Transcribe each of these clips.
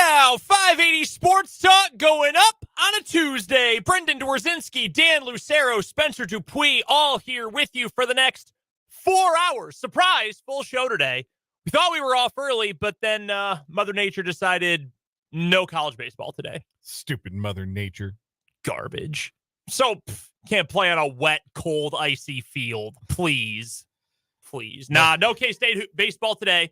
now, 580 Sports Talk going up on a Tuesday. Brendan Dworzinski, Dan Lucero, Spencer Dupuis, all here with you for the next 4 hours. Surprise, full show today. We thought we were off early, but then Mother Nature decided no college baseball today. Stupid Mother Nature. Garbage. So, can't play on a wet, cold, icy field. Please. Nah, no K-State baseball today.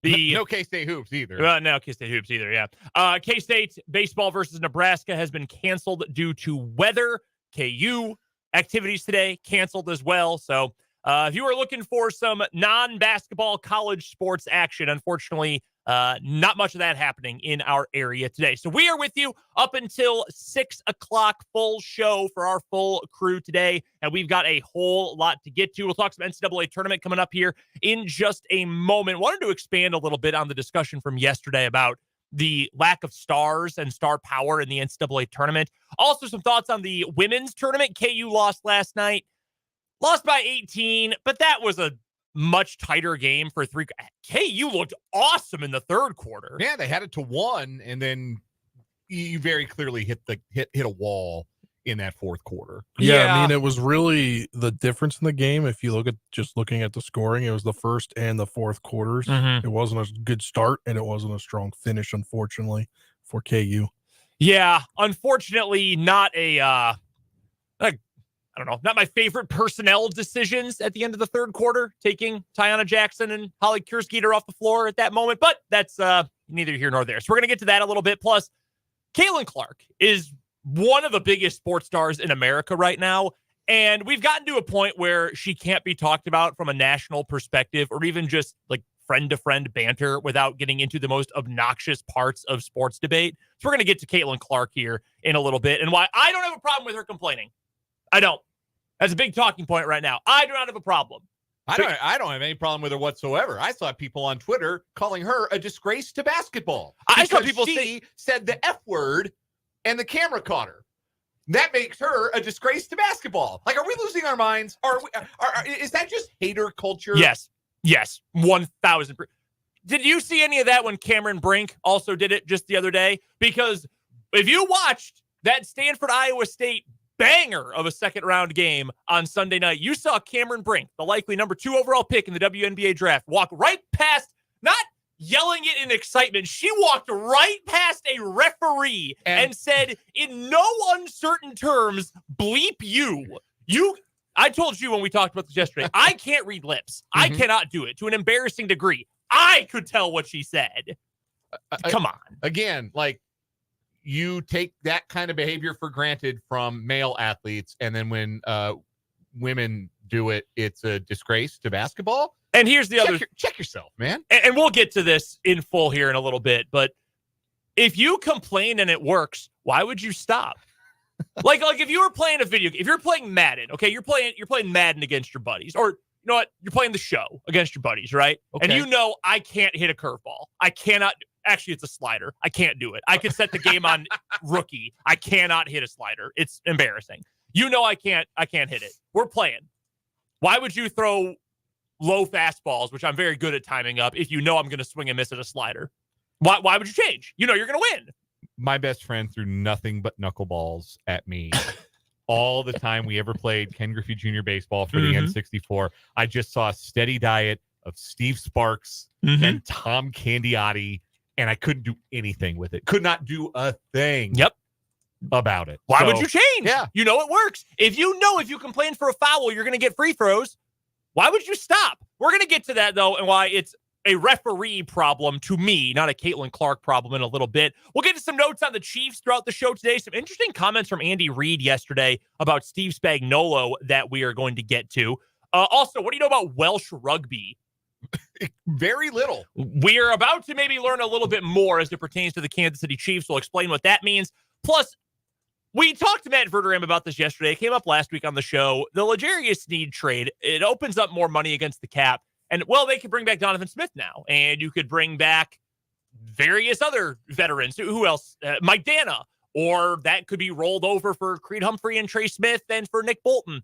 No K-State hoops either. No K-State hoops either, yeah. K-State baseball versus Nebraska has been canceled due to weather. KU activities today canceled as well. So if you were looking for some non-basketball college sports action, unfortunately, not much of that happening in our area today. So we are with you up until 6 o'clock, full show for our full crew today. And we've got a whole lot to get to. We'll talk some NCAA tournament coming up here in just a moment. Wanted to expand a little bit on the discussion from yesterday about the lack of stars and star power in the NCAA tournament. Also some thoughts on the women's tournament. KU lost last night. Lost by 18, but that was a much tighter game for three. KU looked awesome in the third quarter. Yeah, they had it to 1, and then you very clearly hit a wall in that fourth quarter. Yeah, I mean, it was really the difference in the game. If you look at just looking at the scoring, it was the first and the fourth quarters. Mm-hmm. It wasn't a good start, and it wasn't a strong finish, unfortunately, for KU. Yeah, unfortunately, not a I don't know, not my favorite personnel decisions at the end of the third quarter, taking Tiana Jackson and Holly Kersgeter off the floor at that moment, but that's neither here nor there. So we're going to get to that a little bit. Plus, Caitlin Clark is one of the biggest sports stars in America right now, and we've gotten to a point where she can't be talked about from a national perspective or even just like friend-to-friend banter without getting into the most obnoxious parts of sports debate. So we're going to get to Caitlin Clark here in a little bit and why I don't have a problem with her complaining. I don't. That's a big talking point right now. I do not have a problem. I don't have any problem with her whatsoever. I saw people on Twitter calling her a disgrace to basketball. I saw people said the F word and the camera caught her. That makes her a disgrace to basketball. Like, are we losing our minds? Is that just hater culture? Yes, 1,000%. Did you see any of that when Cameron Brink also did it just the other day? Because if you watched that Stanford-Iowa State banger of a second-round game on Sunday night, you saw Cameron Brink, the likely number 2 overall pick in the WNBA draft, walk right past, not yelling it in excitement, she walked right past a referee and said, in no uncertain terms, bleep you. I told you when we talked about this yesterday, I can't read lips. I cannot do it to an embarrassing degree. I could tell what she said. Come on. Again, like, you take that kind of behavior for granted from male athletes, and then when women do it, it's a disgrace to basketball. And here's the check yourself, man. And we'll get to this in full here in a little bit, but if you complain and it works, why would you stop? like if you were playing a video game, if you're playing Madden, okay, you're playing Madden against your buddies, or you know what, you're playing the show against your buddies, right? Okay. And you know I can't hit a curveball. I cannot. Actually, it's a slider. I can't do it. I could set the game on rookie. I cannot hit a slider. It's embarrassing. You know I can't hit it. We're playing. Why would you throw low fastballs, which I'm very good at timing up, if you know I'm going to swing and miss at a slider? Why would you change? You know you're going to win. My best friend threw nothing but knuckleballs at me all the time we ever played Ken Griffey Jr. baseball for the N64. I just saw a steady diet of Steve Sparks and Tom Candiotti, and I couldn't do anything with it. Could not do a thing about it. Why would you change? Yeah. You know it works. If you complain for a foul, you're going to get free throws. Why would you stop? We're going to get to that, though, and why it's a referee problem to me, not a Caitlin Clark problem in a little bit. We'll get to some notes on the Chiefs throughout the show today. Some interesting comments from Andy Reid yesterday about Steve Spagnuolo that we are going to get to. Also, what do you know about Welsh rugby? Very little. We're about to maybe learn a little bit more as it pertains to the Kansas City Chiefs. We'll explain what that means. Plus, we talked to Matt Verderame about this yesterday. It came up last week on the show. The L'Jarius Sneed trade, it opens up more money against the cap. And, well, they could bring back Donovan Smith now. And you could bring back various other veterans. Who else? Mike Dana. Or that could be rolled over for Creed Humphrey and Trey Smith and for Nick Bolton.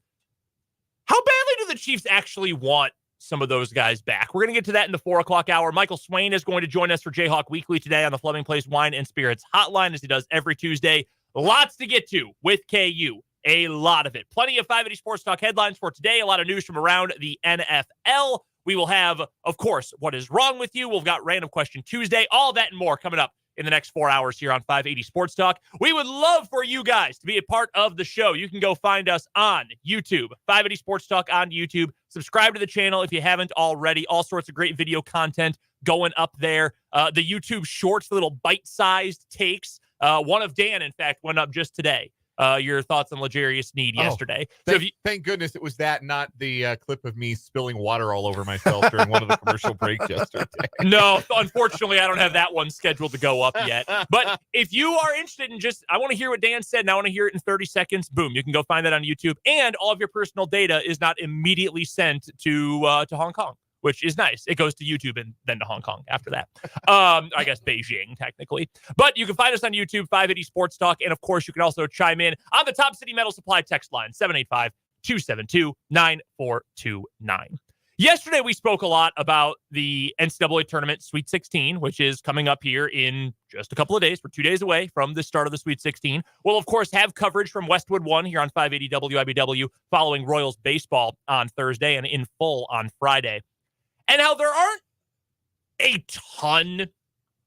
How badly do the Chiefs actually want some of those guys back. We're going to get to that in the 4 o'clock hour. Michael Swain is going to join us for Jayhawk Weekly today on the Fleming Place Wine and Spirits Hotline, as he does every Tuesday. Lots to get to with KU. A lot of it. Plenty of 580 Sports Talk headlines for today. A lot of news from around the NFL. We will have, of course, What is Wrong with You? We've got Random Question Tuesday. All that and more coming up in the next 4 hours here on 580 Sports Talk. We would love for you guys to be a part of the show. You can go find us on YouTube, 580 Sports Talk on YouTube. Subscribe to the channel if you haven't already. All sorts of great video content going up there. The YouTube Shorts, the little bite-sized takes. One of Dan, in fact, went up just today. Your thoughts on L'Jarius Sneed yesterday. Thank goodness it was that, not the clip of me spilling water all over myself during one of the commercial breaks yesterday. No, unfortunately, I don't have that one scheduled to go up yet. But if you are interested in I want to hear what Dan said, and I want to hear it in 30 seconds, boom, you can go find that on YouTube. And all of your personal data is not immediately sent to Hong Kong, which is nice. It goes to YouTube and then to Hong Kong after that. I guess Beijing, technically. But you can find us on YouTube, 580 Sports Talk. And, of course, you can also chime in on the Top City Metal Supply text line, 785-272-9429. Yesterday, we spoke a lot about the NCAA Tournament Sweet 16, which is coming up here in just a couple of days. We're 2 days away from the start of the Sweet 16. We'll, of course, have coverage from Westwood 1 here on 580 WIBW following Royals baseball on Thursday and in full on Friday. And how there aren't a ton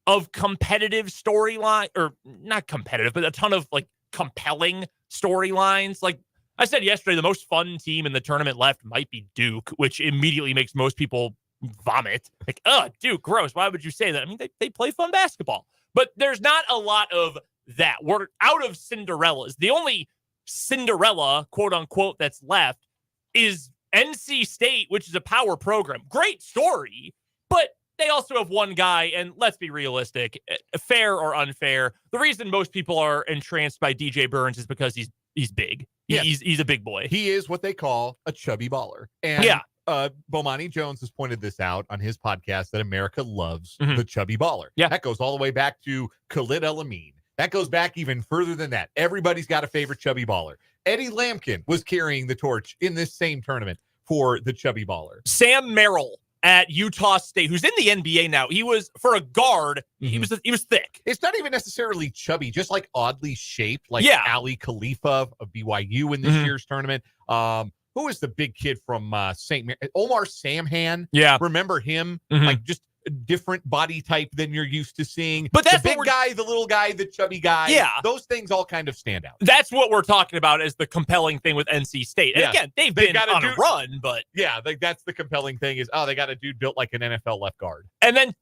of competitive storyline, or not competitive, but a ton of compelling storylines. Like I said yesterday, the most fun team in the tournament left might be Duke, which immediately makes most people vomit. Like, Duke, gross. Why would you say that? I mean, they play fun basketball, but there's not a lot of that. We're out of Cinderellas. The only Cinderella, quote unquote, that's left is NC State, which is a power program. Great story, but they also have one guy, and let's be realistic, fair or unfair, the reason most people are entranced by DJ Burns is because he's big. Yes. He's a big boy. He is what they call a chubby baller. And Bomani Jones has pointed this out on his podcast that America loves the chubby baller. Yeah. That goes all the way back to Khalid El-Amin. That goes back even further than that. Everybody's got a favorite chubby baller. Eddie Lampkin was carrying the torch in this same tournament for the chubby baller. Sam Merrill at Utah State, who's in the NBA now. He was, for a guard, he was thick. It's not even necessarily chubby, just like oddly shaped, like Ali Khalifa of BYU in this year's tournament. Who is the big kid from St. Mary? Omar Samhan. Yeah. Remember him? Like just a different body type than you're used to seeing. But that's the big guy, the little guy, the chubby guy. Yeah. Those things all kind of stand out. That's what we're talking about as the compelling thing with NC State. And again, they've been on a run, but yeah, that's the compelling thing is, they got a dude built like an NFL left guard. And then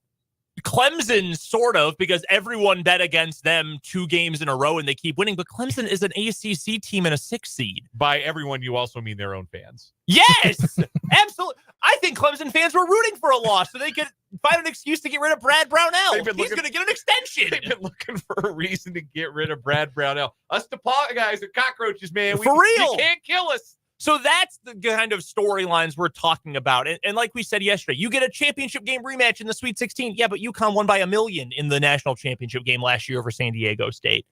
Clemson, sort of, because everyone bet against them 2 games in a row and they keep winning. But Clemson is an ACC team and a 6 seed. By everyone, you also mean their own fans. Yes, absolutely. I think Clemson fans were rooting for a loss so they could find an excuse to get rid of Brad Brownell. He's going to get an extension. They've been looking for a reason to get rid of Brad Brownell. Us DePaul guys are cockroaches, man. For real. You can't kill us. So that's the kind of storylines we're talking about. And like we said yesterday, you get a championship game rematch in the Sweet 16. Yeah, but UConn won by 1 million in the national championship game last year over San Diego State.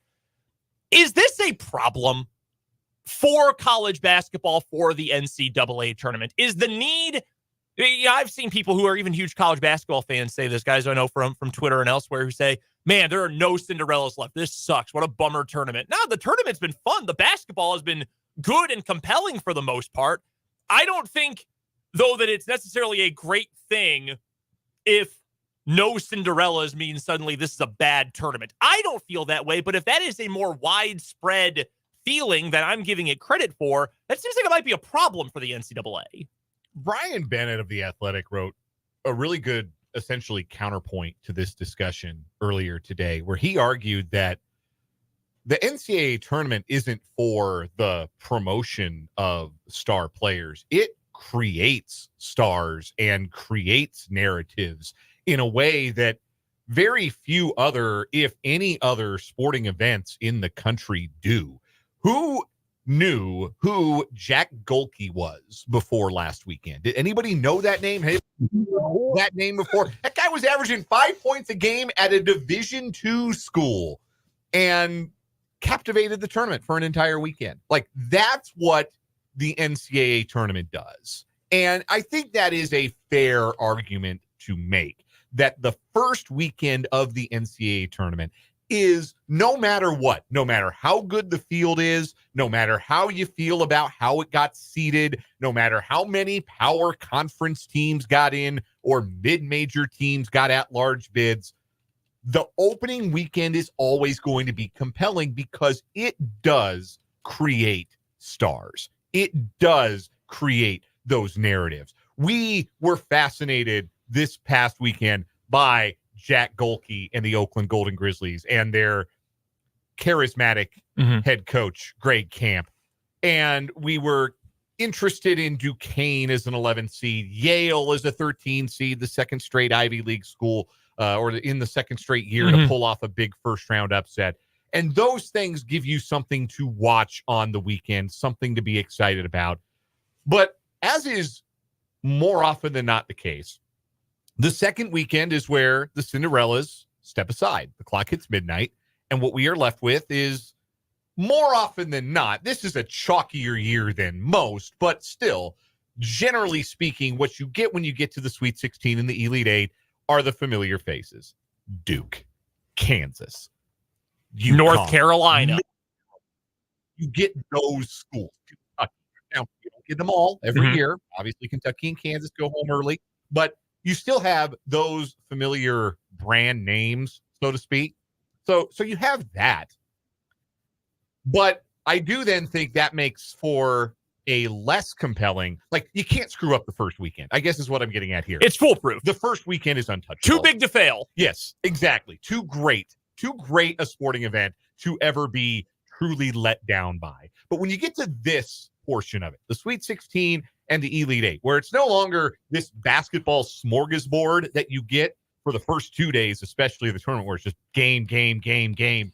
Is this a problem for college basketball for the NCAA tournament? Is the need... I've seen people who are even huge college basketball fans say this, guys I know from Twitter and elsewhere, who say, man, there are no Cinderellas left. This sucks. What a bummer tournament. No, the tournament's been fun. The basketball has been good and compelling for the most part. I don't think, though, that it's necessarily a great thing if no Cinderellas means suddenly this is a bad tournament. I don't feel that way, but if that is a more widespread feeling that I'm giving it credit for, that seems like it might be a problem for the NCAA. Brian Bennett of The Athletic wrote a really good, essentially, counterpoint to this discussion earlier today, where he argued that the NCAA tournament isn't for the promotion of star players. It creates stars and creates narratives in a way that very few other, if any other, sporting events in the country do. Who knew who Jack Golke was before last weekend? Did anybody know that name? That name before? That guy was averaging 5 points a game at a Division II school and captivated the tournament for an entire weekend. Like, that's what the NCAA tournament does. And I think that is a fair argument to make, that the first weekend of the NCAA tournament is, no matter what, no matter how good the field is, no matter how you feel about how it got seeded, no matter how many power conference teams got in or mid-major teams got at-large bids, the opening weekend is always going to be compelling because it does create stars. It does create those narratives. We were fascinated this past weekend by Jack Golke and the Oakland Golden Grizzlies and their charismatic head coach, Greg Camp. And we were interested in Duquesne as an 11 seed, Yale as a 13 seed, the second straight Ivy League school, or in the second straight year to pull off a big first round upset. And those things give you something to watch on the weekend, something to be excited about. But as is more often than not the case, the second weekend is where the Cinderellas step aside. The clock hits midnight, and what we are left with is, more often than not, this is a chalkier year than most, but still, generally speaking, what you get when you get to the Sweet 16 and the Elite Eight are the familiar faces. Duke, Kansas, UConn, North Carolina. You get those schools. Now, you don't get them all every year. Obviously, Kentucky and Kansas go home early, but you still have those familiar brand names, so to speak. So you have that. But I do then think that makes for a less compelling, like, you can't screw up the first weekend, I guess is what I'm getting at here. It's foolproof. The first weekend is untouchable. Too big to fail. Yes, exactly. Too great a sporting event to ever be truly let down by. But when you get to this portion of it, the Sweet 16 and the Elite Eight, where it's no longer this basketball smorgasbord that you get for the first 2 days, especially the tournament, where it's just game.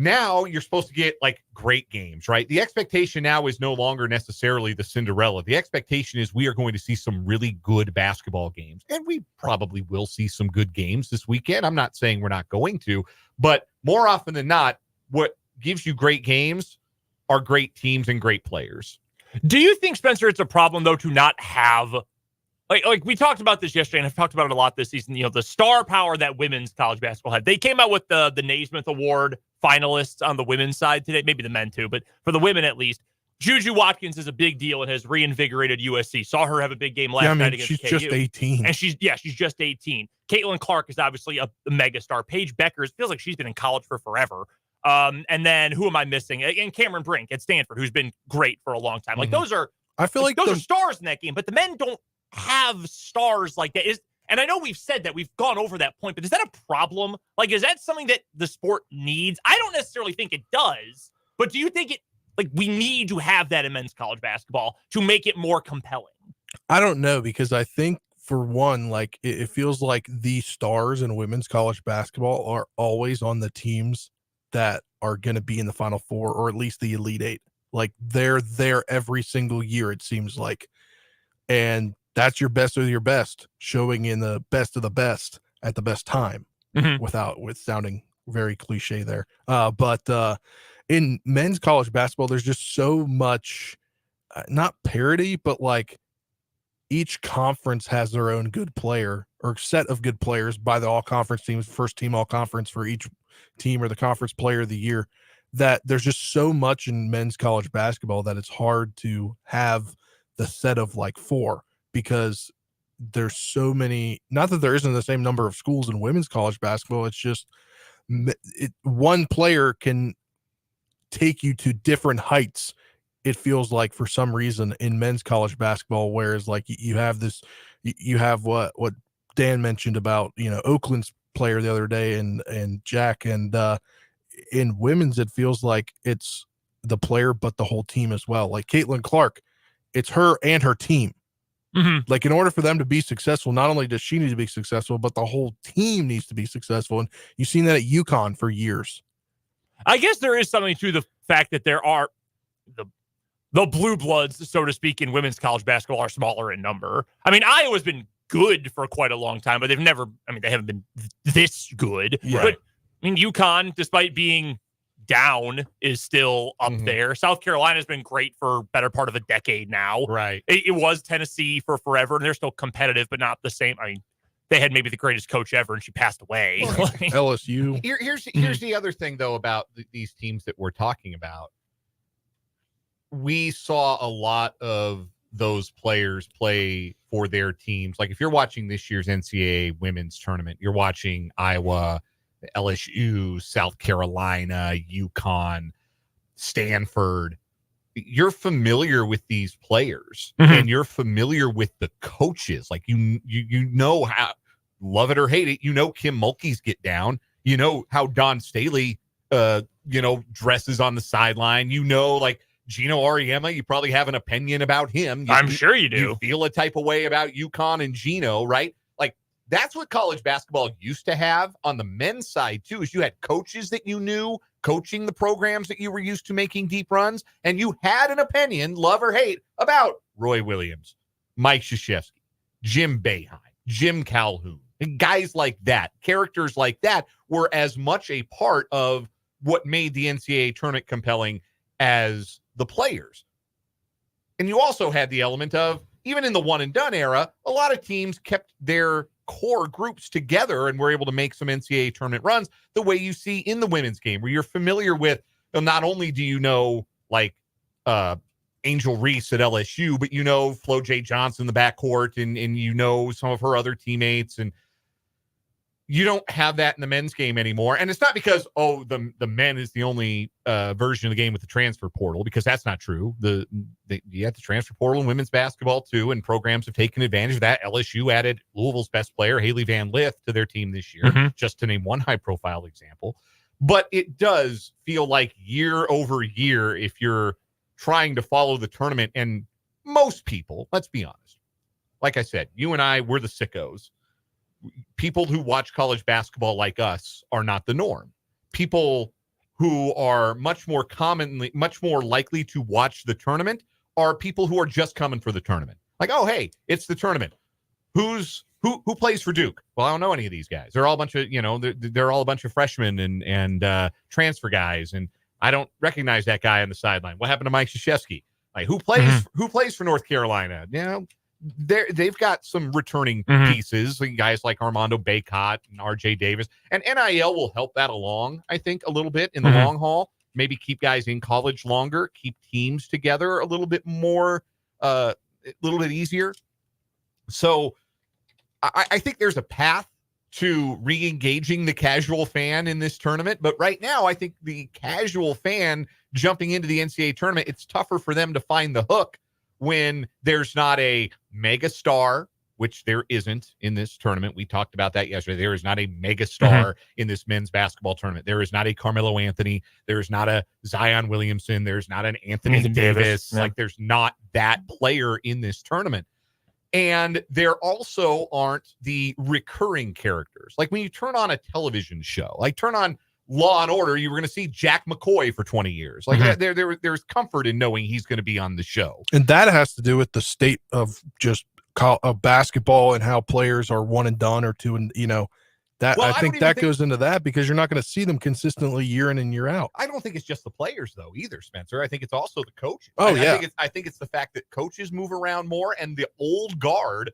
Now you're supposed to get like great games, right? The expectation now is no longer necessarily the Cinderella. The expectation is we are going to see some really good basketball games, and we probably will see some good games this weekend. I'm not saying we're not going to, but more often than not, what gives you great games are great teams and great players. Do you think, Spencer, it's a problem, though, to not have, like we talked about this yesterday, and I've talked about it a lot this season, the star power that women's college basketball had. They came out with the Naismith Award finalists on the women's side today, maybe the men too, but for the women at least. Juju Watkins is a big deal and has reinvigorated USC. Saw her have a big game last night against she's KU. Just 18. And she's just 18. Caitlin Clark is obviously a megastar. Paige Beckers feels like she's been in college for forever. And then who am I missing? And Cameron Brink at Stanford, who's been great for a long time. Like those are, I feel like those are stars in that game, but the men don't have stars like that. And I know we've said that, we've gone over that point, but is that a problem? Like, is that something that the sport needs? I don't necessarily think it does, but do you think it, like, we need to have that in men's college basketball to make it more compelling? I don't know, because I think, for one, like, it feels like the stars in women's college basketball are always on the teams that are going to be in the Final Four, or at least the Elite Eight. Like, they're there every single year, it seems like. And that's your best of your best, showing in the best of the best at the best time, with sounding very cliche there. But in men's college basketball, there's just so much, not parity, but like each conference has their own good player or set of good players by the all conference teams, first team all conference for each team, or the conference player of the year, that there's just so much in men's college basketball that it's hard to have the set of like four, because there's so many, not that there isn't the same number of schools in women's college basketball. It's just one player can take you to different heights, it feels like, for some reason, in men's college basketball. Whereas like you have what Dan mentioned about, Oakland's player the other day and Jack, and in women's, it feels like it's the player, but the whole team as well. Like Caitlin Clark, it's her and her team. Like, in order for them to be successful, not only does she need to be successful, but the whole team needs to be successful. And you've seen that at UConn for years. I guess there is something to the fact that there are the blue bloods, so to speak, in women's college basketball are smaller in number. I mean, Iowa's been good for quite a long time, but they haven't been this good. Yeah. But I mean, UConn, despite being down is still up there. South Carolina's been great for better part of a decade now. Right. It was Tennessee for forever, and they're still competitive, but not the same. I mean, they had maybe the greatest coach ever, and she passed away. Well, LSU. Here's the other thing, though, about these teams that we're talking about. We saw a lot of those players play for their teams. Like if you're watching this year's NCAA women's tournament, you're watching Iowa, LSU, South Carolina, UConn, Stanford. You're familiar with these players and you're familiar with the coaches. Like you know how, love it or hate it, you know Kim Mulkey's get down. You know how Don Staley dresses on the sideline. You know, like Gino Auriemma, you probably have an opinion about him. I'm sure you do. You feel a type of way about UConn and Gino, right? Like that's what college basketball used to have on the men's side too, is you had coaches that you knew coaching the programs that you were used to making deep runs, and you had an opinion, love or hate, about Roy Williams, Mike Krzyzewski, Jim Boeheim, Jim Calhoun, and guys like that. Characters like that were as much a part of what made the NCAA tournament compelling as the players. And you also had the element of, even in the one and done era, a lot of teams kept their core groups together and were able to make some NCAA tournament runs the way you see in the women's game, where you're familiar with, not only do you know like Angel Reese at LSU, but you know Flo J. Johnson in the backcourt, and you know some of her other teammates, and you don't have that in the men's game anymore. And it's not because, the men is the only version of the game with the transfer portal, because that's not true. You have the transfer portal in women's basketball too, and programs have taken advantage of that. LSU added Louisville's best player, Haley Van Lith, to their team this year, just to name one high-profile example. But it does feel like year over year, if you're trying to follow the tournament, and most people, let's be honest, like I said, you and I, we're the sickos. People who watch college basketball like us are not the norm. People who are much more likely to watch the tournament are people who are just coming for the tournament. Like, oh, hey, it's the tournament. Who plays for Duke? Well, I don't know any of these guys. They're all a bunch of, they're all a bunch of freshmen and transfer guys, and I don't recognize that guy on the sideline. What happened to Mike Krzyzewski? Like, who plays for North Carolina? They've got some returning pieces, guys like Armando Bacot and RJ Davis, and NIL will help that along, I think, a little bit in the long haul. Maybe keep guys in college longer, keep teams together a little bit more, a little bit easier. So I think there's a path to re-engaging the casual fan in this tournament. But right now, I think the casual fan jumping into the NCAA tournament, it's tougher for them to find the hook when there's not a mega star, which there isn't in this tournament. We talked about that yesterday. There is not a mega star in this men's basketball tournament. There is not a Carmelo Anthony. There is not a Zion Williamson. There's not an Anthony Davis. Yeah. Like, there's not that player in this tournament. And there also aren't the recurring characters. Like when you turn on a television show, like turn on Law and Order, you were going to see Jack McCoy for 20 years. Like there's comfort in knowing he's going to be on the show. And that has to do with the state of just of basketball and how players are one and done or two. And, I think that goes into that, because you're not going to see them consistently year in and year out. I don't think it's just the players, though, either, Spencer. I think it's also the coaches. I think it's the fact that coaches move around more, and the old guard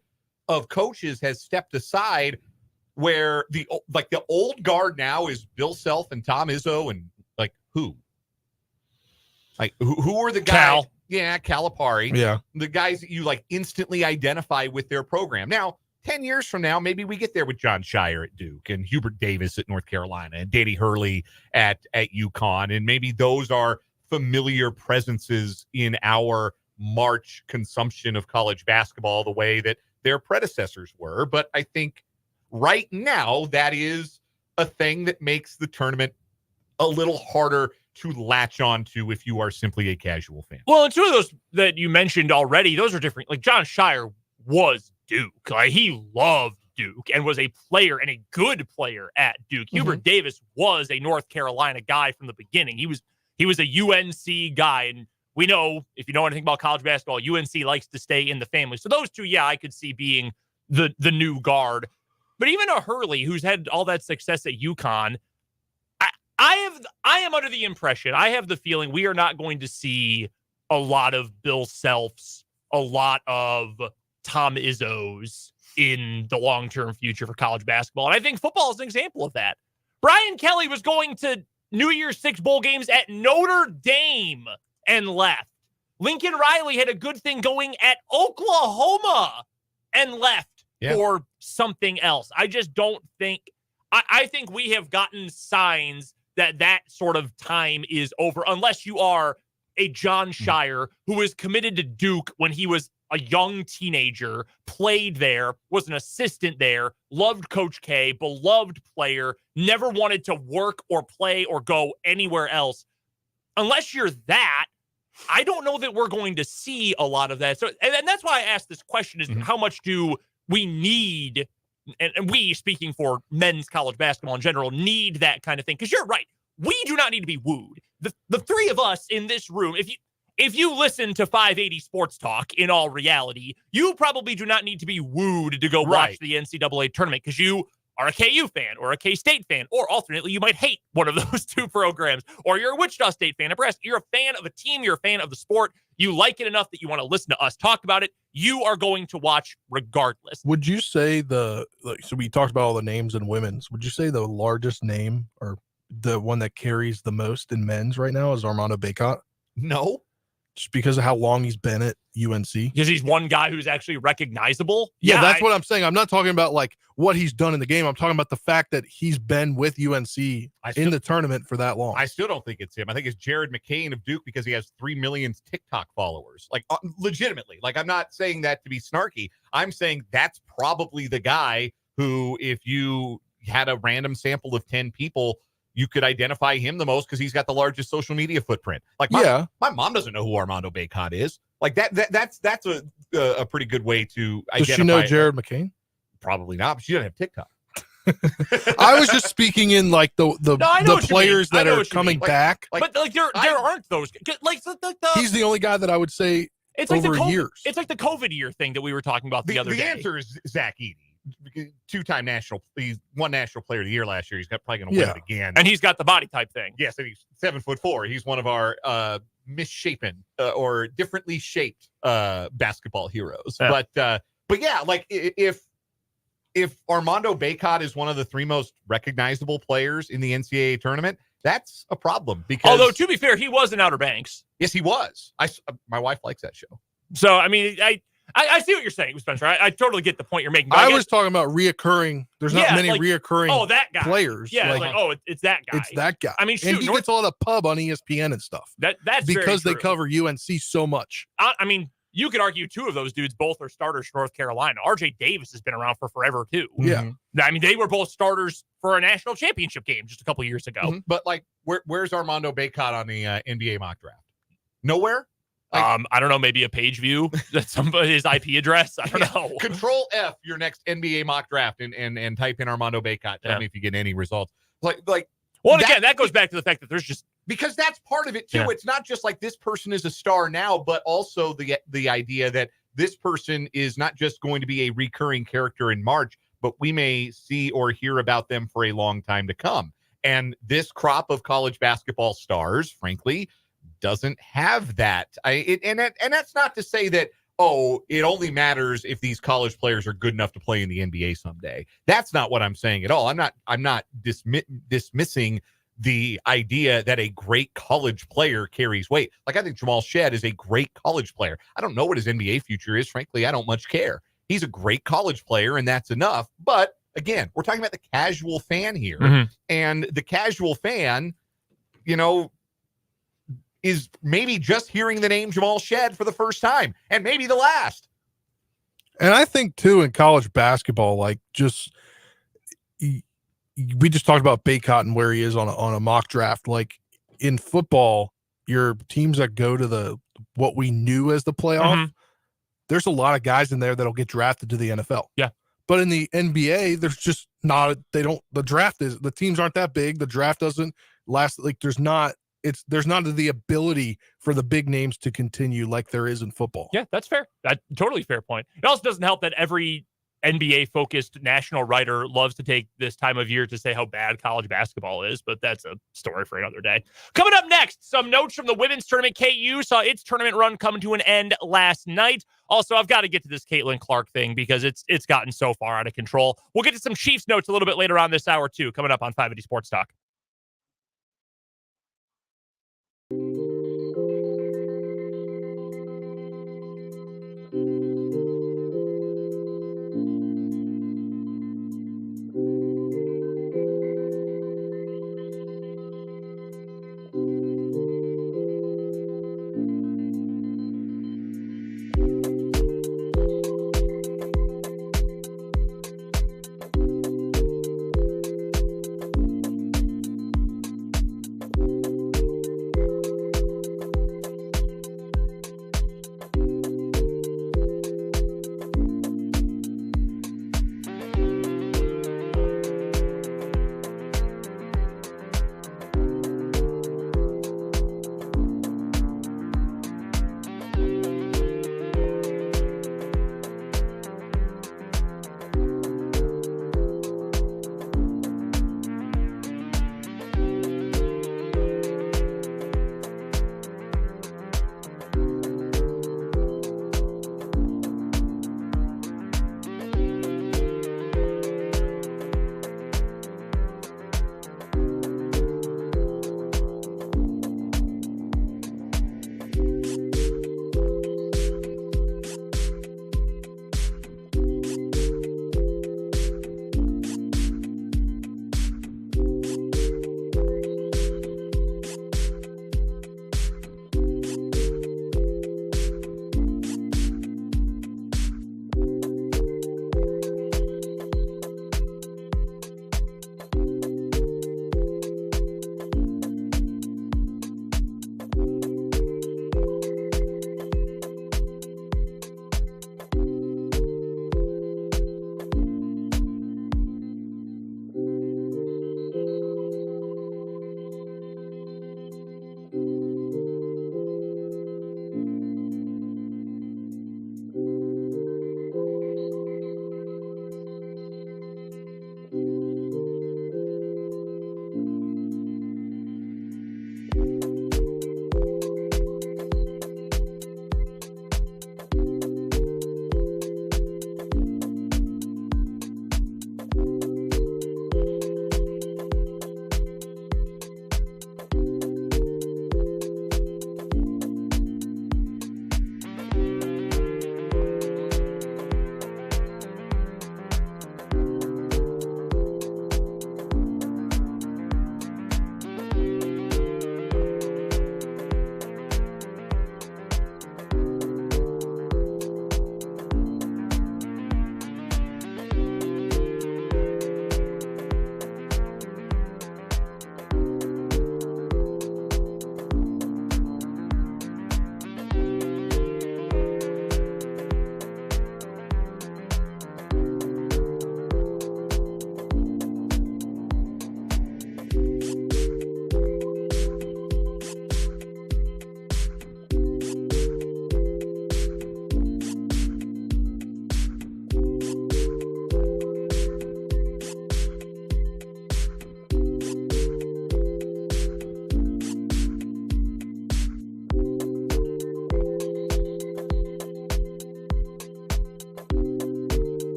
of coaches has stepped aside, where the old guard now is Bill Self and Tom Izzo, and like who are the guys? Cal. Yeah, Calipari. Yeah. The guys that you like instantly identify with their program. Now, 10 years from now, maybe we get there with John Shire at Duke and Hubert Davis at North Carolina and Danny Hurley at UConn. And maybe those are familiar presences in our March consumption of college basketball the way that their predecessors were. But I think right now that is a thing that makes the tournament a little harder to latch on to if you are simply a casual fan. Well, and two of those that you mentioned already, those are different. Like John Shire was Duke. Like, he loved Duke and was a player, and a good player at Duke. Hubert Davis was a North Carolina guy from the beginning. He was a UNC guy, and we know, if you know anything about college basketball, UNC likes to stay in the family. So those two, I could see being the new guard. But even a Hurley, who's had all that success at UConn, I I am under the impression, I have the feeling we are not going to see a lot of Bill Selfs, a lot of Tom Izzo's in the long-term future for college basketball. And I think football is an example of that. Brian Kelly was going to New Year's Six bowl games at Notre Dame and left. Lincoln Riley had a good thing going at Oklahoma and left for something else. I just don't think, I think we have gotten signs that sort of time is over, unless you are a John Shire who was committed to Duke when he was a young teenager, played there, was an assistant there, loved Coach K, beloved player, never wanted to work or play or go anywhere else. Unless you're that, I don't know that we're going to see a lot of that. So, and that's why I asked this question is how much do we need, and we, speaking for men's college basketball in general, need that kind of thing? Because you're right. We do not need to be wooed. The three of us in this room, if you listen to 580 Sports Talk, in all reality, you probably do not need to be wooed to go watch the NCAA tournament because you are a KU fan or a K-State fan, or alternately, you might hate one of those two programs, or you're a Wichita State fan. You're a fan of a team, you're a fan of the sport. You like it enough that you want to listen to us talk about it. You are going to watch regardless. Would you say so we talked about all the names in women's. Would you say the largest name or the one that carries the most in men's right now is Armando Bacot? No. Just because of how long he's been at UNC? Because he's one guy who's actually recognizable? Yeah, that's what I'm saying. I'm not talking about like what he's done in the game. I'm talking about the fact that he's been with UNC in the tournament for that long. I still don't think it's him. I think it's Jared McCain of Duke because he has 3 million TikTok followers. Like, legitimately. Like, I'm not saying that to be snarky. I'm saying that's probably the guy who, if you had a random sample of 10 people, you could identify him the most because he's got the largest social media footprint. Like, my mom doesn't know who Armando Bacot is. Like that's a pretty good way to identify. Does she know Jared McCain? Probably not. But she doesn't have TikTok. I was just speaking in like the players that are coming back. But there aren't those. Like he's the only guy that I would say it's like over years. It's like the COVID year thing that we were talking about the other day. The answer is Zach Edey. Two-time he's won National Player of the Year last year. He's probably going to win it again. And he's got the body type thing. Yes, and he's 7'4". He's one of our misshapen or differently shaped basketball heroes. Yeah. But yeah, like if Armando Bacot is one of the 3 most recognizable players in the NCAA tournament, that's a problem. Because although to be fair, he was in Outer Banks. Yes, he was. My wife likes that show. So I mean, I see what you're saying, Spencer. I totally get the point you're making. I was talking about reoccurring. There's not many reoccurring that guy. Players. Yeah, it's that guy. It's that guy. I mean, shoot, and he gets a lot of pub on ESPN and stuff. That's because they cover UNC so much. I mean, you could argue 2 of those dudes both are starters for North Carolina. RJ Davis has been around for forever, too. Yeah. I mean, they were both starters for a national championship game just a couple years ago. Mm-hmm. But, like, where's Armando Bacot on the NBA mock draft? Nowhere? I don't know, maybe a page view. That's his IP address. I don't know. Control F your next NBA mock draft and type in Armando Bacot. Tell me if you get any results. Well, again, that goes back to the fact that there's just because that's part of it too. Yeah. It's not just like this person is a star now, but also the idea that this person is not just going to be a recurring character in March, but we may see or hear about them for a long time to come. And this crop of college basketball stars, frankly, doesn't have that. And that's not to say that, it only matters if these college players are good enough to play in the NBA someday. That's not what I'm saying at all. I'm not dismissing the idea that a great college player carries weight. Like, I think Jamal Shedd is a great college player. I don't know what his NBA future is. Frankly, I don't much care. He's a great college player, and that's enough. But again, we're talking about the casual fan here. Mm-hmm. And the casual fan, is maybe just hearing the name Jamal Shedd for the first time and maybe the last. And I think too, in college basketball, like we just talked about Bacot and where he is on a mock draft. Like in football, your teams that go to what we knew as the playoff, there's a lot of guys in there that'll get drafted to the NFL. Yeah. But in the NBA, there's just not, the teams aren't that big. The draft doesn't last. Like there's not the ability for the big names to continue like there is in football. Yeah, that's fair. That's totally fair point. It also doesn't help that every NBA-focused national writer loves to take this time of year to say how bad college basketball is, but that's a story for another day. Coming up next, some notes from the women's tournament. KU saw its tournament run come to an end last night. Also, I've got to get to this Caitlin Clark thing because it's gotten so far out of control. We'll get to some Chiefs notes a little bit later on this hour, too, coming up on 580 Sports Talk.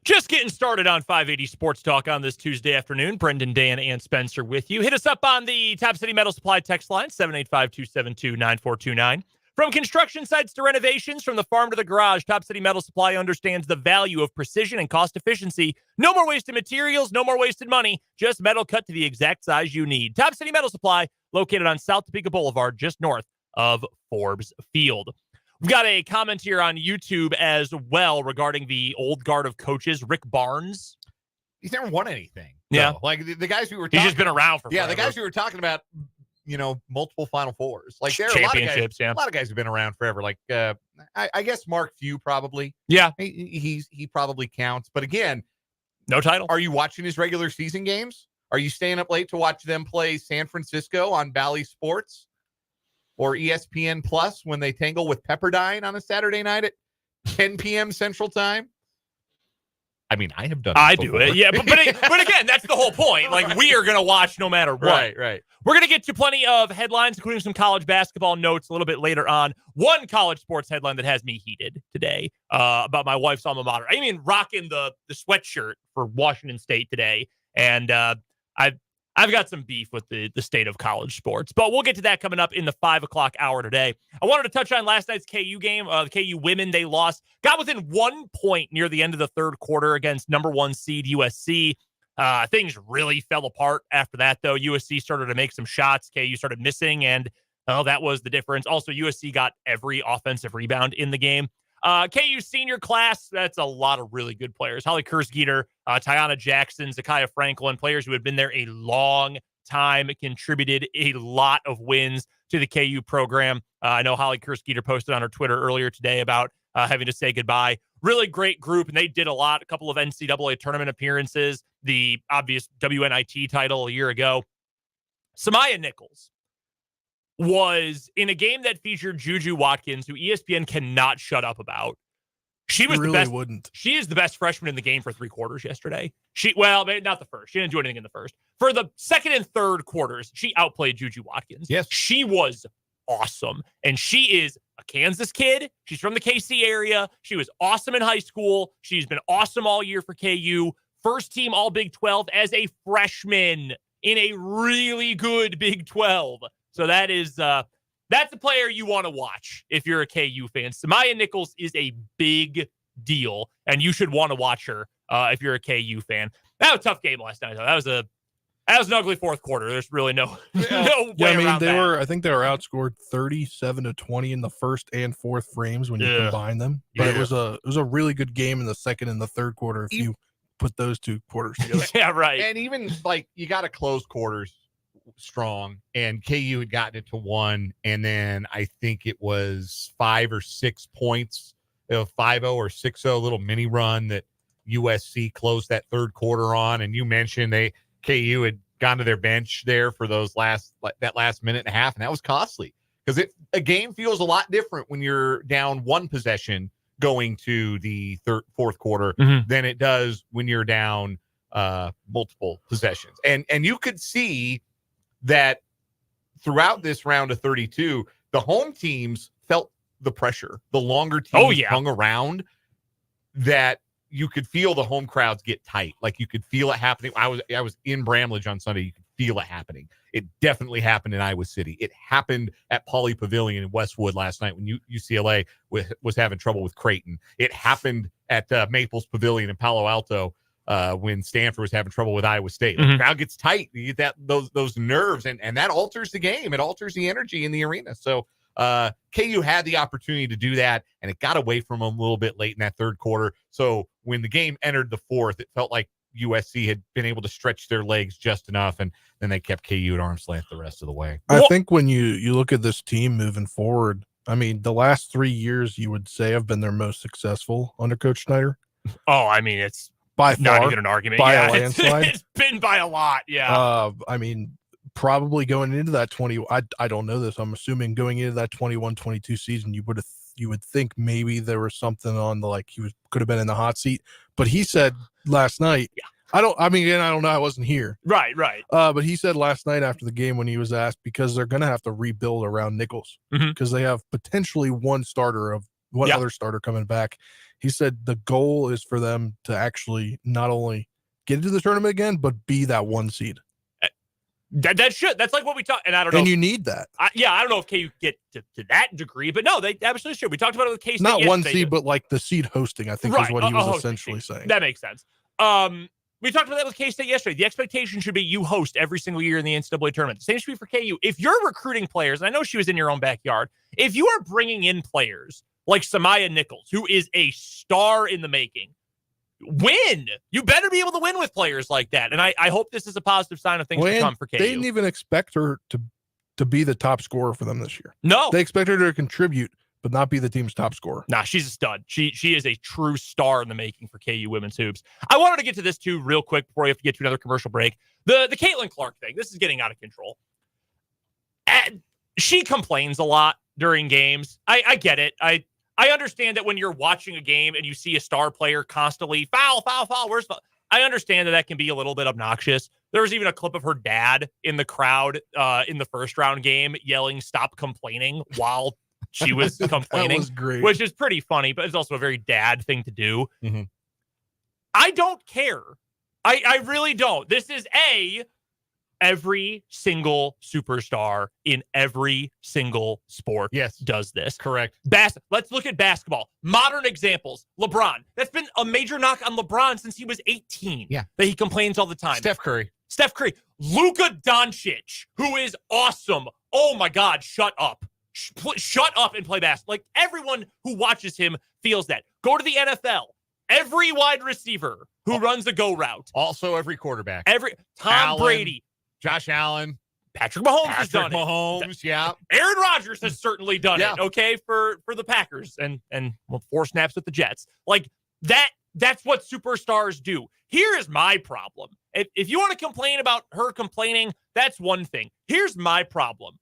Just getting started on 580 Sports Talk on this Tuesday afternoon. Brendan, Dan, and Spencer with you. Hit us up on the Top City Metal Supply text line, 785-272-9429. From construction sites to renovations, from the farm to the garage, Top City Metal Supply understands the value of precision and cost efficiency. No more wasted materials, no more wasted money, just metal cut to the exact size you need. Top City Metal Supply, located on South Topeka Boulevard, just north of Forbes Field. We've got a comment here on YouTube as well regarding the old guard of coaches, Rick Barnes. He's never won anything. Yeah. Though. Like the guys we were He's just been around for forever. the guys we were talking about, you know, multiple Final Fours. Like there are championships, a lot of guys who've been around forever. Like I guess Mark Few probably. Yeah. He probably counts. But again, no title. Are you watching his regular season games? Are you staying up late to watch them play San Francisco on Bally Sports or ESPN Plus when they tangle with Pepperdine on a Saturday night 10 p.m. Central Time. I mean, I have done I this do before. it. Yeah. But again, that's the whole point. Like, we are going to watch no matter what. Right. We're going to get to plenty of headlines, including some college basketball notes a little bit later on. One college sports headline that has me heated today about my wife's alma mater. I mean, rocking the sweatshirt for Washington State today. And I've got some beef with the state of college sports, but we'll get to that coming up in the 5 o'clock hour today. I wanted to touch on last night's KU game. The KU women, they lost, got within 1 point near the end of the third quarter against number 1 seed USC. Things really fell apart after that, though. USC started to make some shots. KU started missing, and that was the difference. Also, USC got every offensive rebound in the game. KU senior class, that's a lot of really good players. Holly Kersgeter, Tiana Jackson, Zakiya Franklin, players who had been there a long time, contributed a lot of wins to the KU program. I know Holly Kersgeter posted on her Twitter earlier today about having to say goodbye. Really great group, and they did a lot. A couple of NCAA tournament appearances, the obvious WNIT title a year ago. Samaya Nichols was in a game that featured Juju Watkins, who ESPN cannot shut up about. She was really the best. Wouldn't. She is the best freshman in the game for 3 quarters yesterday. Well, maybe not the first. She didn't do anything in the first. For the second and third quarters, she outplayed Juju Watkins. Yes. She was awesome. And she is a Kansas kid. She's from the KC area. She was awesome in high school. She's been awesome all year for KU. First team all Big 12 as a freshman in a really good Big 12. So that is that's a player you want to watch if you're a KU fan. Samaya Nichols is a big deal, and you should want to watch her if you're a KU fan. That was a tough game last night, though. That was an ugly fourth quarter. There's really no way around that. I think they were outscored 37-20 in the first and fourth frames when you combine them. But it was a really good game in the second and the third quarter if you put those 2 quarters together. Yeah, right. And even like you got to close quarters strong, and KU had gotten it to 1, and then I think it was 5 or 6 points, 5-0 or 6-0 little mini run that USC closed that third quarter on. And you mentioned KU had gone to their bench there for that last minute and a half, and that was costly because a game feels a lot different when you're down 1 possession going to the fourth quarter than it does when you're down multiple possessions. And you could see that throughout this round of 32, the home teams felt the pressure. The longer teams hung around, that you could feel the home crowds get tight. Like you could feel it happening. I was in Bramlage on Sunday. You could feel it happening. It definitely happened in Iowa City. It happened at Pauley Pavilion in Westwood last night when UCLA was having trouble with Creighton. It happened at Maples Pavilion in Palo Alto when Stanford was having trouble with Iowa State. The crowd gets tight. You get those nerves, and that alters the game. It alters the energy in the arena. So KU had the opportunity to do that, and it got away from them a little bit late in that third quarter. So when the game entered the fourth, it felt like USC had been able to stretch their legs just enough, and then they kept KU at arm's length the rest of the way. I think when you look at this team moving forward, I mean, the last 3 years you would say have been their most successful under Coach Schneider. Oh, I mean, it's by far, not even an argument. By a landslide. It's been by a lot, yeah. I mean, probably going into that 20, I don't know this. I'm assuming going into that 21-22 season, you would think maybe there was something on the could have been in the hot seat. But he said last night, I don't know. I wasn't here. Right. But he said last night after the game when he was asked, because they're going to have to rebuild around Nichols because they have potentially one other starter coming back. He said the goal is for them to actually not only get into the tournament again, but be that 1 seed. That's like what we talked, and I don't know. And you need that. I don't know if KU get to that degree, but no, they absolutely should. We talked about it with K-State. Not 1 seed, but like the seed hosting, I think is what he was essentially saying. That makes sense. We talked about that with K-State yesterday. The expectation should be you host every single year in the NCAA tournament. The same should be for KU. If you're recruiting players, and I know she was in your own backyard, if you are bringing in players like Samaya Nichols, who is a star in the making, win. You better be able to win with players like that. And I hope this is a positive sign of things to come for KU. They didn't even expect her to be the top scorer for them this year. No. They expect her to contribute, but not be the team's top scorer. Nah, she's a stud. She is a true star in the making for KU women's hoops. I wanted to get to this too real quick before we have to get to another commercial break. The Caitlin Clark thing. This is getting out of control. She complains a lot during games. I get it. I understand that when you're watching a game and you see a star player constantly foul, where's the? I understand that can be a little bit obnoxious. There was even a clip of her dad in the crowd in the first round game yelling, "Stop complaining," while she was complaining, That was great. which is pretty funny, but it's also a very dad thing to do. Mm-hmm. I don't care. I really don't. This is every single superstar in every single sport does this. Correct. Let's look at basketball. Modern examples. LeBron. That's been a major knock on LeBron since he was 18. Yeah. That he complains all the time. Steph Curry. Luka Doncic, who is awesome. Oh my God, shut up. Shut up and play basketball. Like, everyone who watches him feels that. Go to the NFL. Every wide receiver who runs the go route. Also every quarterback. Tom Brady. Josh Allen. Patrick Mahomes has done it. Yeah. Aaron Rodgers has certainly done Yeah. it, okay, for the Packers and 4 snaps with the Jets. Like, that's what superstars do. Here is my problem. If you want to complain about her complaining, that's one thing. Here's my problem.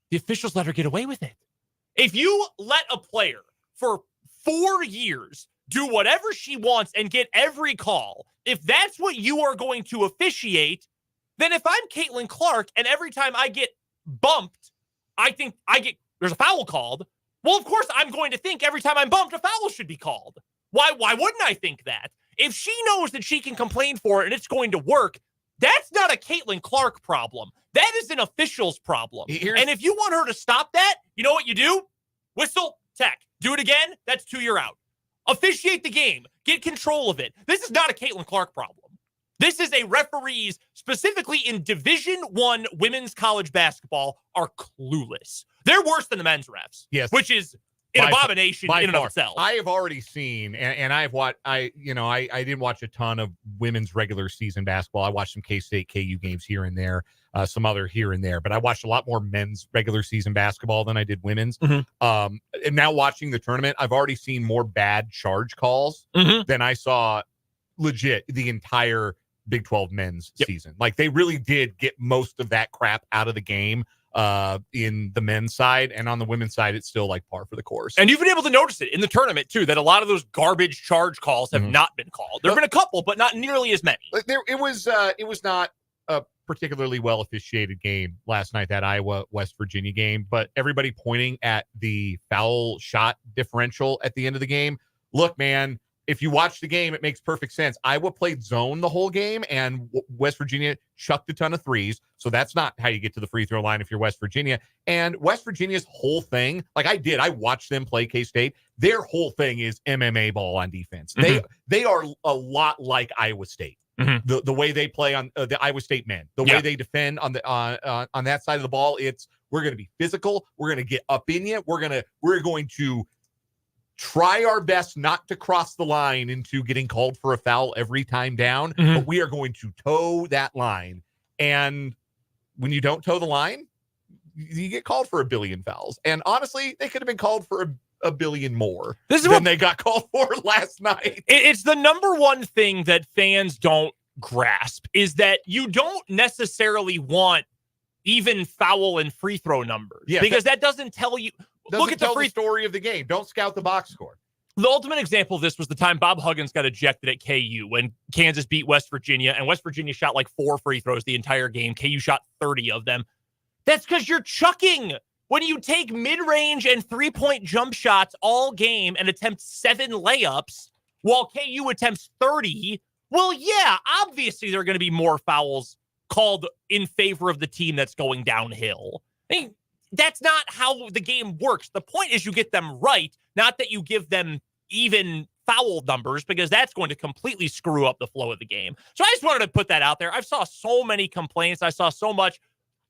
The officials let her get away with it. If you let a player for 4 years do whatever she wants and get every call, if that's what you are going to officiate, then if I'm Caitlin Clark and every time I get bumped, I think there's a foul called, well, of course I'm going to think every time I'm bumped, a foul should be called. Why wouldn't I think that? If she knows that she can complain for it and it's going to work, that's not a Caitlin Clark problem. That is an official's problem. And if you want her to stop that, you know what you do? Whistle, tech. Do it again, that's 2, you're out. Officiate the game. Get control of it. This is not a Caitlin Clark problem. This is a referees, specifically in Division I women's college basketball, are clueless. They're worse than the men's refs. Yes. Which is an abomination in and of itself. I have already seen, and I've watched, I didn't watch a ton of women's regular season basketball. I watched some K-State, KU games here and there, some other here and there, but I watched a lot more men's regular season basketball than I did women's. Mm-hmm. And now watching the tournament, I've already seen more bad charge calls than I saw legit the entire Big 12 men's season. Like, they really did get most of that crap out of the game in the men's side, and on the women's side it's still like par for the course. And you've been able to notice it in the tournament too, that a lot of those garbage charge calls have not been called. There have been a couple, but not nearly as many. It was not a particularly well officiated game last night, that Iowa West Virginia game, but everybody pointing at the foul shot differential at the end of the game. Look, man, if you watch the game, it makes perfect sense. Iowa played zone the whole game, and West Virginia chucked a ton of threes. So that's not how you get to the free throw line if you're West Virginia. And West Virginia's whole thing, like I watched them play K-State. Their whole thing is MMA ball on defense. Mm-hmm. They are a lot like Iowa State. Mm-hmm. The way they play on the Iowa State men, the way they defend on the on that side of the ball, we're going to be physical. We're going to get up in you. We're going to try our best not to cross the line into getting called for a foul every time down, but we are going to toe that line. And when you don't toe the line, you get called for a billion fouls. And honestly, they could have been called for a billion more than they got called for last night. It's the number one thing that fans don't grasp, is that you don't necessarily want even foul and free throw numbers, because that doesn't tell you. Look at the story of the game. Don't scout the box score. The ultimate example of this was the time Bob Huggins got ejected at KU when Kansas beat West Virginia, and West Virginia shot like 4 free throws the entire game. KU shot 30 of them. That's because you're chucking. When you take mid-range and 3-point jump shots all game and attempt 7 layups while KU attempts 30, well, yeah, obviously there are going to be more fouls called in favor of the team that's going downhill. I mean, that's not how the game works. The point is you get them right, not that you give them even foul numbers, because that's going to completely screw up the flow of the game. So I just wanted to put that out there. I saw so many complaints. I saw so much.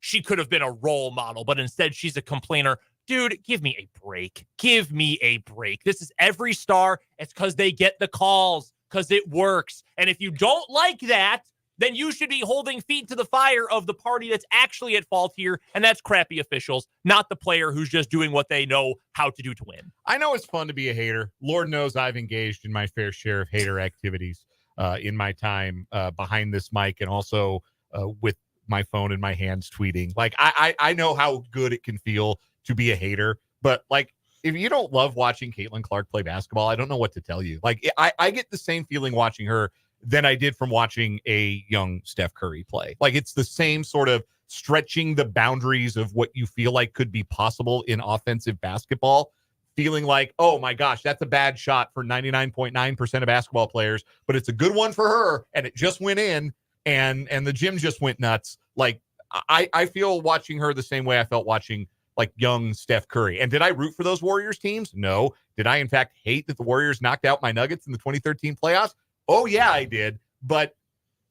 She could have been a role model, but instead she's a complainer. Dude, give me a break. Give me a break. This is every star. It's because they get the calls, because it works. And if you don't like that, then you should be holding feet to the fire of the party that's actually at fault here, and that's crappy officials, not the player who's just doing what they know how to do to win. I know it's fun to be a hater. Lord knows I've engaged in my fair share of hater activities in my time behind this mic, and also with my phone in my hands tweeting. Like, I know how good it can feel to be a hater, but like, if you don't love watching Caitlin Clark play basketball, I don't know what to tell you. Like, I get the same feeling watching her than I did from watching a young Steph Curry play. Like, it's the same sort of stretching the boundaries of what you feel like could be possible in offensive basketball, feeling like, oh my gosh, that's a bad shot for 99.9% of basketball players, but it's a good one for her, and it just went in, and the gym just went nuts. Like, I feel watching her the same way I felt watching like young Steph Curry. And did I root for those Warriors teams? No. Did I in fact hate that the Warriors knocked out my Nuggets in the 2013 playoffs? Oh yeah, I did. But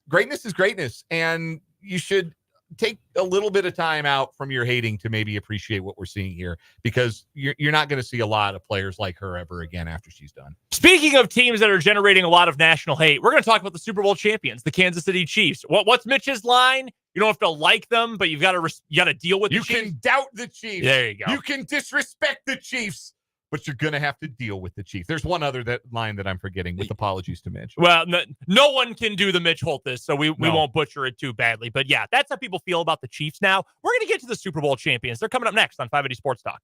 greatness is greatness, and you should take a little bit of time out from your hating to maybe appreciate what we're seeing here, because you're not going to see a lot of players like her ever again after she's done. Speaking of teams that are generating a lot of national hate, we're going to talk about the Super Bowl champions, the Kansas City Chiefs. What's Mitch's line? You don't have to like them, but you got to deal with the Chiefs. You can doubt the Chiefs. There you go. You can disrespect the Chiefs, but you're going to have to deal with the Chiefs. There's one other line that I'm forgetting, with apologies to Mitch. Well, no one can do the Mitch Holthus, so we won't butcher it too badly. But yeah, that's how people feel about the Chiefs now. We're going to get to the Super Bowl champions. They're coming up next on 580 Sports Talk.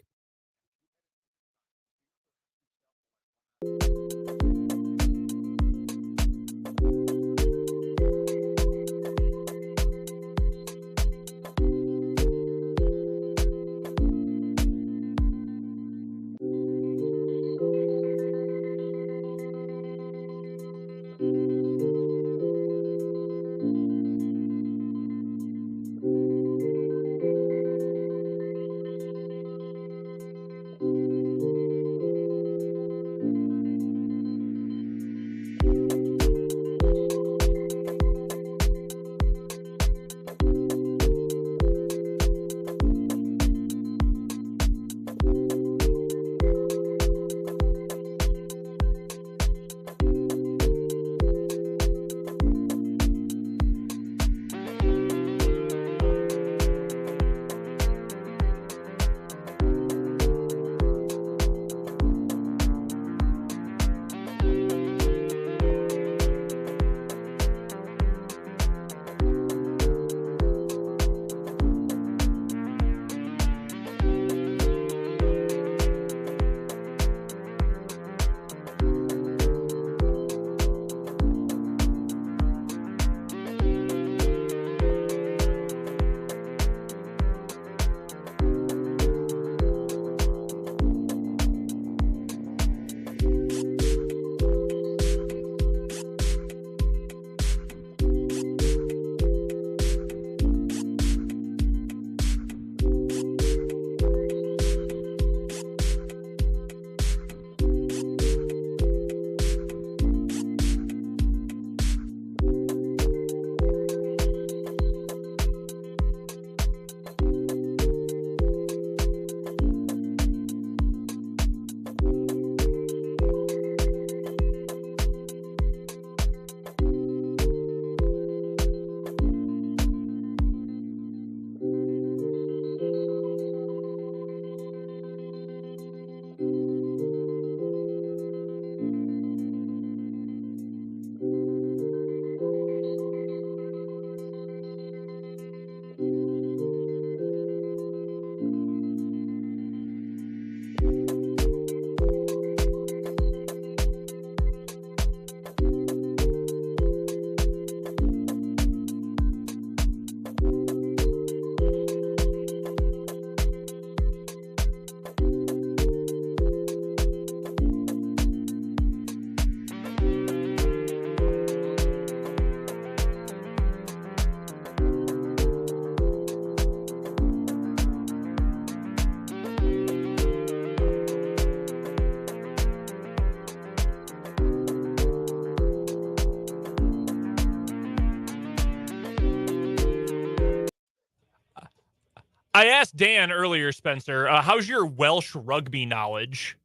I asked Dan earlier, Spencer, how's your Welsh rugby knowledge?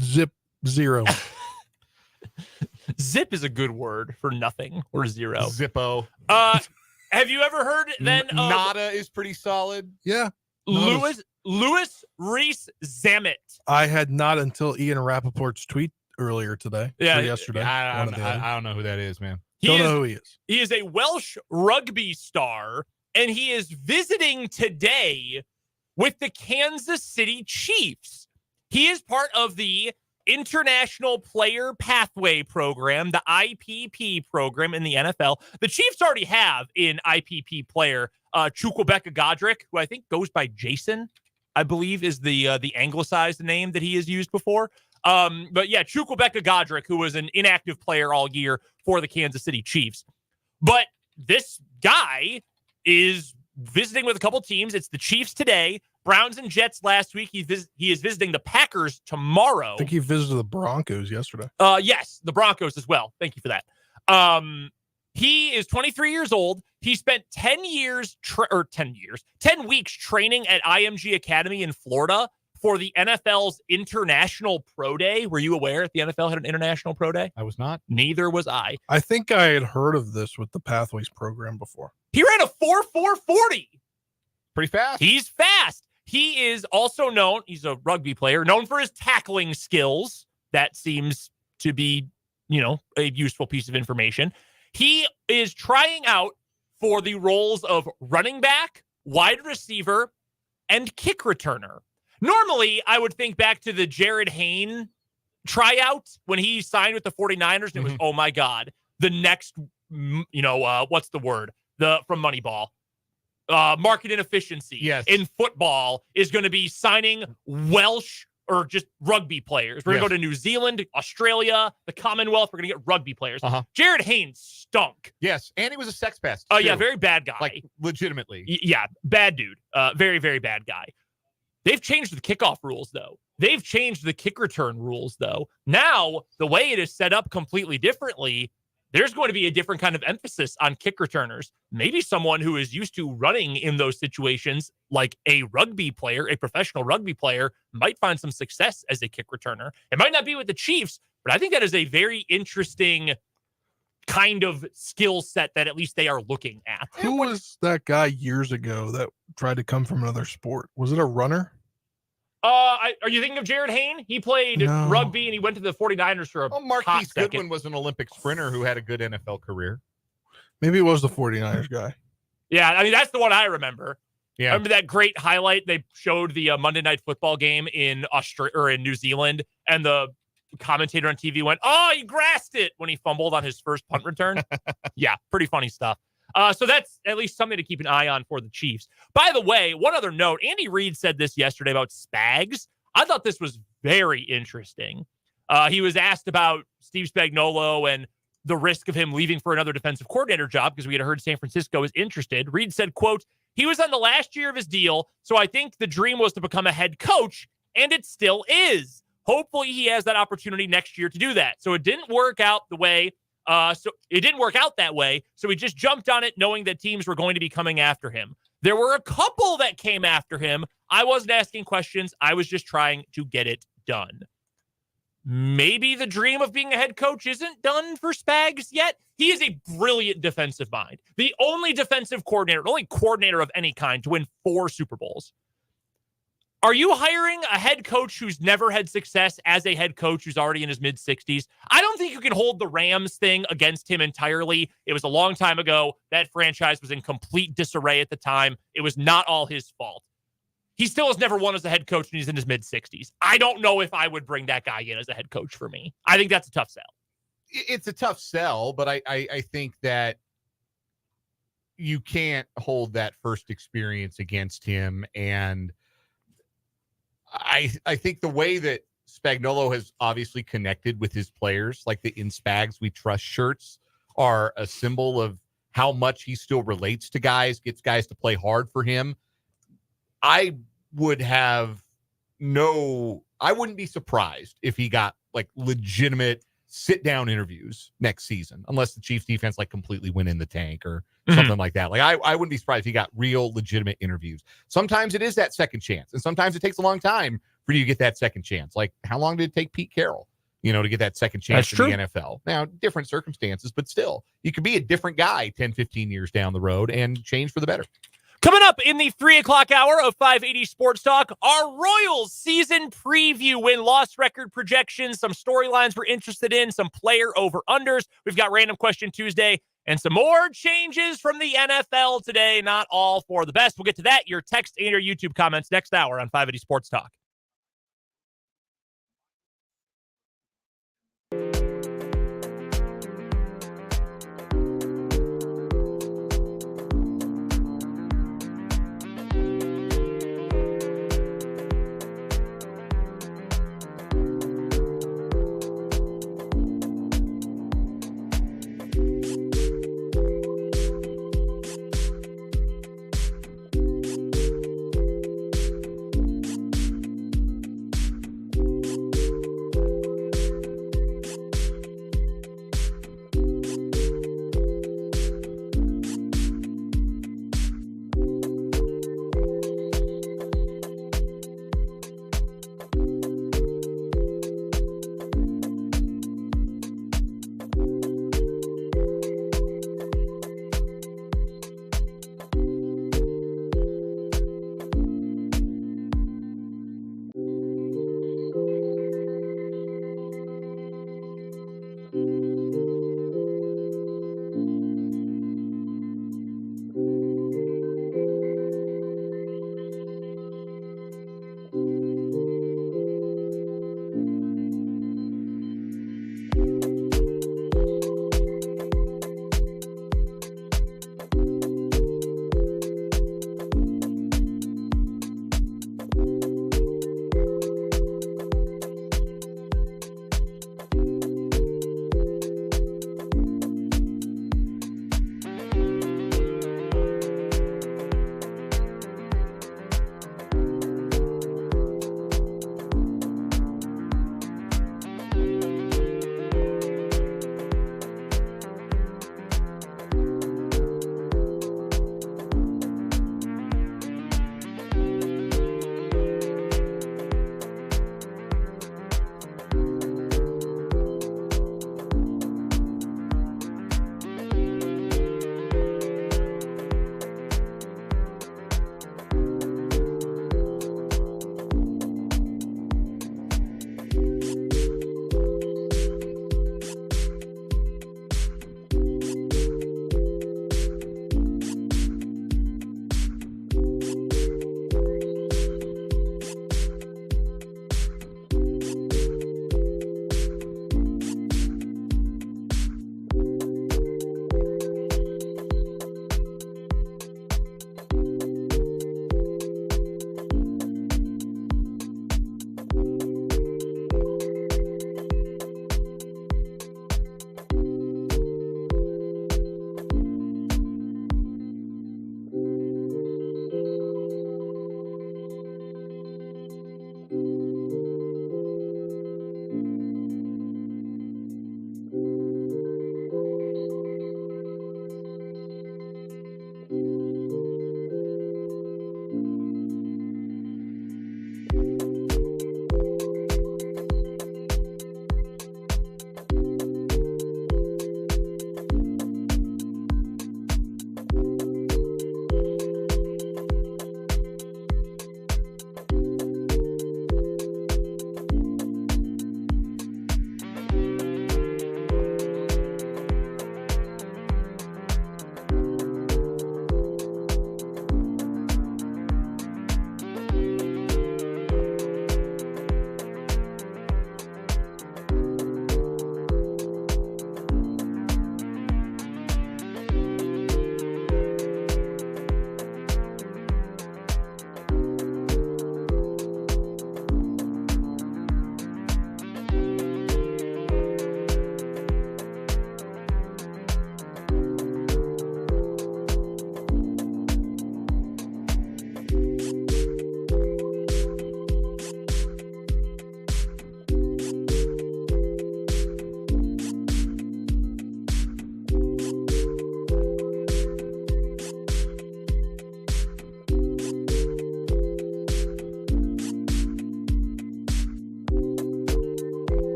Zip zero. Zip is a good word for nothing or zero. Zippo. Have you ever heard then of Nada is pretty solid. Yeah. Louis Reese Zammit? I had not until Ian Rappaport's tweet earlier today. Yeah, or yesterday. I don't know who that is, man. Don't know who he is. He is a Welsh rugby star, and he is visiting today with the Kansas City Chiefs. He is part of the International Player Pathway Program, the IPP program in the NFL. The Chiefs already have an IPP player, Chukwuemeka Godric, who I think goes by Jason, I believe is the anglicized name that he has used before. But yeah, Chukwuemeka Godric, who was an inactive player all year for the Kansas City Chiefs. But this guy is visiting with a couple teams. It's the Chiefs today, Browns and Jets last week. He is visiting the Packers tomorrow. I think he visited the Broncos yesterday. Yes, the Broncos as well. Thank you for that. He is 23 years old. He spent 10 weeks training at IMG Academy in Florida for the NFL's International Pro Day. Were you aware the NFL had an International Pro Day? I was not. Neither was I. I think I had heard of this with the Pathways program before. He ran a 4.40. Pretty fast. He's fast. He is also known, he's a rugby player, known for his tackling skills. That seems to be, a useful piece of information. He is trying out for the roles of running back, wide receiver, and kick returner. Normally, I would think back to the Jared Hayne tryout when he signed with the 49ers, and it was, oh my God, the next, what's the word? From Moneyball. Market inefficiency in football is going to be signing Welsh or just rugby players. We're going to go to New Zealand, Australia, the Commonwealth. We're going to get rugby players. Jared Hayne stunk. Yes, and he was a sex pest. Oh, yeah, very bad guy. Like, legitimately. Yeah, bad dude. Very, very bad guy. They've changed the kickoff rules, though. They've changed the kick return rules, though. Now, the way it is set up completely differently, there's going to be a different kind of emphasis on kick returners. Maybe someone who is used to running in those situations, like a rugby player, a professional rugby player, might find some success as a kick returner. It might not be with the Chiefs, but I think that is a very interesting kind of skill set that at least they are looking at. Who was that guy years ago that tried to come from another sport? Was it a runner? Are you thinking of Jared Hayne? He played rugby and he went to the 49ers for a Marquise Goodwin was an Olympic sprinter who had a good NFL career. Maybe it was the 49ers guy. Yeah, I mean, that's the one I remember. Yeah. Remember that great highlight they showed the Monday Night Football game in Australia or in New Zealand, and the commentator on TV went, "Oh, he grasped it" when he fumbled on his first punt return. Yeah, pretty funny stuff. So that's at least something to keep an eye on for the Chiefs. By the way, one other note, Andy Reid said this yesterday about Spags. I thought this was very interesting. He was asked about Steve Spagnuolo and the risk of him leaving for another defensive coordinator job because we had heard San Francisco is interested. Reid said, quote, "He was on the last year of his deal, so I think the dream was to become a head coach, and it still is. Hopefully he has that opportunity next year to do that." So it didn't work out the way that way. So he just jumped on it knowing that teams were going to be coming after him. There were a couple that came after him. I wasn't asking questions. I was just trying to get it done. Maybe the dream of being a head coach isn't done for Spags yet. He is a brilliant defensive mind. The only defensive coordinator, only coordinator of any kind to win 4 Super Bowls. Are you hiring a head coach who's never had success as a head coach who's already in his mid-60s? I don't think you can hold the Rams thing against him entirely. It was a long time ago. That franchise was in complete disarray at the time. It was not all his fault. He still has never won as a head coach when he's in his mid-60s. I don't know if I would bring that guy in as a head coach for me. I think that's a tough sell. It's a tough sell, but I think that you can't hold that first experience against him. And I think the way that Spagnuolo has obviously connected with his players, like the In Spags We Trust shirts, are a symbol of how much he still relates to guys, gets guys to play hard for him. I wouldn't be surprised if he got like legitimate sit-down interviews next season, unless the Chiefs defense like completely went in the tank or something like that. Like I wouldn't be surprised if he got real legitimate interviews. Sometimes it is that second chance, and sometimes it takes a long time for you to get that second chance. Like how long did it take Pete Carroll, to get that second chance in the NFL? Now, different circumstances, but still, you could be a different guy 10, 15 years down the road and change for the better. Coming up in the 3 o'clock hour of 580 Sports Talk, our Royals season preview, win-loss record projections, some storylines we're interested in, some player over-unders. We've got Random Question Tuesday and some more changes from the NFL today. Not all for the best. We'll get to that, your text and your YouTube comments next hour on 580 Sports Talk.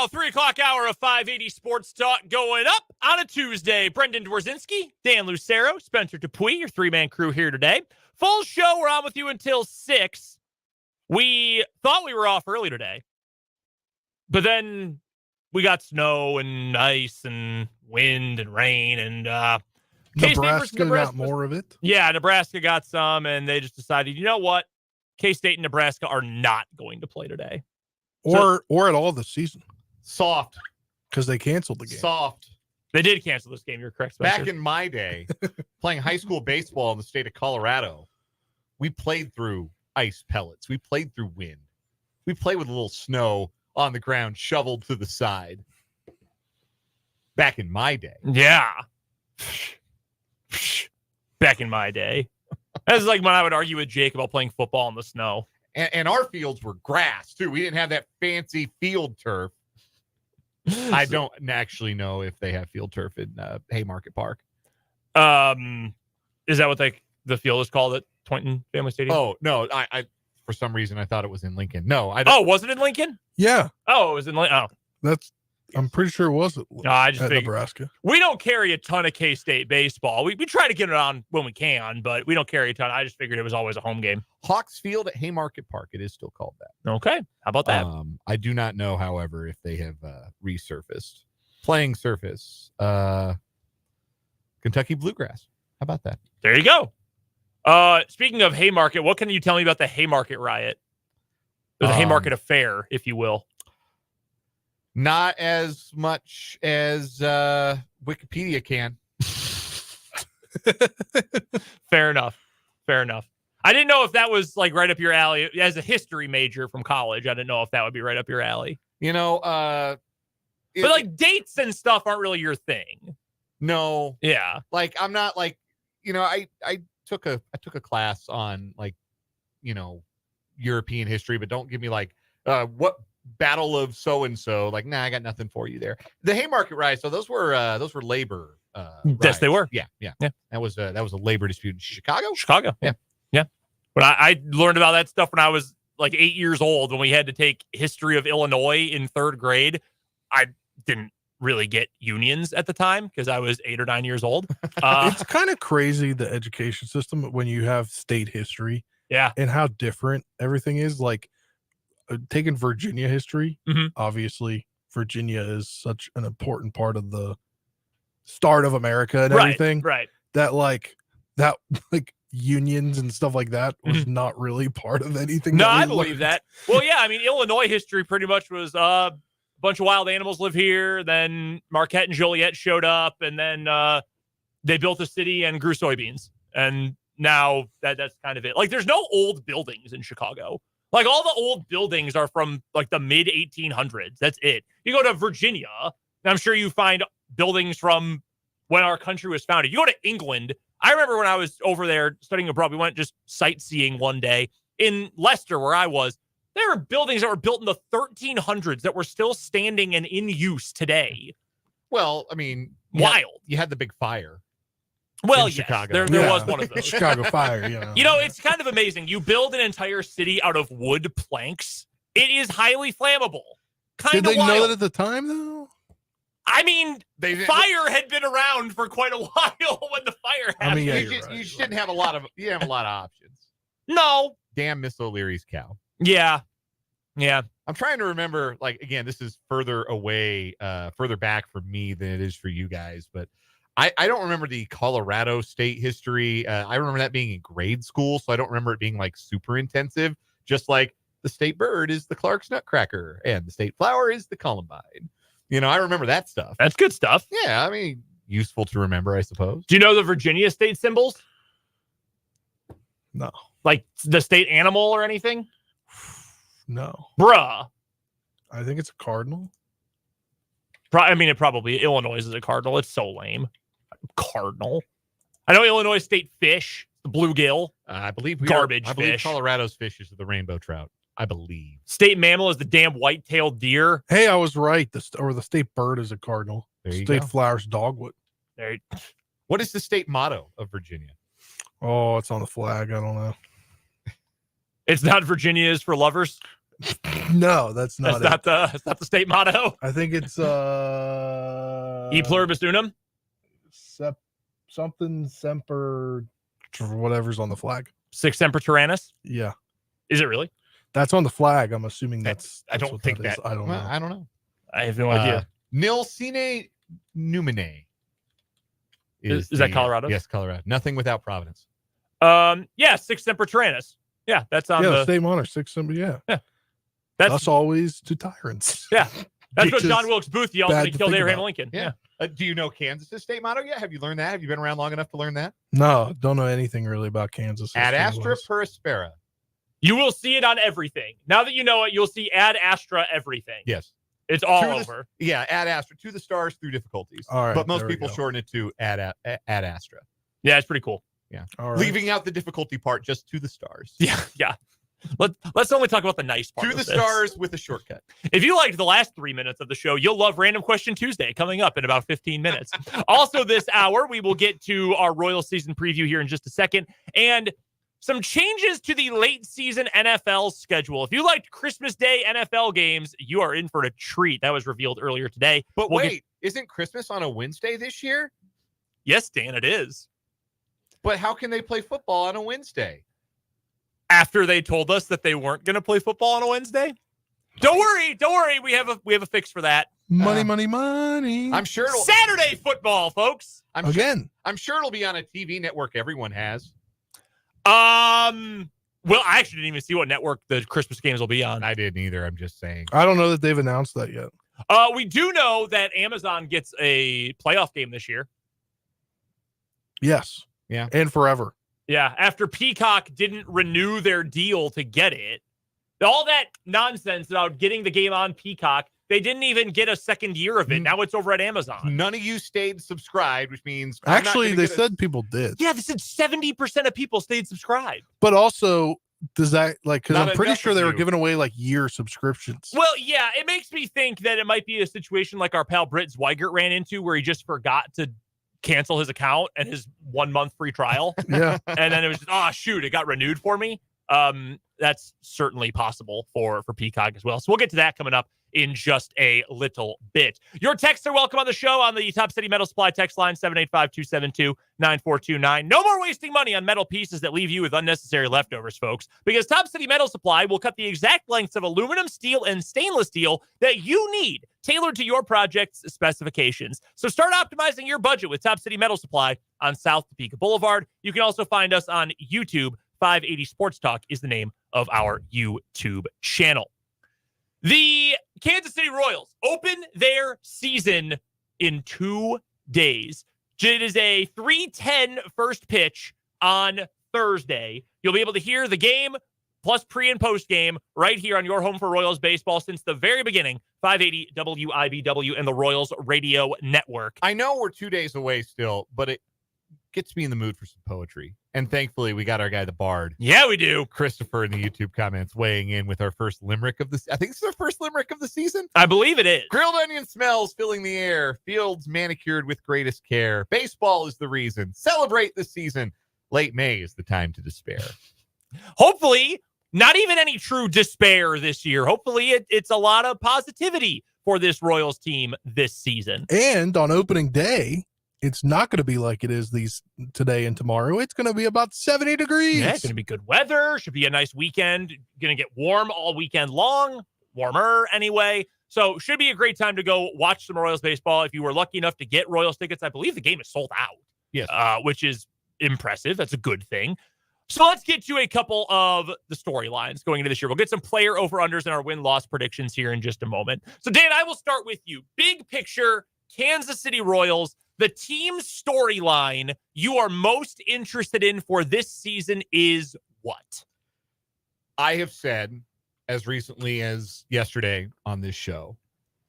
3 o'clock hour of 580 Sports Talk going up on a Tuesday. Brendan Dworzinski, Dan Lucero, Spencer Dupuis, your three-man crew here today. Full show. We're on with you until 6. We thought we were off early today, but then we got snow and ice and wind and rain and Nebraska got more of it. Yeah, Nebraska got some, and they just decided, you know what? K-State and Nebraska are not going to play today. Or at all this season. Soft. Because they canceled the game. Soft. They did cancel this game. You're correct, Spencer. Back in my day, playing high school baseball in the state of Colorado, we played through ice pellets. We played through wind. We played with a little snow on the ground shoveled to the side. Back in my day. Yeah. Back in my day. That's like when I would argue with Jake about playing football in the snow. And our fields were grass, too. We didn't have that fancy field turf. I don't actually know if they have field turf in Haymarket Park. Is that what the field is called at Toynton Family Stadium? Oh, no. I for some reason, I thought it was in Lincoln. No, I don't. Oh, was it in Lincoln? Yeah. Oh, it was in Lincoln. Oh. I'm pretty sure it was at Nebraska. We don't carry a ton of K-State baseball. We try to get it on when we can, but we don't carry a ton. I just figured it was always a home game. Hawks Field at Haymarket Park. It is still called that. Okay. How about that? I do not know, however, if they have resurfaced. Playing surface. Kentucky Bluegrass. How about that? There you go. Speaking of Haymarket, what can you tell me about the Haymarket riot? Or the Haymarket affair, if you will. Not as much as Wikipedia can. Fair enough. I didn't know if that was like right up your alley. As a history major from college, I didn't know if that would be right up your alley. You know, but like dates and stuff aren't really your thing. No. Yeah. Like I'm not like, you know, I took a class on like, you know, European history, but don't give me like what Battle of so and so. Like, nah, I got nothing for you there. The Haymarket riots. So those were labor. Yes, they were. Yeah. That was a labor dispute in Chicago. Yeah. But I learned about that stuff when I was like 8 years old when we had to take history of Illinois in 3rd grade. I didn't really get unions at the time because I was 8 or 9 years old. It's kind of crazy, the education system, when you have state history. Yeah. And how different everything is. Like, taking Virginia history, obviously Virginia is such an important part of the start of America and everything. Right. That unions and stuff like that was not really part of anything. No, I believe that. Well, yeah, I mean, Illinois history pretty much was a bunch of wild animals live here. Then Marquette and Joliet showed up, and then they built a city and grew soybeans. And now that's kind of it. Like, there's no old buildings in Chicago. Like, all the old buildings are from like the mid 1800s. That's it. You go to Virginia, and I'm sure you find buildings from when our country was founded. You go to England. I remember when I was over there studying abroad, we went just sightseeing one day in Leicester, where I was. There were buildings that were built in the 1300s that were still standing and in use today. Well, I mean, wild. You had the big fire. Well, yes, Chicago. There was one of those. Chicago fire, you know. You know, it's kind of amazing. You build an entire city out of wood planks. It is highly flammable. Did they know that at the time, though? I mean, fire had been around for quite a while when the fire happened. I mean, you didn't have a lot of options. No. Damn Miss O'Leary's cow. Yeah. I'm trying to remember, like, again, this is further away, further back for me than it is for you guys, but I don't remember the Colorado state history. I remember that being in grade school, so I don't remember it being like super intensive. Just like the state bird is the Clark's Nutcracker and the state flower is the Columbine. You know, I remember that stuff. That's good stuff. Yeah, I mean, useful to remember, I suppose. Do you know the Virginia state symbols? No. Like the state animal or anything? No. Bruh. I think it's a cardinal. I mean, it probably Illinois is a cardinal. It's so lame. Cardinal. I know Illinois state fish, the bluegill. I believe garbage fish. I believe Colorado's fish is the rainbow trout. I believe. State mammal is the damn white-tailed deer. Hey, I was right. The state bird is a cardinal. State flower's dogwood. What is the state motto of Virginia? Oh, it's on the flag. I don't know. It's not Virginia is for lovers. No, that's not it. That's not the state motto. I think it's E pluribus unum. Something semper, whatever's on the flag. Sic semper tyrannis. Yeah, Is it really? that's on the flag. I'm assuming that's. I don't what think is. that- I don't know. I don't know. I have no idea. Nil sine numine. Is that Colorado? Yes, Colorado. Nothing without Providence. Yeah, sic semper tyrannis. Yeah, that's on Yeah, the. state monitor, 6 symbol. Yeah, That's us always to tyrants. yeah. That's what Which John is Wilkes Booth yelled when bad he to killed think Abraham about. Lincoln. Yeah. Do you know Kansas' state motto yet? Have you learned that? Have you been around long enough to learn that? No, don't know anything really about Kansas. Ad history astra wise. per aspera. You will see it on everything. Now that you know it, you'll see ad astra everything. Yes. It's all To the- over. Yeah, ad astra to the stars through difficulties. All right, but most there we people go. shorten it to ad astra. Yeah, it's pretty cool. All right. Leaving out the difficulty part just to the stars. Yeah. Let's only talk about the nice part. To of the this. stars with a shortcut. If you liked the last 3 minutes of the show, you'll love Random Question Tuesday coming up in about 15 minutes. Also, this hour, we will get to our Royals season preview here in just a second and some changes to the late season NFL schedule. If you liked Christmas Day NFL games, you are in for a treat. That was revealed earlier today. But We'll wait, isn't Christmas on a Wednesday this year? Yes, Dan, it is. But how can they play football on a Wednesday? After they told us that they weren't going to play football on a Wednesday. Don't worry. We have a fix for that. Money, money, money. I'm sure it'll Saturday football, folks. I'm sure it'll be on a TV network everyone has. Well, I actually didn't even see what network the Christmas games will be on. I didn't either. I'm just saying. I don't know that they've announced that yet. We do know that Amazon gets a playoff game this year. Yes. Yeah. And forever. Yeah, after Peacock didn't renew their deal to get it. All that nonsense about getting the game on Peacock, they didn't even get a second year of it. Now it's over at Amazon. None of you stayed subscribed, which means Actually, they said people did. Yeah, they said 70% of people stayed subscribed. But also, does that, like, because Not I'm pretty enough sure of they were you. giving away, like, year subscriptions. Well, yeah, it makes me think that it might be a situation like our pal Britt Zweigert ran into where he just forgot to cancel his account and his 1 month free trial. Yeah. And then it was just, oh, shoot, it got renewed for me. That's certainly possible for Peacock as well. So we'll get to that coming up in just a little bit. Your texts are welcome on the show on the Top City Metal Supply text line 785-272-9429. No more wasting money on metal pieces that leave you with unnecessary leftovers, folks, because Top City Metal Supply will cut the exact lengths of aluminum, steel, and stainless steel that you need, tailored to your project's specifications. So start optimizing your budget with Top City Metal Supply on South Topeka Boulevard. You can also find us on YouTube. 580 Sports Talk is the name of our YouTube channel. The Kansas City Royals open their season in 2 days. It is a 3:10 first pitch on Thursday. You'll be able to hear the game plus pre and post game right here on your home for Royals baseball since the very beginning. 580 WIBW and the Royals Radio Network. I know we're 2 days away still, but it gets me in the mood for some poetry. And thankfully, we got our guy, the Bard. Yeah, we do. Christopher in the YouTube comments weighing in with our first limerick of this. I think this is our first limerick of the season. I believe it is. Grilled onion smells filling the air. Fields manicured with greatest care. Baseball is the reason. Celebrate the season. Late May is the time to despair. Hopefully, not even any true despair this year. Hopefully, it's a lot of positivity for this Royals team this season. And on opening day, it's not going to be like it is these today and tomorrow. It's going to be about 70 degrees. Yeah, it's going to be good weather. Should be a nice weekend. Going to get warm all weekend long. Warmer anyway. So should be a great time to go watch some Royals baseball. If you were lucky enough to get Royals tickets, I believe the game is sold out. Yes. Which is impressive. That's a good thing. So let's get to a couple of the storylines going into this year. We'll get some player over-unders and our win-loss predictions here in just a moment. So, Dan, I will start with you. Big picture, Kansas City Royals. The team storyline you are most interested in for this season is what? I have said as recently as yesterday on this show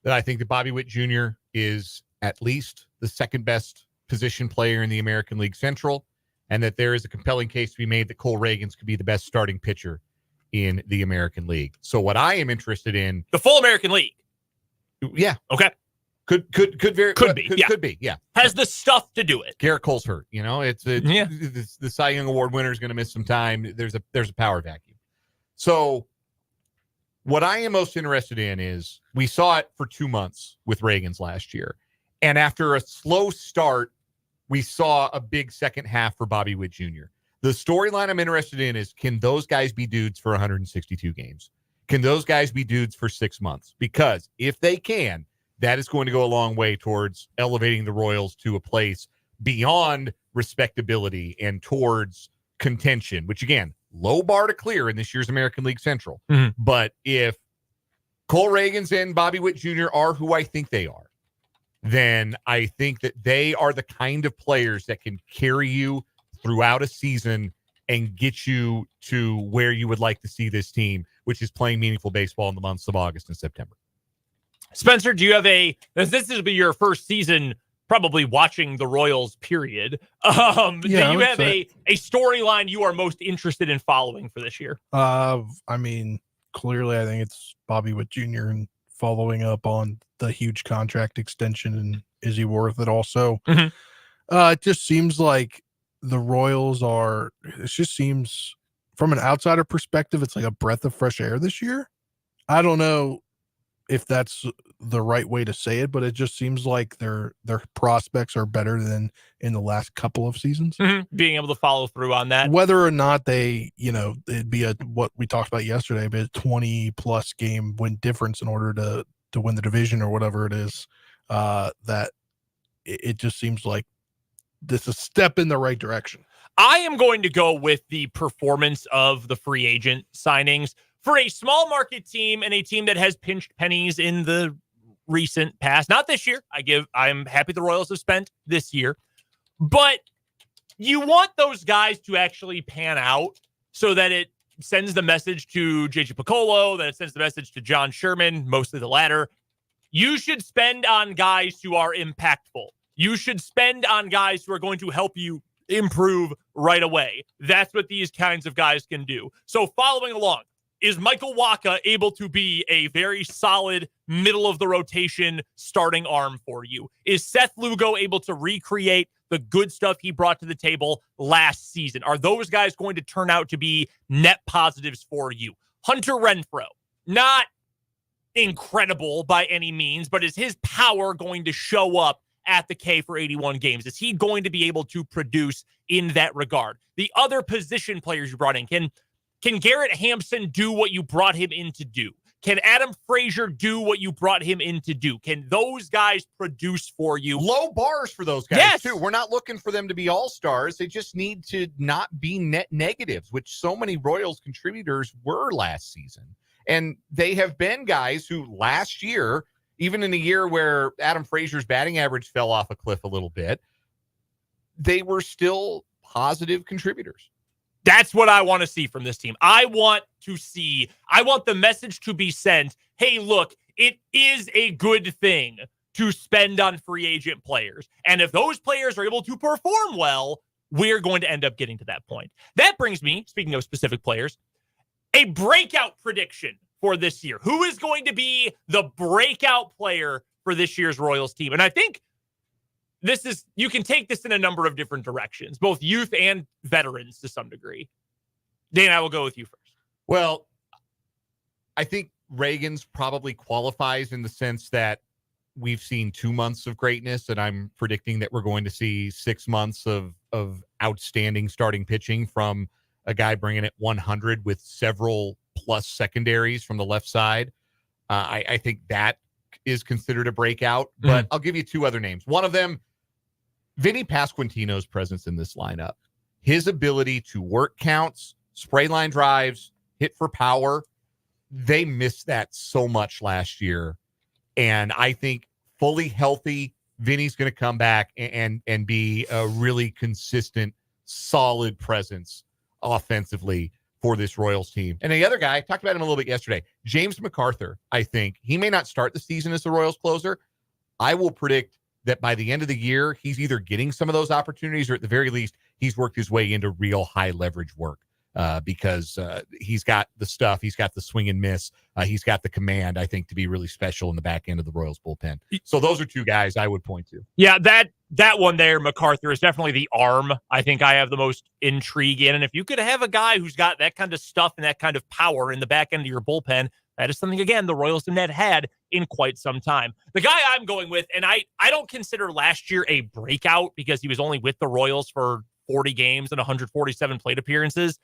that I think that Bobby Witt Jr. is at least the second best position player in the American League Central, and that there is a compelling case to be made that Cole Reagans could be the best starting pitcher in the American League. So what I am interested in, The full American League. yeah, Okay. could be, yeah. Has the stuff to do it. Garrett Cole's hurt. You know, Yeah. The Cy Young Award winner is going to miss some time. There's a power vacuum. So What I am most interested in is we saw it for 2 months with Reagan's last year. And after a slow start, we saw a big second half for Bobby Witt Jr. The storyline I'm interested in is, can those guys be dudes for 162 games? Can those guys be dudes for 6 months? Because if they can, that is going to go a long way towards elevating the Royals to a place beyond respectability and towards contention, which, again, low bar to clear in this year's American League Central. Mm-hmm. But if Cole Reagans and Bobby Witt Jr. are who I think they are, then I think that they are the kind of players that can carry you throughout a season and get you to where you would like to see this team, which is playing meaningful baseball in the months of August and September. Spencer, do you have this will be your first season probably watching the Royals, period. Do you have a storyline you are most interested in following for this year? I mean, clearly I think it's Bobby Witt Jr. and following up on the huge contract extension, and is he worth it also? Mm-hmm. It just seems like the Royals it just seems from an outsider perspective, it's like a breath of fresh air this year. I don't know if that's the right way to say it, but it just seems like their prospects are better than in the last couple of seasons. Mm-hmm. Being able to follow through on that. Whether or not they, it'd be what we talked about yesterday, but a 20 plus game win difference in order to win the division or whatever it is, that it just seems like this is a step in the right direction. I am going to go with the performance of the free agent signings. For a small market team and a team that has pinched pennies in the recent past, not this year. I'm happy the Royals have spent this year, but you want those guys to actually pan out so that it sends the message to JJ Piccolo, that it sends the message to John Sherman, mostly the latter. You should spend on guys who are impactful. You should spend on guys who are going to help you improve right away. That's what these kinds of guys can do. So following along, is Michael Wacha able to be a very solid middle of the rotation starting arm for you? Is Seth Lugo able to recreate the good stuff he brought to the table last season? Are those guys going to turn out to be net positives for you? Hunter Renfroe, not incredible by any means, but is his power going to show up at the K for 81 games? Is he going to be able to produce in that regard? The other position players you brought in, can Garrett Hampson do what you brought him in to do? Can Adam Frazier do what you brought him in to do? Can those guys produce for you? Low bars for those guys, too. We're not looking for them to be all-stars. They just need to not be net negatives, which so many Royals contributors were last season. And they have been guys who last year, even in a year where Adam Frazier's batting average fell off a cliff a little bit, they were still positive contributors. That's what I want to see from this team. I want the message to be sent, hey, look, it is a good thing to spend on free agent players. And if those players are able to perform well, we're going to end up getting to that point. That brings me, speaking of specific players, a breakout prediction for this year. Who is going to be the breakout player for this year's Royals team? And I think you can take this in a number of different directions, both youth and veterans to some degree. Dan, I will go with you first. Well, I think Reagan's probably qualifies in the sense that we've seen 2 months of greatness, and I'm predicting that we're going to see 6 months of outstanding starting pitching from a guy bringing it 100 with several plus secondaries from the left side. I think that is considered a breakout, but I'll give you two other names. One of them, Vinny Pasquantino's presence in this lineup, his ability to work counts, spray line drives, hit for power. They missed that so much last year. And I think fully healthy, Vinny's going to come back and be a really consistent, solid presence offensively for this Royals team. And the other guy, I talked about him a little bit yesterday, James MacArthur. I think he may not start the season as the Royals closer. I will predict that by the end of the year, he's either getting some of those opportunities or at the very least, he's worked his way into real high leverage work because he's got the stuff. He's got the swing and miss. He's got the command, I think, to be really special in the back end of the Royals bullpen. So those are two guys I would point to. Yeah, that one there, MacArthur, is definitely the arm I think I have the most intrigue in. And if you could have a guy who's got that kind of stuff and that kind of power in the back end of your bullpen, That is something, again, the Royals have not had in quite some time. The guy I'm going with, and I don't consider last year a breakout because he was only with the Royals for 40 games and 147 plate appearances,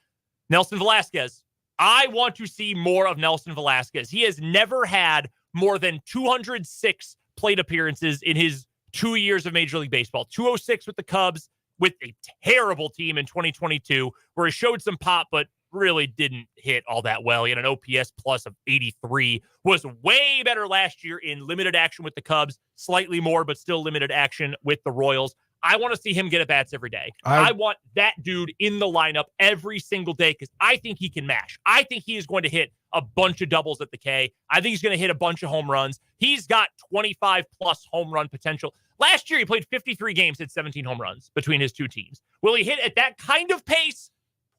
Nelson Velasquez. I want to see more of Nelson Velasquez. He has never had more than 206 plate appearances in his 2 years of Major League Baseball. 206 with the Cubs, with a terrible team in 2022, where he showed some pop, but really didn't hit all that well. He had an OPS plus of 83, was way better last year in limited action with the Cubs, slightly more, but still limited action with the Royals. I want to see him get at bats every day. I want that dude in the lineup every single day because I think he can mash. I think he is going to hit a bunch of doubles at the K. I think he's going to hit a bunch of home runs. He's got 25 plus home run potential. Last year, he played 53 games, hit 17 home runs between his two teams. Will he hit at that kind of pace?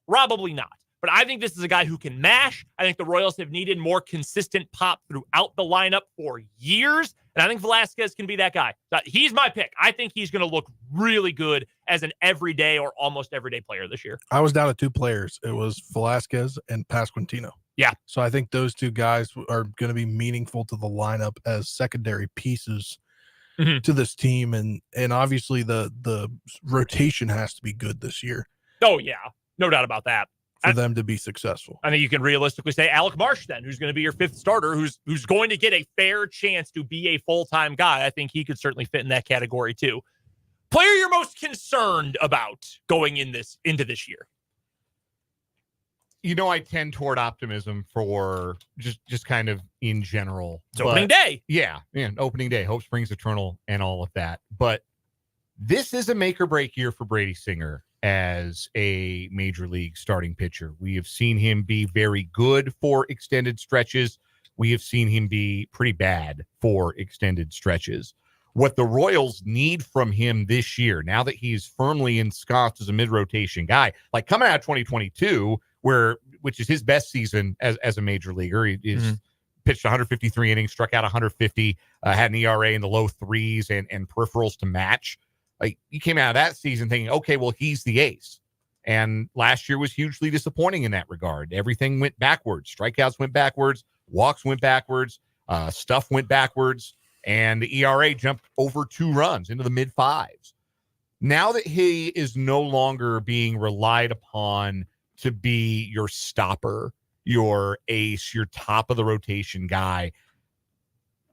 Probably not. But I think this is a guy who can mash. I think the Royals have needed more consistent pop throughout the lineup for years. And I think Velasquez can be that guy. He's my pick. I think he's going to look really good as an everyday or almost everyday player this year. I was down to two players. It was Velasquez and Pasquantino. Yeah. So I think those two guys are going to be meaningful to the lineup as secondary pieces to this team. And obviously the rotation has to be good this year. Oh, yeah. No doubt about that. For them to be successful. I think you can realistically say Alec Marsh then, who's going to be your fifth starter, who's going to get a fair chance to be a full-time guy. I think he could certainly fit in that category too. Player you're most concerned about going into this year? You know, I tend toward optimism for just kind of in general. It's opening day. Yeah, opening day. Hope springs eternal and all of that. But this is a make or break year for Brady Singer as a major league starting pitcher. We have seen him be very good for extended stretches. We have seen him be pretty bad for extended stretches. What the Royals need from him this year, now that he's firmly ensconced as a mid-rotation guy, like coming out of 2022, which is his best season as a major leaguer, he is pitched 153 innings, struck out 150, had an ERA in the low threes and peripherals to match. Like, you came out of that season thinking, okay, well, he's the ace. And last year was hugely disappointing in that regard. Everything went backwards. Strikeouts went backwards. Walks went backwards. Stuff went backwards. And the ERA jumped over 2 runs into the mid-5s. Now that he is no longer being relied upon to be your stopper, your ace, your top of the rotation guy,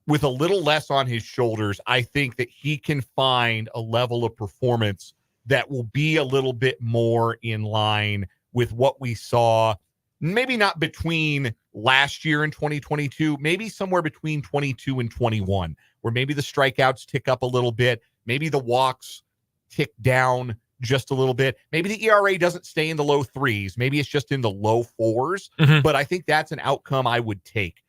with a little less on his shoulders, I think that he can find a level of performance that will be a little bit more in line with what we saw, maybe not between last year and 2022, maybe somewhere between 22 and 21, where maybe the strikeouts tick up a little bit, maybe the walks tick down just a little bit, maybe the ERA doesn't stay in the low 3s, maybe it's just in the low 4s, but I think that's an outcome I would take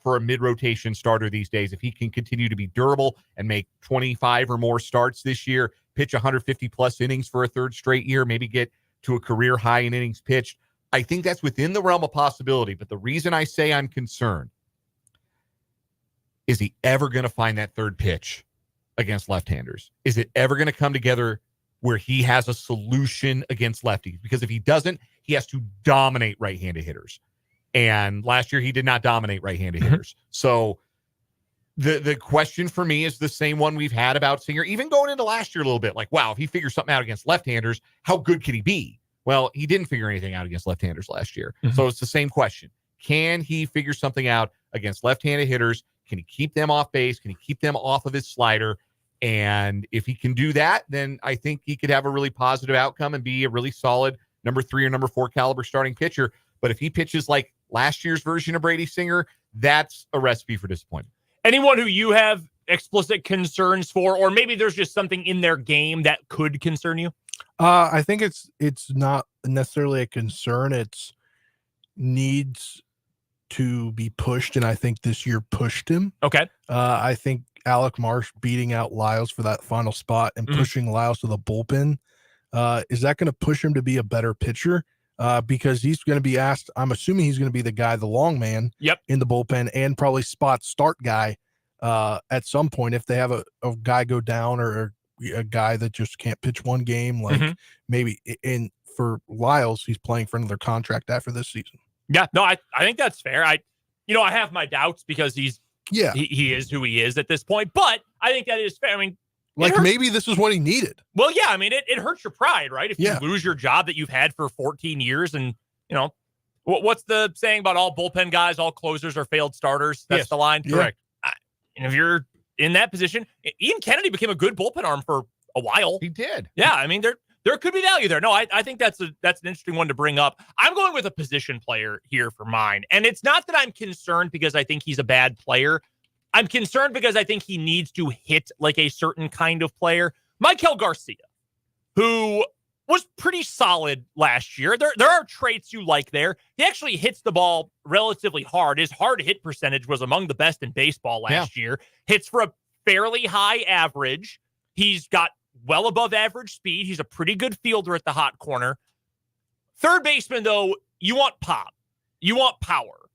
for a mid-rotation starter these days. If he can continue to be durable and make 25 or more starts this year, pitch 150-plus innings for a third straight year, maybe get to a career high in innings pitched, I think that's within the realm of possibility. But the reason I say I'm concerned is he ever going to find that third pitch against left-handers? Is it ever going to come together where he has a solution against lefties? Because if he doesn't, he has to dominate right-handed hitters. And last year he did not dominate right-handed hitters. So the question for me is the same one we've had about Singer, even going into last year a little bit. Like, wow, if he figures something out against left-handers, how good can he be? Well, he didn't figure anything out against left-handers last year. So it's the same question. Can he figure something out against left-handed hitters? Can he keep them off base? Can he keep them off of his slider? And if he can do that, then I think he could have a really positive outcome and be a really solid number 3 or number 4 caliber starting pitcher. But if he pitches like last year's version of Brady Singer, that's a recipe for disappointment. Anyone who you have explicit concerns for, or maybe there's just something in their game that could concern you? I think it's not necessarily a concern. It's needs to be pushed, and I think this year pushed him. Okay. I think Alec Marsh beating out Lyles for that final spot and pushing Lyles to the bullpen, is that going to push him to be a better pitcher? Because he's going to be asked, I'm assuming he's going to be the guy, the long man in the bullpen, and probably spot start guy at some point if they have a guy go down or a guy that just can't pitch one game. Like maybe, and for Lyles, he's playing for another contract after this season. Yeah, no, I think that's fair. I have my doubts because he is who he is at this point, but I think that is fair. I mean, like maybe this is what he needed. Well, yeah, I mean, it hurts your pride, right? If you lose your job that you've had for 14 years and, what's the saying about all bullpen guys, all closers are failed starters? That's the line. Correct. And if you're in that position, Ian Kennedy became a good bullpen arm for a while. He did. Yeah, I mean, there could be value there. No, I think that's an interesting one to bring up. I'm going with a position player here for mine. And it's not that I'm concerned because I think he's a bad player. I'm concerned because I think he needs to hit like a certain kind of player. Michael Garcia, who was pretty solid last year. There are traits you like there. He actually hits the ball relatively hard. His hard hit percentage was among the best in baseball last year. Hits for a fairly high average. He's got well above average speed. He's a pretty good fielder at the hot corner. Third baseman, though, you want pop. You want power.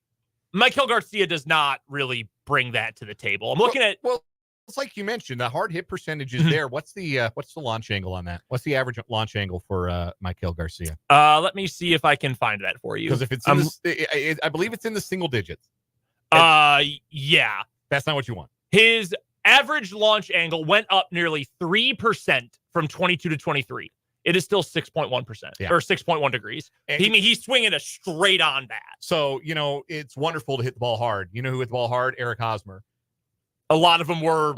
Michael Garcia does not really bring that to the table. I'm looking at... Well, it's like you mentioned, the hard hit percentage is there. What's the launch angle on that? What's the average launch angle for Michael Garcia? Let me see if I can find that for you. Because if it's I believe it's in the single digits. Yeah. That's not what you want. His average launch angle went up nearly 3% from 22 to 23. It is still 6.1% or 6.1 degrees. He's swinging a straight on bat. So, it's wonderful to hit the ball hard. You know who hit the ball hard? Eric Hosmer. A lot of them were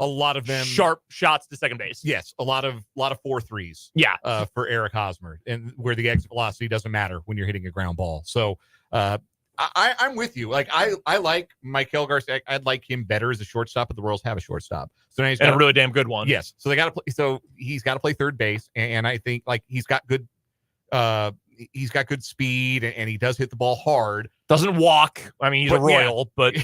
sharp shots to second base. Yes, a lot of 4-3s. Yeah, for Eric Hosmer, and where the exit velocity doesn't matter when you're hitting a ground ball. So I'm with you. Like I like Michael Garcia. I'd like him better as a shortstop, but the Royals have a shortstop, so now he's got a really damn good one. Yes, so they got to play. So he's got to play third base, and I think like he's got good speed, and he does hit the ball hard. Doesn't walk. I mean, he's a Royal, but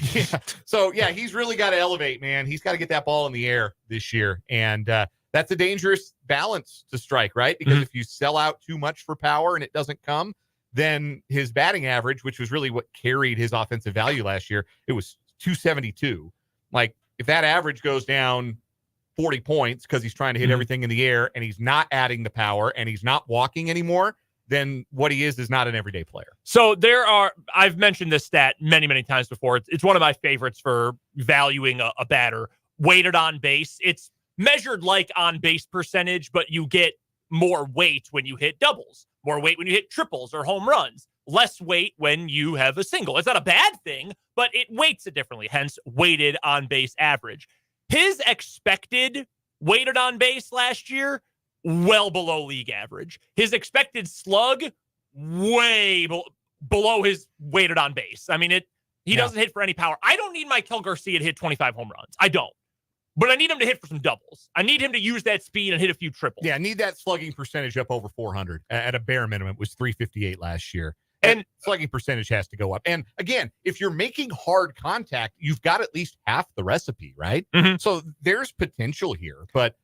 So he's really got to elevate, man. He's got to get that ball in the air this year, and that's a dangerous balance to strike, right? Because if you sell out too much for power and it doesn't come, then his batting average, which was really what carried his offensive value last year, it was 272. Like if that average goes down 40 points because he's trying to hit everything in the air and he's not adding the power and he's not walking anymore, then what he is not an everyday player. So I've mentioned this stat many, many times before. It's one of my favorites for valuing a batter. Weighted on base. It's measured like on base percentage, but you get more weight when you hit doubles, more weight when you hit triples or home runs, less weight when you have a single. It's not a bad thing, but it weights it differently, hence weighted on base average. His expected weighted on base last year, well below league average. His expected slug, way below his weighted on base. I mean, he doesn't hit for any power. I don't need Michael Garcia to hit 25 home runs. I don't. But I need him to hit for some doubles. I need him to use that speed and hit a few triples. Yeah, I need that slugging percentage up over 400 at a bare minimum. It was 358 last year. And slugging percentage has to go up. And again, if you're making hard contact, you've got at least half the recipe, right? So there's potential here. But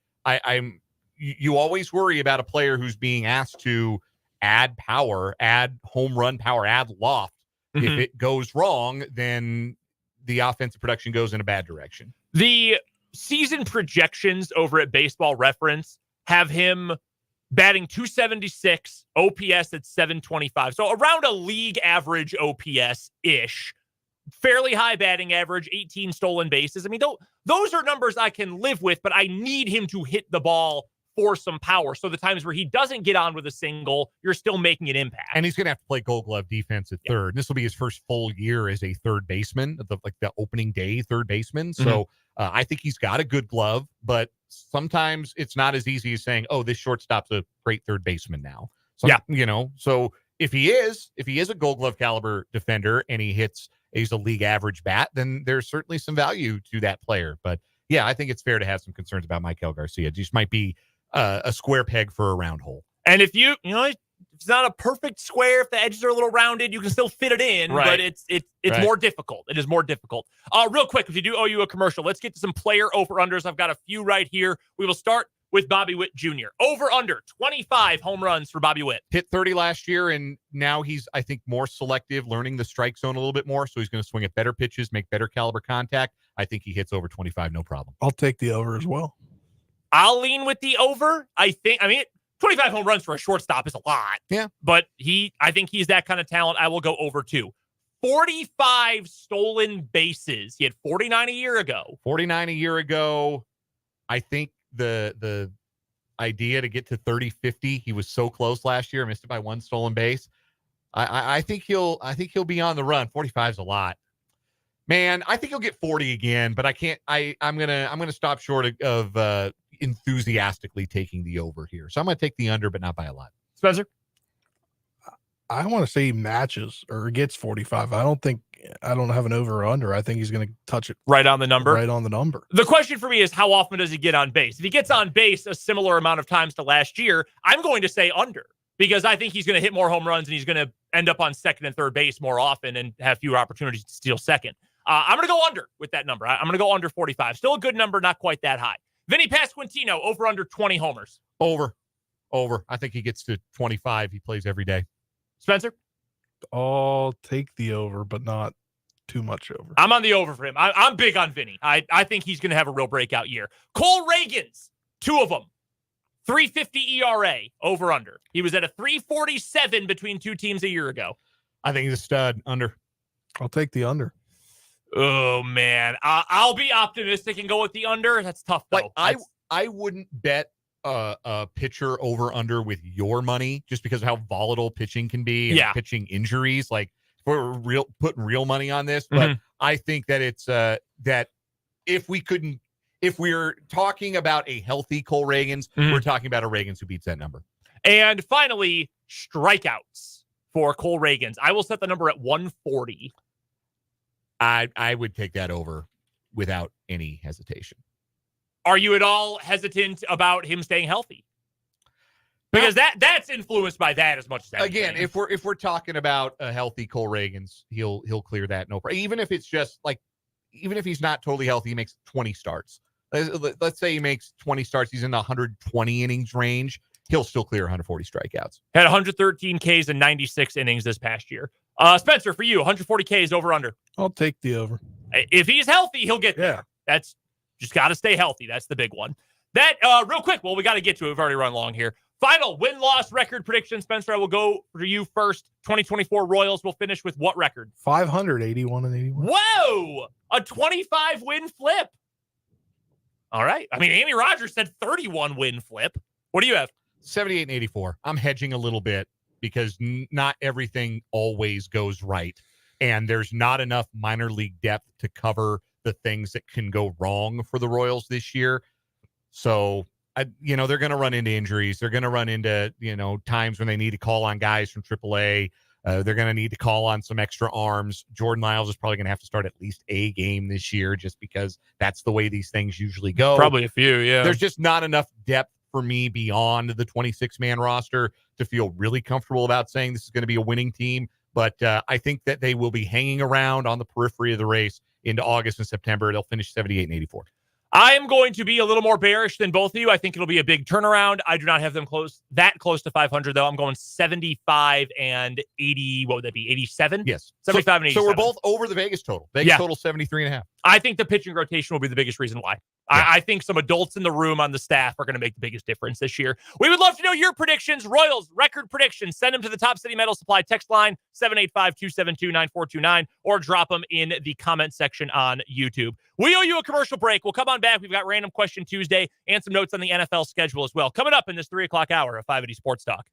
you always worry about a player who's being asked to add power, add home run power, add loft. If it goes wrong, then the offensive production goes in a bad direction. The season projections over at Baseball Reference have him batting 276, OPS at 725. So around a league average OPS-ish. Fairly high batting average, 18 stolen bases. I mean, those are numbers I can live with, but I need him to hit the ball for some power. So the times where he doesn't get on with a single, you're still making an impact. And he's going to have to play Gold Glove defense at third. This will be his first full year as a third baseman, the opening day third baseman. So I think he's got a good glove, but sometimes it's not as easy as saying, oh, this shortstop's a great third baseman now. So, so if he is a Gold Glove caliber defender and he's a league average bat, then there's certainly some value to that player. But yeah, I think it's fair to have some concerns about Michael Garcia. It just might be a square peg for a round hole. And if it's not a perfect square, if the edges are a little rounded, you can still fit it in, but it's more difficult. It is more difficult. Real quick, if you do owe you a commercial, let's get to some player over-unders. I've got a few right here. We will start with Bobby Witt Jr. Over-under, 25 home runs for Bobby Witt. Hit 30 last year, and now he's, I think, more selective, learning the strike zone a little bit more, so he's going to swing at better pitches, make better caliber contact. I think he hits over 25, no problem. I'll take the over as well. I'll lean with the over. 25 home runs for a shortstop is a lot. Yeah. But I think he's that kind of talent. I will go over 2. 45 stolen bases. He had 49 a year ago. 49 a year ago. I think the idea to get to 30-50, he was so close last year, missed it by one stolen base. I think he'll be on the run. 45 is a lot. Man, I think he'll get 40 again, but I can't. I'm gonna stop short of enthusiastically taking the over here. So I'm gonna take the under, but not by a lot. Spencer? I want to say he matches or gets 45. I don't have an over or under. I think he's going to touch it right on the number. Right on the number. The question for me is, how often does he get on base? If he gets on base a similar amount of times to last year, I'm going to say under, because I think he's going to hit more home runs and he's going to end up on second and third base more often and have fewer opportunities to steal second. I'm going to go under with that number. I'm going to go under 45. Still a good number, not quite that high. Vinny Pasquantino, over under 20 homers. Over. I think he gets to 25. He plays every day. Spencer? I'll take the over, but not too much over. I'm on the over for him. I'm big on Vinny. I think he's going to have a real breakout year. Cole Reagans, 2 of them. 3.50 ERA, over under. He was at a 3.47 between 2 teams a year ago. I think he's a stud. Under. I'll take the under. Oh, man. I'll be optimistic and go with the under. That's tough, though. Like, I wouldn't bet a pitcher over under with your money just because of how volatile pitching can be and pitching injuries. Like, we're putting real money on this, but I think that it's that if we're talking about a healthy Cole Reagans, we're talking about a Reagans who beats that number. And finally, strikeouts for Cole Reagans. I will set the number at 140. I would take that over without any hesitation. Are you at all hesitant about him staying healthy? Because that's influenced by that as much as anything. Again, if we're talking about a healthy Cole Reagans, he'll clear that no problem. Even if it's just like, even if he's not totally healthy, he makes 20 starts. Let's say he makes 20 starts, he's in the 120 innings range. He'll still clear 140 strikeouts. Had 113 Ks in 96 innings this past year. Spencer, for you, 140 Ks over under. I'll take the over. If he's healthy, he'll get there. That's just got to stay healthy. That's the big one. That real quick. Well, we got to get to it. We've already run long here. Final win-loss record prediction. Spencer, I will go for you first. 2024 Royals will finish with what record? 500, 81 and 81. Whoa! A 25-win flip. All right. I mean, Amy Rogers said 31-win flip. What do you have? 78 and 84. I'm hedging a little bit because not everything always goes right. And there's not enough minor league depth to cover the things that can go wrong for the Royals this year. So, they're going to run into injuries. They're going to run into, times when they need to call on guys from AAA. They're going to need to call on some extra arms. Jordan Lyles is probably going to have to start at least a game this year just because that's the way these things usually go. Probably a few, yeah. There's just not enough depth for me beyond the 26-man roster to feel really comfortable about saying this is going to be a winning team. But I think that they will be hanging around on the periphery of the race into August and September. They'll finish 78 and 84. I am going to be a little more bearish than both of you. I think it'll be a big turnaround. I do not have them close to 500, though. I'm going 75 and 80. What would that be? 87? Yes. 75 and 87. So we're both over the Vegas total. Vegas total 73.5. I think the pitching rotation will be the biggest reason why. Yeah. I think some adults in the room on the staff are going to make the biggest difference this year. We would love to know your predictions. Royals record predictions. Send them to the Top City Metal Supply text line 785-272-9429 or drop them in the comment section on YouTube. We owe you a commercial break. We'll come on back. We've got Random Question Tuesday and some notes on the NFL schedule as well. Coming up in this 3 o'clock hour of 580 Sports Talk.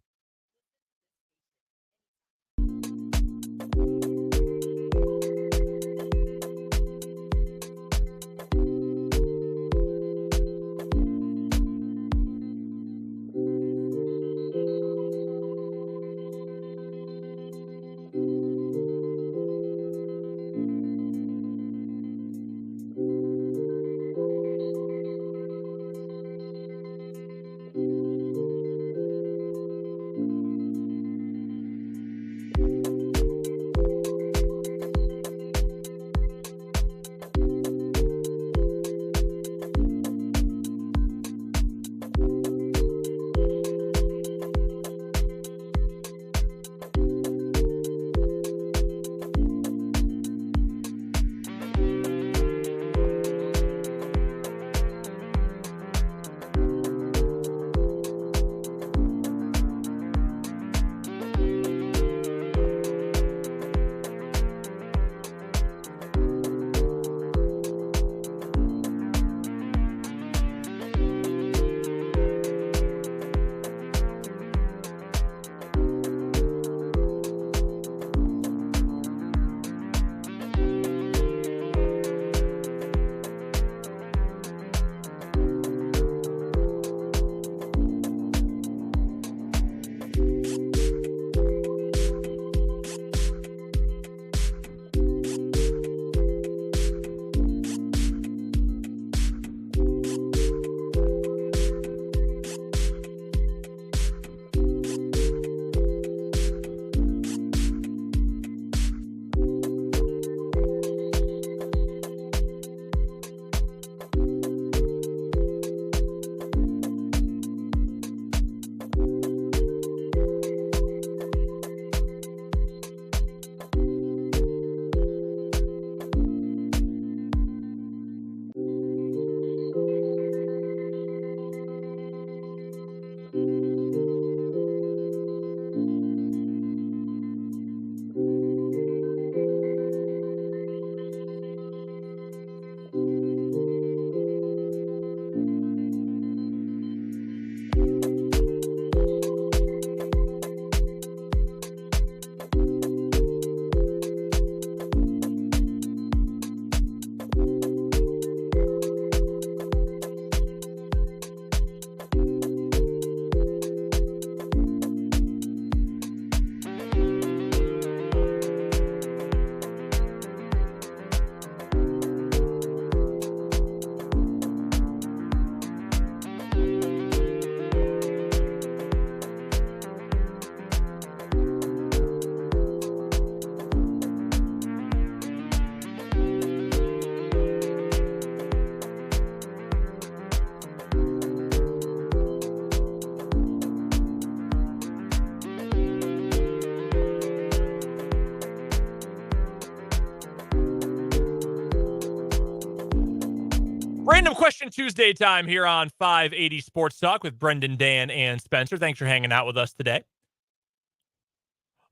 Random Question Tuesday time here on 580 Sports Talk with Brendan, Dan, and Spencer. Thanks for hanging out with us today.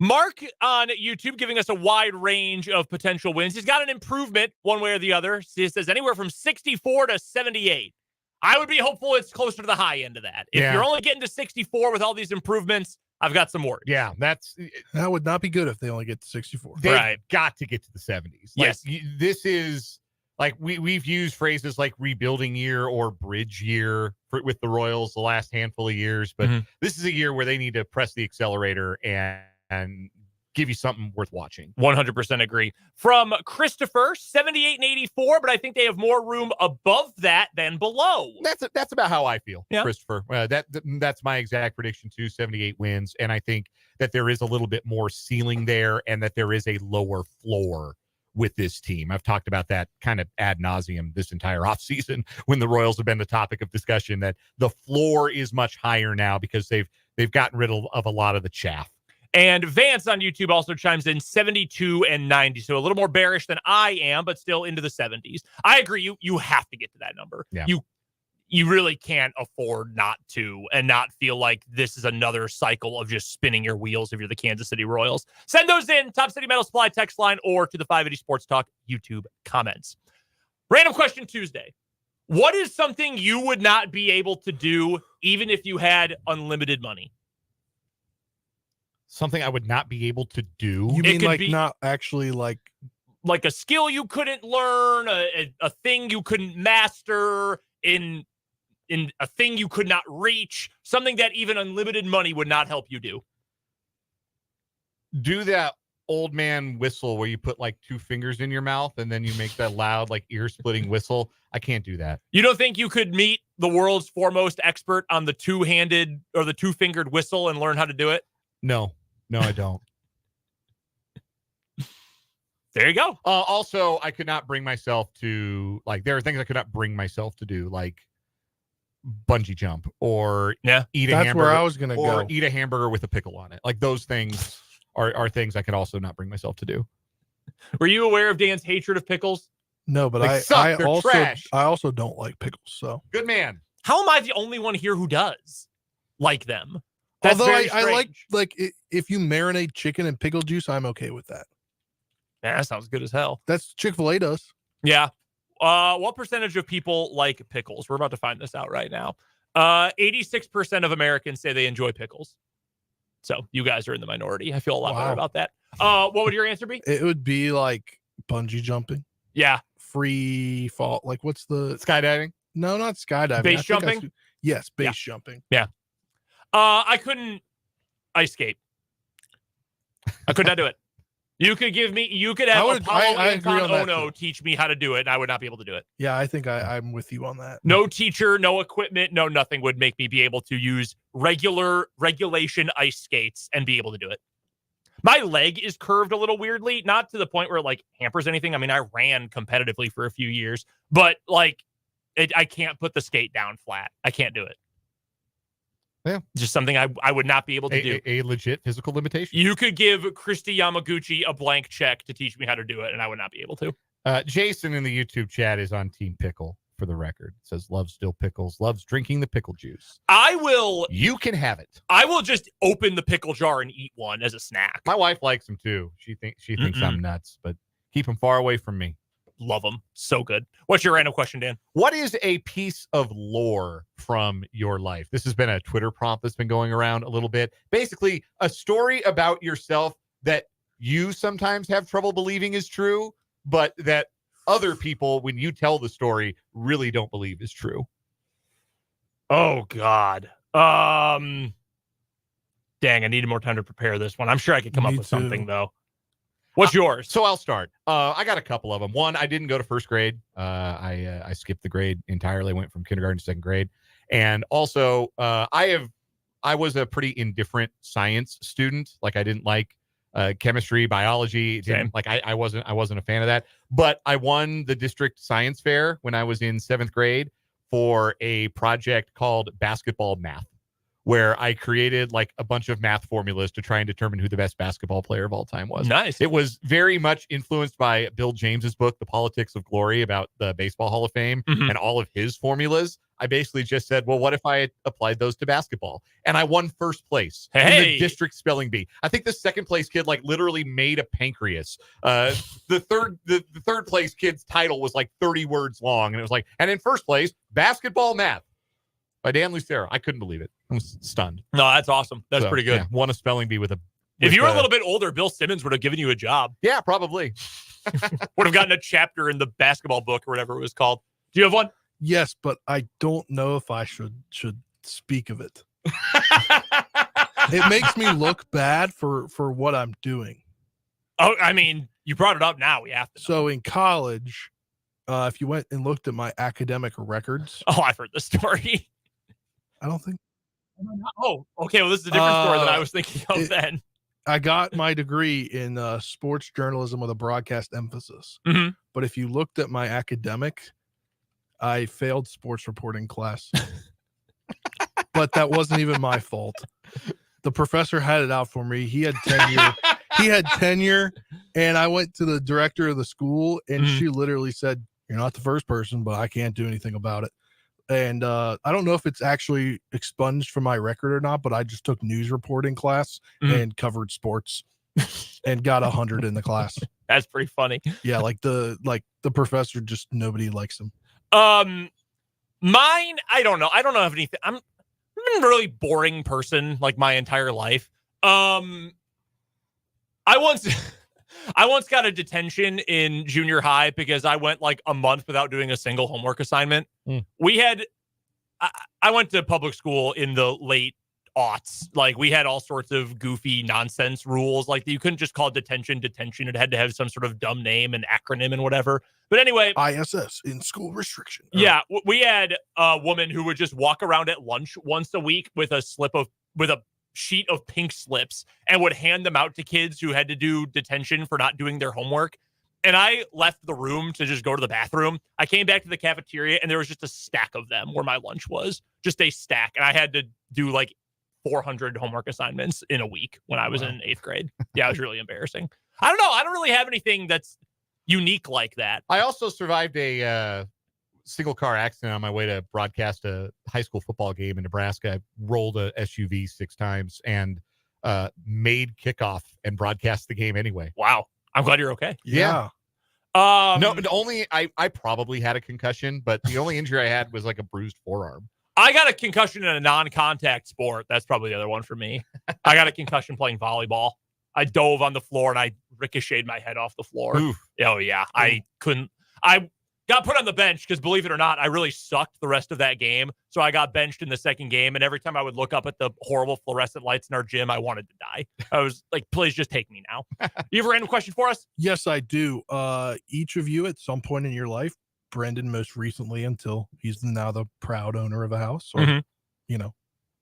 Mark on YouTube giving us a wide range of potential wins. He's got an improvement one way or the other. He says anywhere from 64 to 78. I would be hopeful it's closer to the high end of that. If you're only getting to 64 with all these improvemements, I've got some worries. Yeah, that would not be good if they only get to 64. They've got to get to the 70s. Yes. This is like we've used phrases like rebuilding year or bridge year with the Royals the last handful of years, but this is a year where they need to press the accelerator and give you something worth watching. 100% agree. From Christopher, 78 and 84, but I think they have more room above that than below. That's about how I feel, yeah. Christopher. That's my exact prediction too, 78 wins. And I think that there is a little bit more ceiling there and that there is a lower floor with this team. I've talked about that kind of ad nauseum this entire offseason when the Royals have been the topic of discussion, that the floor is much higher now because they've gotten rid of a lot of the chaff. And Vance on YouTube also chimes in 72 and 90. So a little more bearish than I am, but still into the 70s. I agree. You have to get to that number. Yeah. You really can't afford not to and not feel like this is another cycle of just spinning your wheels if you're the Kansas City Royals. Send those in, Top City Metal Supply text line or to the 580 Sports Talk YouTube comments. Random Question Tuesday. What is something you would not be able to do even if you had unlimited money? Something I would not be able to do? You mean like not actually like a skill you couldn't learn, a thing you couldn't master, in a thing you could not reach, something that even unlimited money would not help you do? Do that old man whistle where you put like two fingers in your mouth and then you make that loud, like ear-splitting whistle. I can't do that. You don't think you could meet the world's foremost expert on the two-handed or the two-fingered whistle and learn how to do it? No, I don't. There you go. Also, I could not bring myself to, like, there are things I could not bring myself to do, like bungee jump or eat a hamburger. That's where I was going to go. Or eat a hamburger with a pickle on it. Like, those things are things I could also not bring myself to do. Were you aware of Dan's hatred of pickles? No, but I also don't like pickles. So good man. How am I the only one here who does like them? That's although I like if you marinate chicken in pickle juice, I'm okay with that. Yeah, that sounds good as hell. That's Chick-fil-A does. Yeah. What percentage of people like pickles? We're about to find this out right now. 86% of Americans say they enjoy pickles. So you guys are in the minority. I feel a lot better about that. What would your answer be? It would be like bungee jumping. Yeah. Free fall. Like what's the skydiving? No, not skydiving. Base jumping? Yes, base jumping. Yeah. I couldn't ice skate. I could not do it. You could have Apollo Anton Ono teach me how to do it, and I would not be able to do it. Yeah, I think I'm with you on that. No teacher, no equipment, no nothing would make me be able to use regulation ice skates and be able to do it. My leg is curved a little weirdly, not to the point where it like hampers anything. I mean, I ran competitively for a few years, but like I can't put the skate down flat. I can't do it. Yeah. Just something I would not be able to do. A legit physical limitation. You could give Christy Yamaguchi a blank check to teach me how to do it, and I would not be able to. Jason in the YouTube chat is on Team Pickle, for the record. Says, loves dill pickles, loves drinking the pickle juice. You can have it. I will just open the pickle jar and eat one as a snack. My wife likes them too. She thinks I'm nuts, but keep them far away from me. Love them. So good. What's your random question, Dan? What is a piece of lore from your life? This has been a Twitter prompt that's been going around a little bit. Basically, a story about yourself that you sometimes have trouble believing is true, but that other people, when you tell the story, really don't believe is true. Oh, God. Dang, I needed more time to prepare this one. I'm sure I could come up with something, though. What's yours? So I'll start. I got a couple of them. One, I didn't go to first grade. I skipped the grade entirely, went from kindergarten to second grade. And also, I was a pretty indifferent science student. Like I didn't like chemistry, biology. I wasn't a fan of that. But I won the district science fair when I was in seventh grade for a project called basketball math, where I created like a bunch of math formulas to try and determine who the best basketball player of all time was. Nice. It was very much influenced by Bill James's book, The Politics of Glory, about the Baseball Hall of Fame and all of his formulas. I basically just said, well, what if I applied those to basketball? And I won first place in the district spelling bee. I think the second place kid like literally made a pancreas. The third place kid's title was like 30 words long. And it was like, and in first place, basketball math by Dan Lucero. I couldn't believe it. I was stunned. No, that's awesome. That's pretty good. Yeah, won a spelling bee with a. If you were a little bit older, Bill Simmons would have given you a job. Yeah, probably. Would have gotten a chapter in the basketball book or whatever it was called. Do you have one? Yes, but I don't know if I should speak of it. It makes me look bad for what I'm doing. Oh, I mean, you brought it up now. We have to know. So in college, if you went and looked at my academic records. Oh, I've heard the story. I don't think. Oh, okay. Well, this is a different story than I was thinking of then. I got my degree in sports journalism with a broadcast emphasis. Mm-hmm. But if you looked at my academic, I failed sports reporting class. But that wasn't even my fault. The professor had it out for me. He had tenure. And I went to the director of the school, and she literally said, "You're not the first person, but I can't do anything about it." And I don't know if it's actually expunged from my record or not, but I just took news reporting class and covered sports and got 100 in the class. That's pretty funny. Yeah, like the professor, just nobody likes him. Mine, I don't know. I don't know if anything. I've been a really boring person like my entire life. I once got a detention in junior high because I went like a month without doing a single homework assignment. I went to public school in the late aughts. Like we had all sorts of goofy nonsense rules. Like you couldn't just call detention. It had to have some sort of dumb name and acronym and whatever. But anyway, ISS, in school restriction. Yeah, we had a woman who would just walk around at lunch once a week with a sheet of pink slips and would hand them out to kids who had to do detention for not doing their homework. And I left the room to just go to the bathroom. I came back to the cafeteria and there was just a stack of them where my lunch was, just a stack. And I had to do like 400 homework assignments in a week when I was in 8th grade. Yeah, it was really embarrassing. I don't know. I don't really have anything that's unique like that. I also survived a single car accident on my way to broadcast a high school football game in Nebraska. I rolled a SUV 6 times and made kickoff and broadcast the game anyway. Wow. I'm glad you're okay. Yeah. No, only I probably had a concussion, but the only injury I had was like a bruised forearm. I got a concussion in a non-contact sport. That's probably the other one for me. I got a concussion playing volleyball. I dove on the floor and I ricocheted my head off the floor. Oof. Oh yeah. I got put on the bench because, believe it or not, I really sucked the rest of that game. So I got benched in the second game. And every time I would look up at the horrible fluorescent lights in our gym, I wanted to die. I was like, please just take me now. You have a random question for us? Yes, I do. Each of you at some point in your life, Brendan most recently until he's now the proud owner of a house or,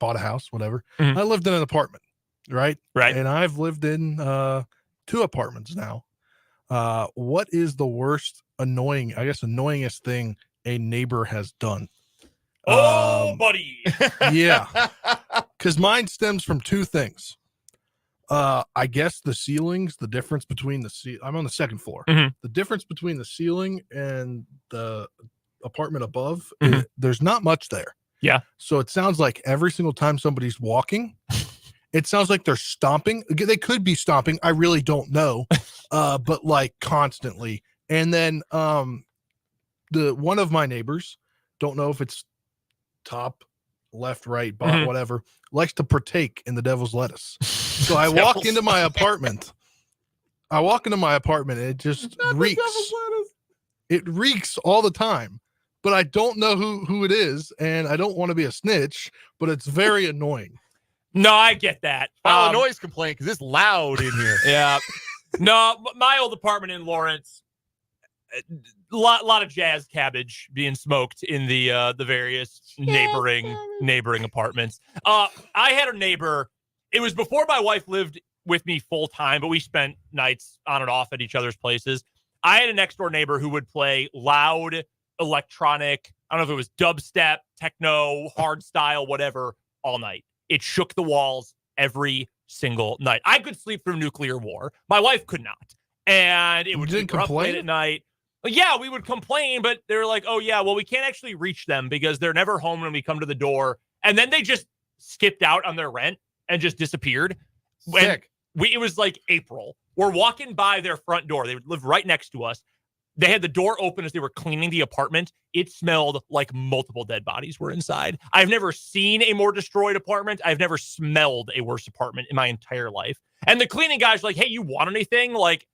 bought a house, whatever. I lived in an apartment, right? Right. And I've lived in 2 apartments now. What is the worst annoyingest thing a neighbor has done? Oh, buddy. Yeah. Because mine stems from 2 things. I guess the ceilings, the difference between I'm on the 2nd floor. The difference between the ceiling and the apartment above, there's not much there. Yeah. So it sounds like every single time somebody's walking, it sounds like they're stomping. They could be stomping. I really don't know. But like constantly. And then one of my neighbors, don't know if it's top, left, right, bottom, whatever, likes to partake in the devil's lettuce. So I walk into my apartment. And it just reeks. It reeks all the time. But I don't know who it is, and I don't want to be a snitch, but it's very annoying. No, I get that. File a noise complaint because it's loud in here. Yeah. No, my old apartment in Lawrence, a lot of jazz cabbage being smoked in the various neighboring apartments. I had a neighbor. It was before my wife lived with me full time, but we spent nights on and off at each other's places. I had a next door neighbor who would play loud electronic. I don't know if it was dubstep, techno, hard style, whatever, all night. it shook the walls every single night. I could sleep through nuclear war. My wife could not. And it would keep her up late at night. Yeah, we would complain, but they were like, oh, yeah, well, we can't actually reach them because they're never home when we come to the door. And then they just skipped out on their rent and just disappeared. Sick. It was like April. We're walking by their front door. They would live right next to us. They had the door open as they were cleaning the apartment. It smelled like multiple dead bodies were inside. I've never seen a more destroyed apartment. I've never smelled a worse apartment in my entire life. And the cleaning guy's like, hey, you want anything? Like,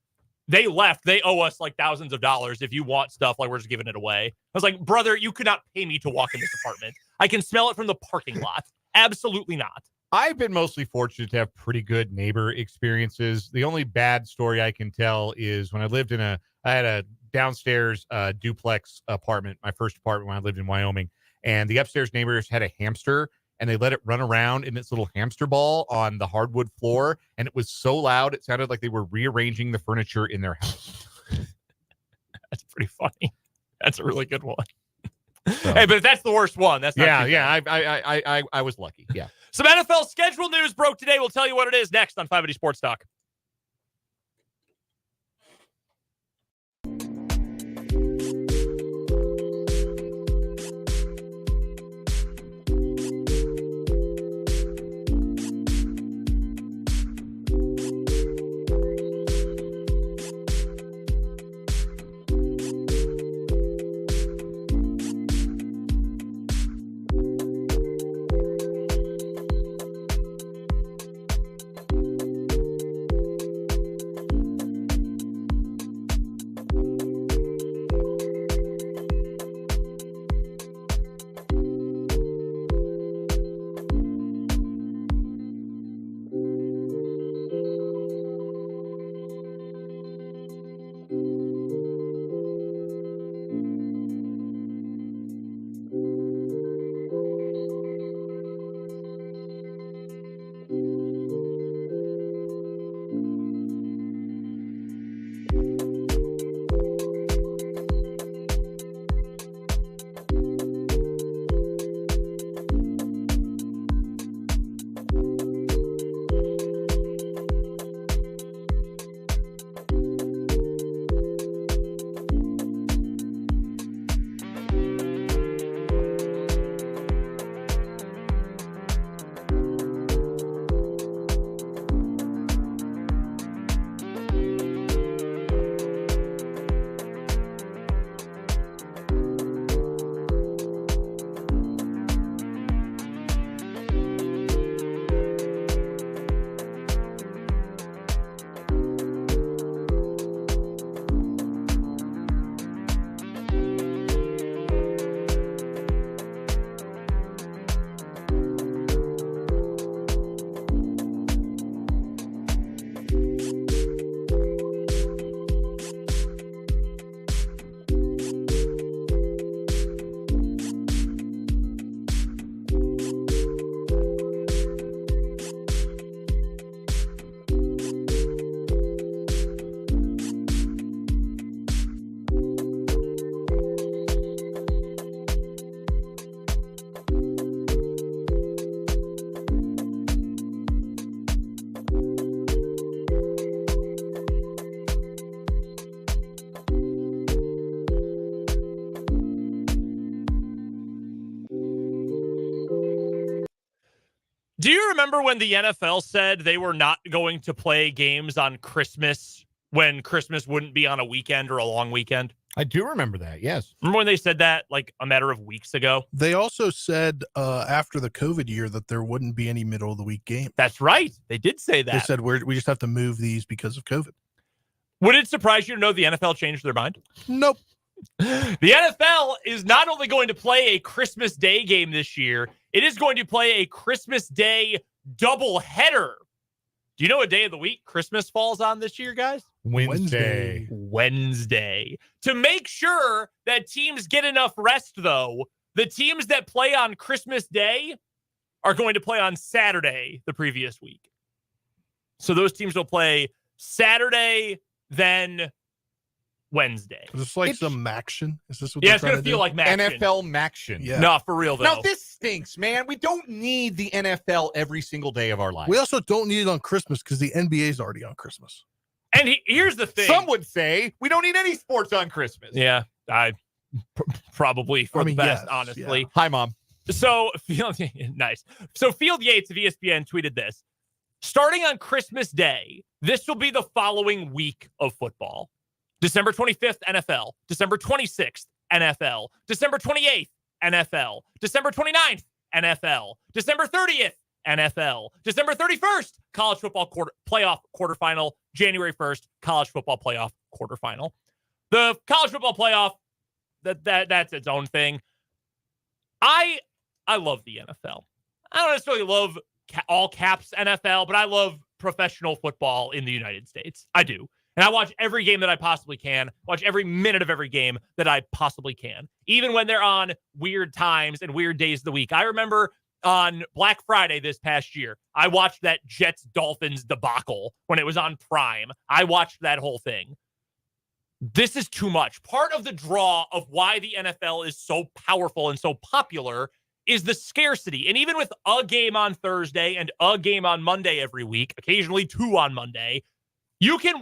they left. They owe us like thousands of dollars. If you want stuff, like, we're just giving it away. I was like, brother, you could not pay me to walk in this apartment. I can smell it from the parking lot. Absolutely not. I've been mostly fortunate to have pretty good neighbor experiences. The only bad story I can tell is when I had a downstairs duplex apartment, my first apartment when I lived in Wyoming, and the upstairs neighbors had a hamster and they let it run around in its little hamster ball on the hardwood floor. And it was so loud, it sounded like they were rearranging the furniture in their house. That's pretty funny. That's a really good one. So. Hey, but if that's the worst one, that's not I was lucky. Yeah. Some NFL schedule news broke today. We'll tell you what it is next on 580 Sports Talk. Do you remember when the NFL said they were not going to play games on Christmas when Christmas wouldn't be on a weekend or a long weekend? I do remember that, yes. Remember when they said that like a matter of weeks ago? They also said after the COVID year that there wouldn't be any middle of the week game. That's right. They did say that. They said we just have to move these because of COVID. Would it surprise you to know the NFL changed their mind? Nope. The NFL is not only going to play a Christmas Day game this year, it is going to play a Christmas Day doubleheader. Do you know what day of the week Christmas falls on this year, guys? Wednesday. To make sure that teams get enough rest, though, the teams that play on Christmas Day are going to play on Saturday the previous week. So those teams will play Saturday, then Wednesday. Is this like It's- some Maction? Is this what Yeah, they're it's going trying to feel do? like Maction. NFL Maction. Yeah. No, for real, though. Now, this stinks, man. We don't need the NFL every single day of our life. We also don't need it on Christmas because the NBA is already on Christmas. And here's the thing. Some would say we don't need any sports on Christmas. Yeah, probably for the best, yes, honestly. yeah. Hi, Mom. So, nice. So, Field Yates of ESPN tweeted this. Starting on Christmas Day, this will be the following week of football. December 25th, NFL. December 26th, NFL. December 28th, NFL. December 29th, NFL. December 30th, NFL. December 31st, college football playoff quarterfinal. January 1st, college football playoff quarterfinal. The college football playoff, that's its own thing. I love the NFL. I don't necessarily love all caps NFL, but I love professional football in the United States. I do. And I watch every game that I possibly can, watch every minute of every game that I possibly can, even when they're on weird times and weird days of the week. I remember on Black Friday this past year, I watched that Jets-Dolphins debacle when it was on Prime. I watched that whole thing. This is too much. Part of the draw of why the NFL is so powerful and so popular is the scarcity. And even with a game on Thursday and a game on Monday every week, occasionally two on Monday, you can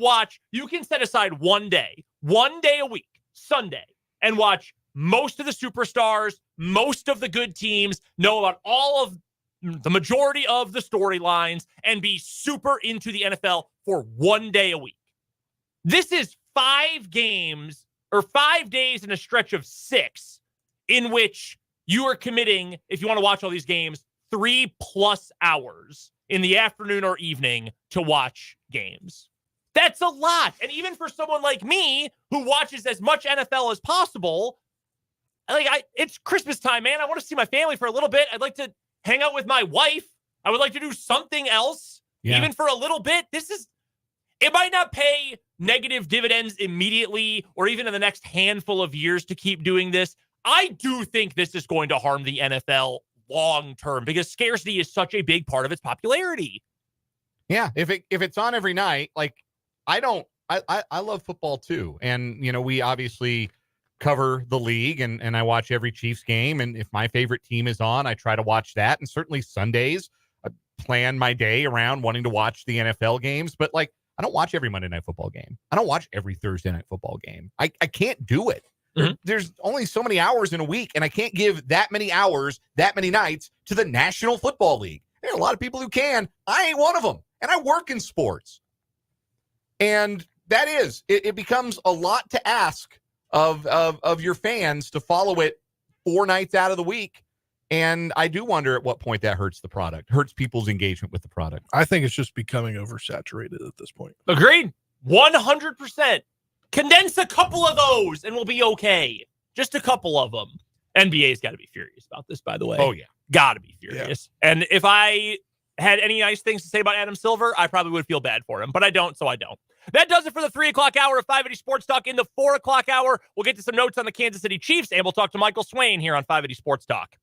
set aside one day a week, Sunday, and watch most of the superstars, most of the good teams, know about all of the majority of the storylines, and be super into the NFL for one day a week. This is 5 games or 5 days in a stretch of 6 in which you are committing, if you want to watch all these games, 3+ hours in the afternoon or evening to watch games. That's a lot. And even for someone like me who watches as much NFL as possible, it's Christmas time, man. I want to see my family for a little bit. I'd like to hang out with my wife. I would like to do something else, even for a little bit. It might not pay negative dividends immediately or even in the next handful of years to keep doing this. I do think this is going to harm the NFL long term because scarcity is such a big part of its popularity. Yeah, if it's on every night, like I love football too. And we obviously cover the league and I watch every Chiefs game. And if my favorite team is on, I try to watch that. And certainly Sundays, I plan my day around wanting to watch the NFL games. But I don't watch every Monday night football game. I don't watch every Thursday night football game. I can't do it. Mm-hmm. There's only so many hours in a week, and I can't give that many hours, that many nights to the National Football League. There are a lot of people who can. I ain't one of them, and I work in sports. And that is, it becomes a lot to ask of your fans to follow it 4 nights out of the week. And I do wonder at what point that hurts the product, hurts people's engagement with the product. I think it's just becoming oversaturated at this point. Agreed. 100%. Condense a couple of those and we'll be okay. Just a couple of them. NBA's got to be furious about this, by the way. Oh, yeah. Got to be furious. Yeah. And if I had any nice things to say about Adam Silver, I probably would feel bad for him. But I don't, so I don't. That does it for the 3 o'clock hour of 580 Sports Talk. In the 4 o'clock hour, we'll get to some notes on the Kansas City Chiefs, and we'll talk to Michael Swain here on 580 Sports Talk.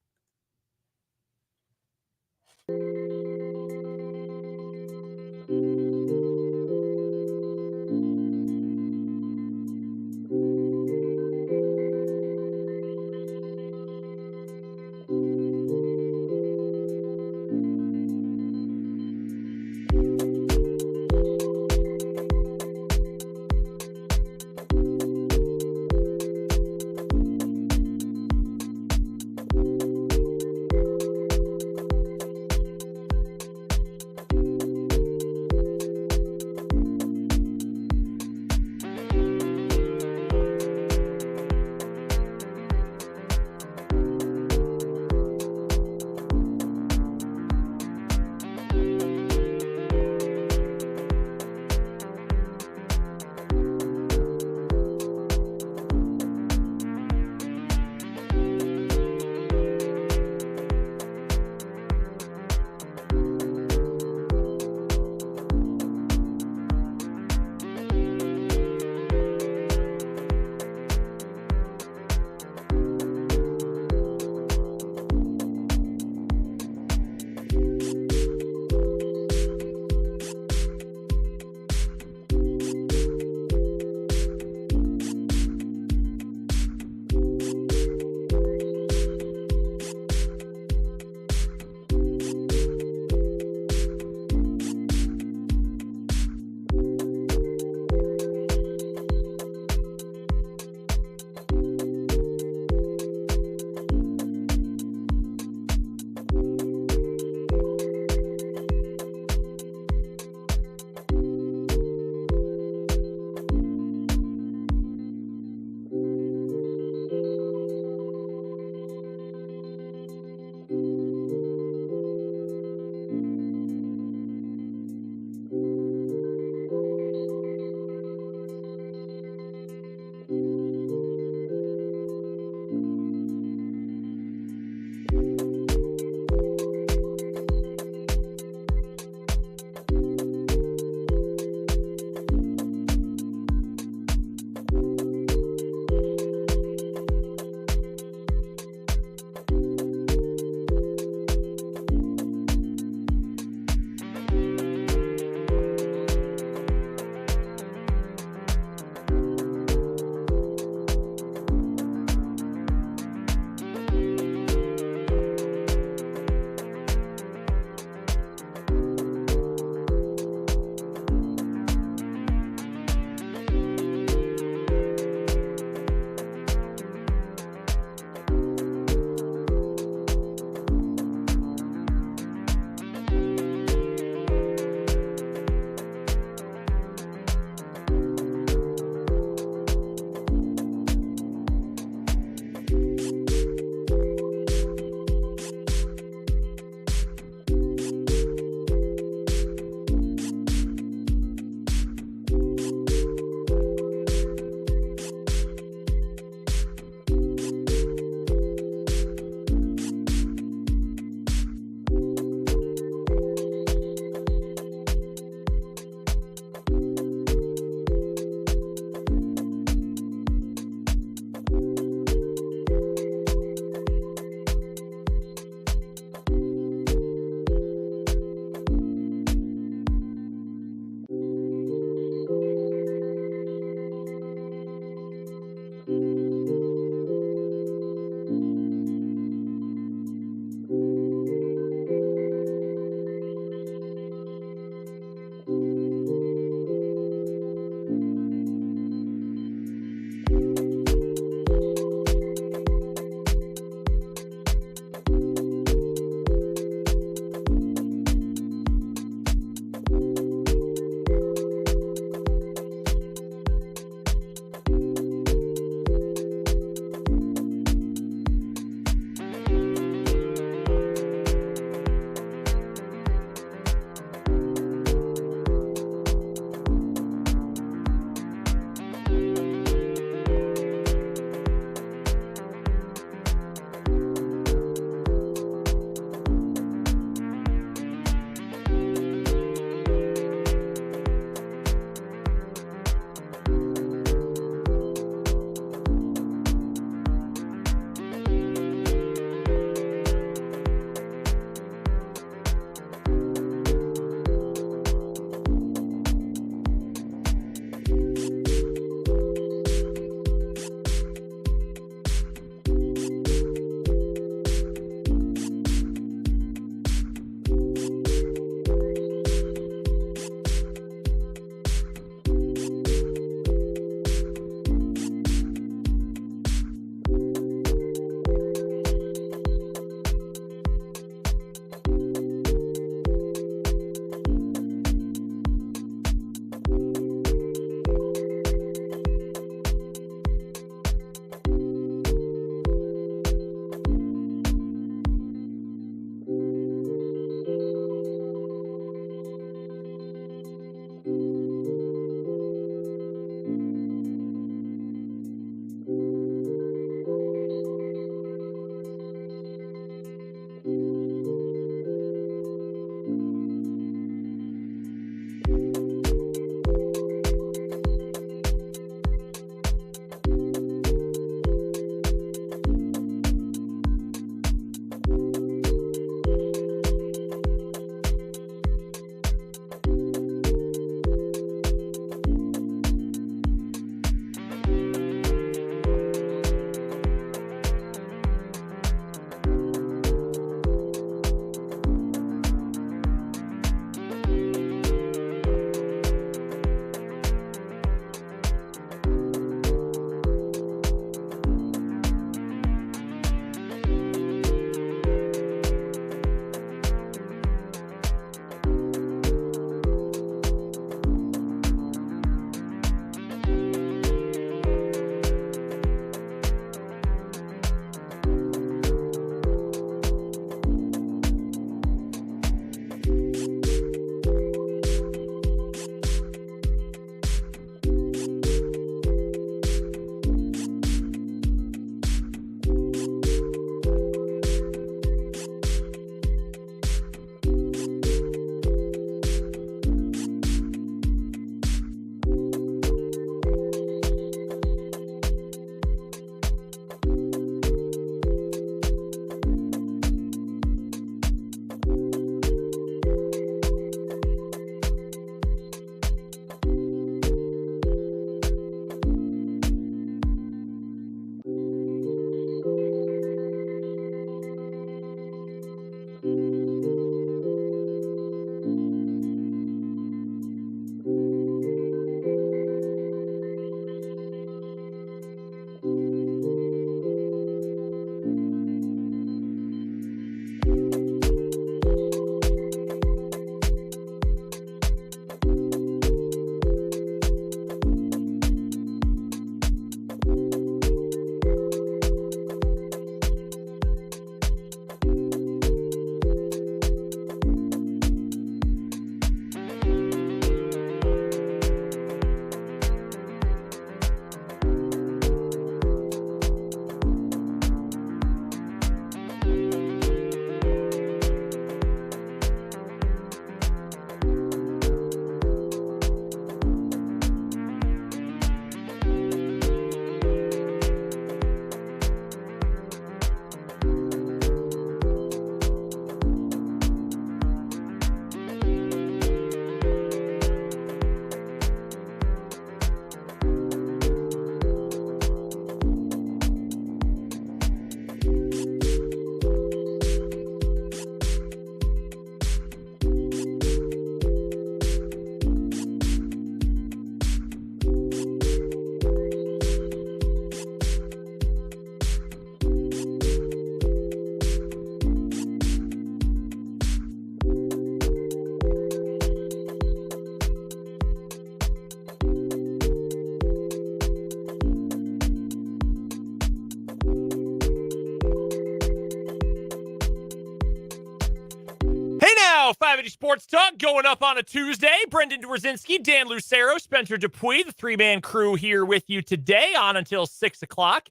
580 Sports Talk going up on a Tuesday. Brendan Dworzinski, Dan Lucero, Spencer Dupuis, the three-man crew here with you today on until 6 o'clock.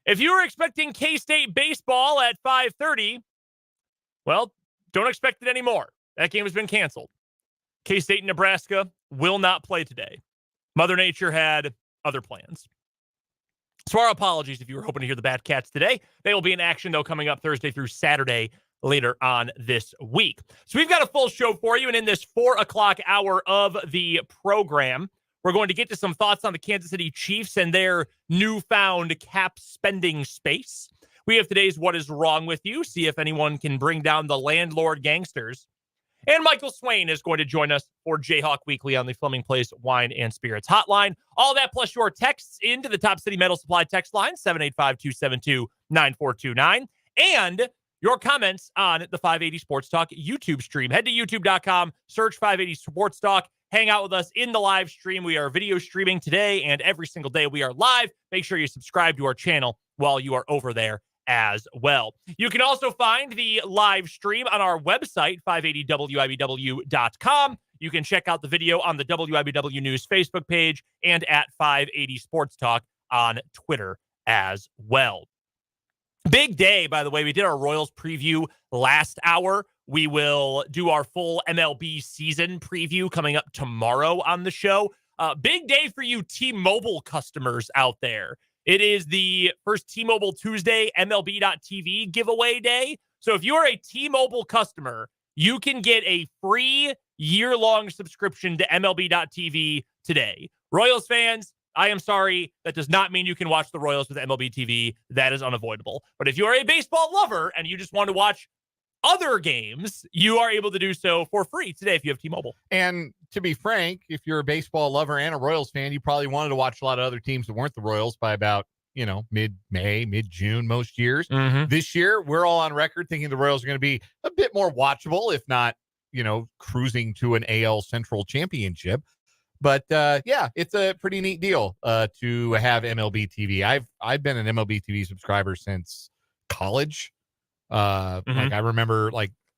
If you were expecting K-State baseball at 5:30, well, don't expect it anymore. That game has been canceled. K-State and Nebraska will not play today. Mother Nature had other plans. So our apologies if you were hoping to hear the Bad Cats today. They will be in action, though, coming up Thursday through Saturday later on this week. So we've got a full show for you, and in this 4 o'clock hour of the program, we're going to get to some thoughts on the Kansas City Chiefs and their newfound cap spending space. We have today's What is Wrong with You, see if anyone can bring down the landlord gangsters. And Michael Swain is going to join us for Jayhawk Weekly on the Fleming Place Wine and Spirits Hotline. All that plus your texts into the Top City Metal Supply text line, 785-272-9429. And your comments on the 580 Sports Talk YouTube stream. Head to youtube.com, search 580 Sports Talk. Hang out with us in the live stream. We are video streaming today, and every single day we are live. Make sure you subscribe to our channel while you are over there as well. You can also find the live stream on our website, 580wibw.com. You can check out the video on the WIBW News Facebook page and at 580 Sports Talk on Twitter as well. Big day, by the way. We did our Royals preview last hour. We will do our full MLB season preview coming up tomorrow on the show. Big day for you T-Mobile customers out there. It is the first T-Mobile Tuesday MLB.TV giveaway day. So if you're a T-Mobile customer, you can get a free year-long subscription to MLB.TV today. Royals fans, I am sorry. That does not mean you can watch the Royals with MLB TV. That is unavoidable. But if you're a baseball lover and you just want to watch other games, you are able to do so for free today if you have T-Mobile. And to be frank, if you're a baseball lover and a Royals fan, you probably wanted to watch a lot of other teams that weren't the Royals by about, mid-May, mid-June most years. Mm-hmm. This year, we're all on record thinking the Royals are going to be a bit more watchable, if not, cruising to an AL Central championship. But it's a pretty neat deal to have MLB TV. I've been an MLB TV subscriber since college. Like I remember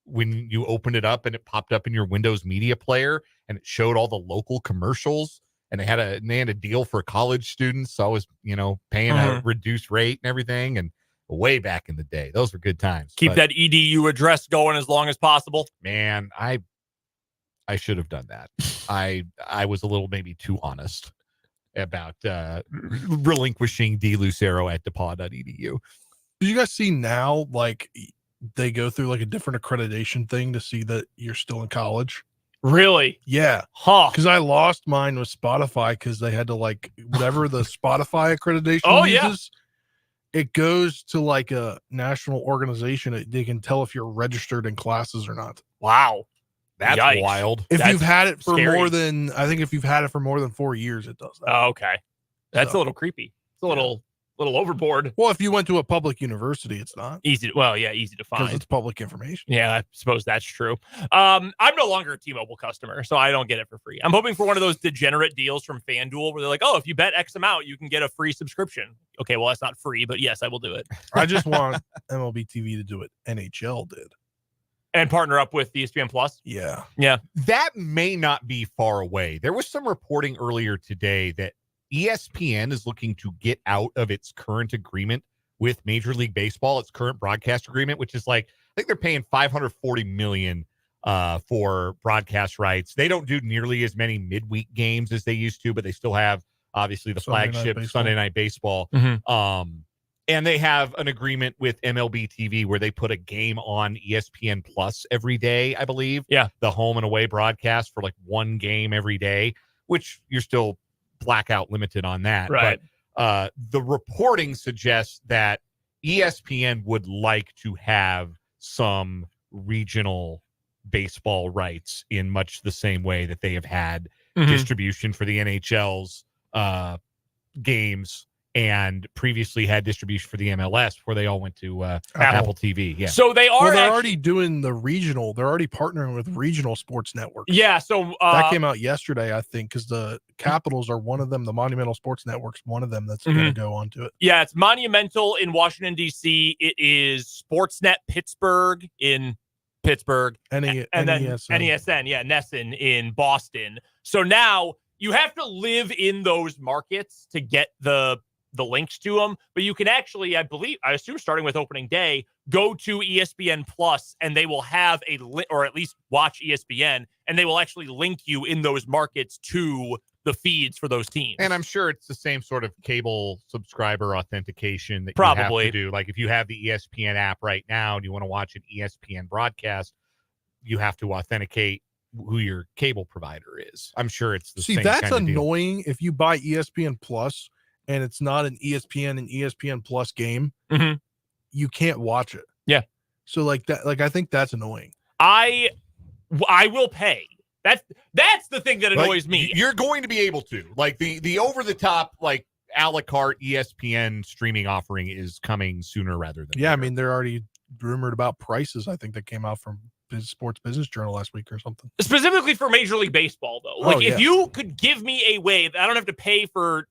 when you opened it up and it popped up in your Windows media player and it showed all the local commercials and they had a deal for college students. So I was, paying a reduced rate and everything. And way back in the day, those were good times. Keep that EDU address going as long as possible. Man, I should have done that. I was a little maybe too honest about relinquishing dlucero@depaul.edu. Did you guys see now, they go through a different accreditation thing to see that you're still in college? Really? Yeah. Huh. Because I lost mine with Spotify because they had to whatever the Spotify accreditation uses, it goes to a national organization. They can tell if you're registered in classes or not. Wow. That's Yikes. wild. If you've had it for scary. if you've had it for more than 4 years, it does that. Oh, okay. That's a little creepy. It's a little overboard. Well, if you went to a public university, it's not. Easy to Because find. it's public information. Yeah, I suppose that's true. I'm no longer a T-Mobile customer, so I don't get it for free. I'm hoping for one of those degenerate deals from FanDuel where they're like, oh, if you bet X amount, you can get a free subscription. Okay, well, that's not free, but yes, I will do it. I just want MLB TV to do what NHL did. And partner up with ESPN Plus. Yeah. Yeah. That may not be far away. There was some reporting earlier today that ESPN is looking to get out of its current agreement with Major League Baseball, its current broadcast agreement, which is I think they're paying $540 million for broadcast rights. They don't do nearly as many midweek games as they used to, but they still have obviously the flagship Sunday Night Baseball. And they have an agreement with MLB TV where they put a game on ESPN Plus every day, I believe. Yeah. The home and away broadcast for one game every day, which you're still blackout limited on that. Right. But the reporting suggests that ESPN would like to have some regional baseball rights in much the same way that they have had distribution for the NHL's games and previously had distribution for the MLS before they all went to Apple TV. Yeah. So they are they're already doing the regional. They're already partnering with regional sports networks. Yeah. So that came out yesterday, I think, because the Capitals are one of them. The Monumental Sports Network's one of them that's going to go onto it. Yeah, it's Monumental in Washington, D.C. It is Sportsnet Pittsburgh in Pittsburgh, and then NESN. NESN, NESN in Boston. So now you have to live in those markets to get the links to them, but you can actually, I assume starting with opening day, go to ESPN Plus and they will have or at least watch ESPN, and they will actually link you in those markets to the feeds for those teams. And I'm sure it's the same sort of cable subscriber authentication that Probably. you have to do. Like if you have the ESPN app right now and you want to watch an ESPN broadcast, you have to authenticate who your cable provider is. I'm sure it's the same. See, that's kind of annoying deal. if you buy ESPN Plus and it's not an ESPN and ESPN Plus game. Mm-hmm. You can't watch it. Yeah. So like that, I think that's annoying. I will pay. That's the thing that annoys me. You're going to be able to, like, the over the top, like, a la carte ESPN streaming offering is coming sooner rather than later. I mean, they're already rumored about prices. I think that came out from Sports Business Journal last week or something. Specifically for Major League Baseball, though. Like, if you could give me a way that I don't have to pay for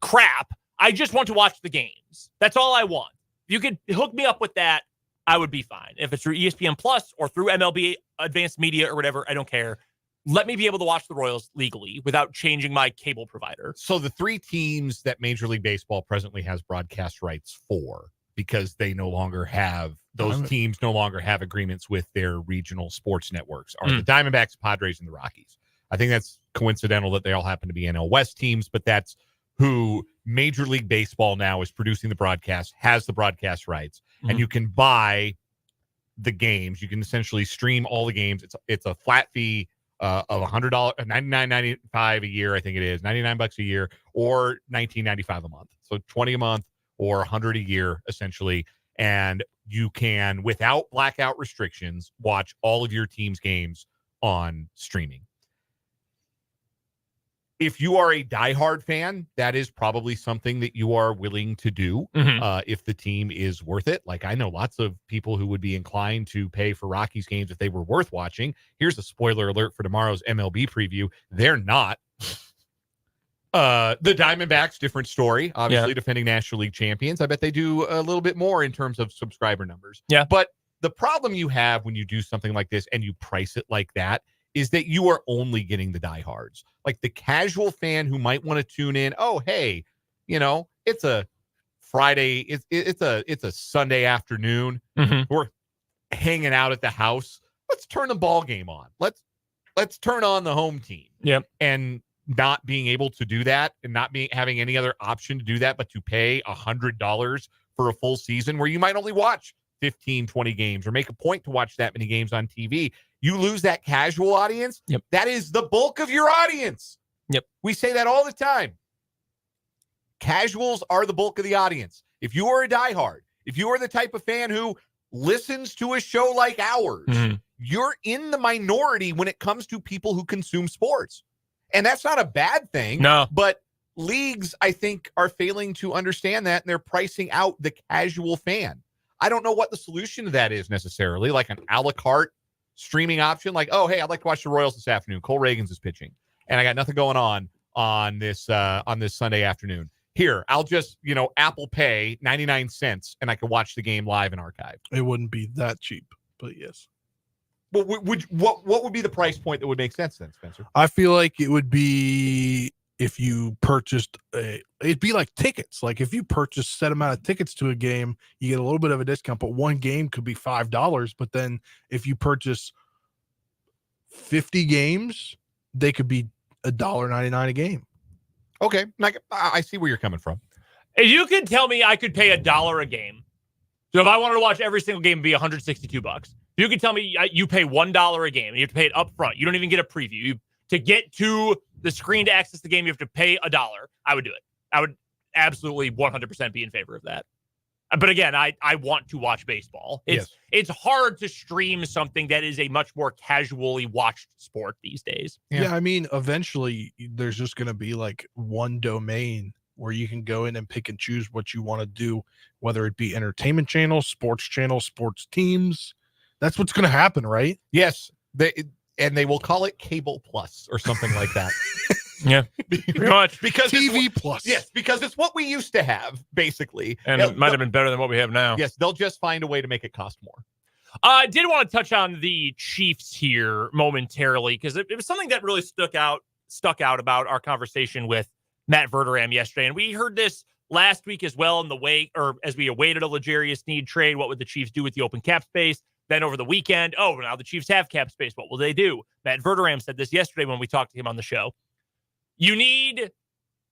crap, I just want to watch the games. That's all I want. If you could hook me up with that, I would be fine. If it's through ESPN Plus or through MLB Advanced Media or whatever, I don't care. Let me be able to watch the Royals legally without changing my cable provider. So the three teams that Major League Baseball presently has broadcast rights for, because they no longer have, those teams no longer have agreements with their regional sports networks, are the Diamondbacks, Padres, and the Rockies. I think that's coincidental that they all happen to be NL West teams, but that's who Major League Baseball now is producing the broadcast, has the broadcast rights, and you can buy the games. You can essentially stream all the games. It's a flat fee of $100, $99.95 a year, I think it is, $99 a year, or $19.95 a month. So $20 a month or $100 a year, essentially. And you can, without blackout restrictions, watch all of your team's games on streaming. If you are a diehard fan, that is probably something that you are willing to do if the team is worth it. Like, I know lots of people who would be inclined to pay for Rockies games if they were worth watching. Here's a spoiler alert for tomorrow's MLB preview. They're not. The Diamondbacks, different story. Obviously, defending National League champions. I bet they do a little bit more in terms of subscriber numbers. Yeah. But the problem you have when you do something like this and you price it like that is that you are only getting the diehards. Like the casual fan who might want to tune in. Oh, hey, it's a Friday. It's a Sunday afternoon. We're hanging out at the house. Let's turn the ball game on. Let's turn on the home team. Yep. And not being able to do that and not having any other option to do that, but to pay $100 for a full season where you might only watch 15, 20 games or make a point to watch that many games on TV. You lose that casual audience. Yep. That is the bulk of your audience. Yep. We say that all the time. Casuals are the bulk of the audience. If you are a diehard, if you are the type of fan who listens to a show like ours, you're in the minority when it comes to people who consume sports. And that's not a bad thing. No. But leagues, I think, are failing to understand that, and they're pricing out the casual fan. I don't know what the solution to that is necessarily, like an a la carte streaming option. Like, oh, hey, I'd like to watch the Royals this afternoon. Cole Reagans is pitching, and I got nothing going on this Sunday afternoon. Here, I'll just, Apple Pay 99 cents, and I can watch the game live and archive. It wouldn't be that cheap, but yes. But what would be the price point that would make sense then, Spencer? I feel like it would be if you purchased it'd be like tickets. Like if you purchase a set amount of tickets to a game, you get a little bit of a discount, but one game could be $5. But then if you purchase 50 games, they could be $1.99 a game. Okay. I see where you're coming from. If you could tell me I could pay $1 a game. So if I wanted to watch every single game, it'd be $162. You could tell me you pay $1 a game and you have to pay it up front. You don't even get a preview. To get to the screen to access the game, you have to pay $1. I would do it. I would absolutely 100% be in favor of that. But again, I want to watch baseball. It's hard to stream something that is a much more casually watched sport these days. Yeah, I mean, eventually there's just going to be like one domain where you can go in and pick and choose what you want to do, whether it be entertainment channels, sports teams. That's what's going to happen, right? Yes. They will call it Cable Plus or something like that. Yeah, pretty much. Because TV Plus. Yes, because it's what we used to have, basically. And it might have been better than what we have now. Yes, they'll just find a way to make it cost more. I did want to touch on the Chiefs here momentarily because it was something that really stuck out about our conversation with Matt Verderame yesterday. And we heard this last week as well in the wake, or as we awaited a L'Jarius Sneed trade. What would the Chiefs do with the open cap space? Then over the weekend, now the Chiefs have cap space. What will they do? Matt Verderame said this yesterday when we talked to him on the show. You need,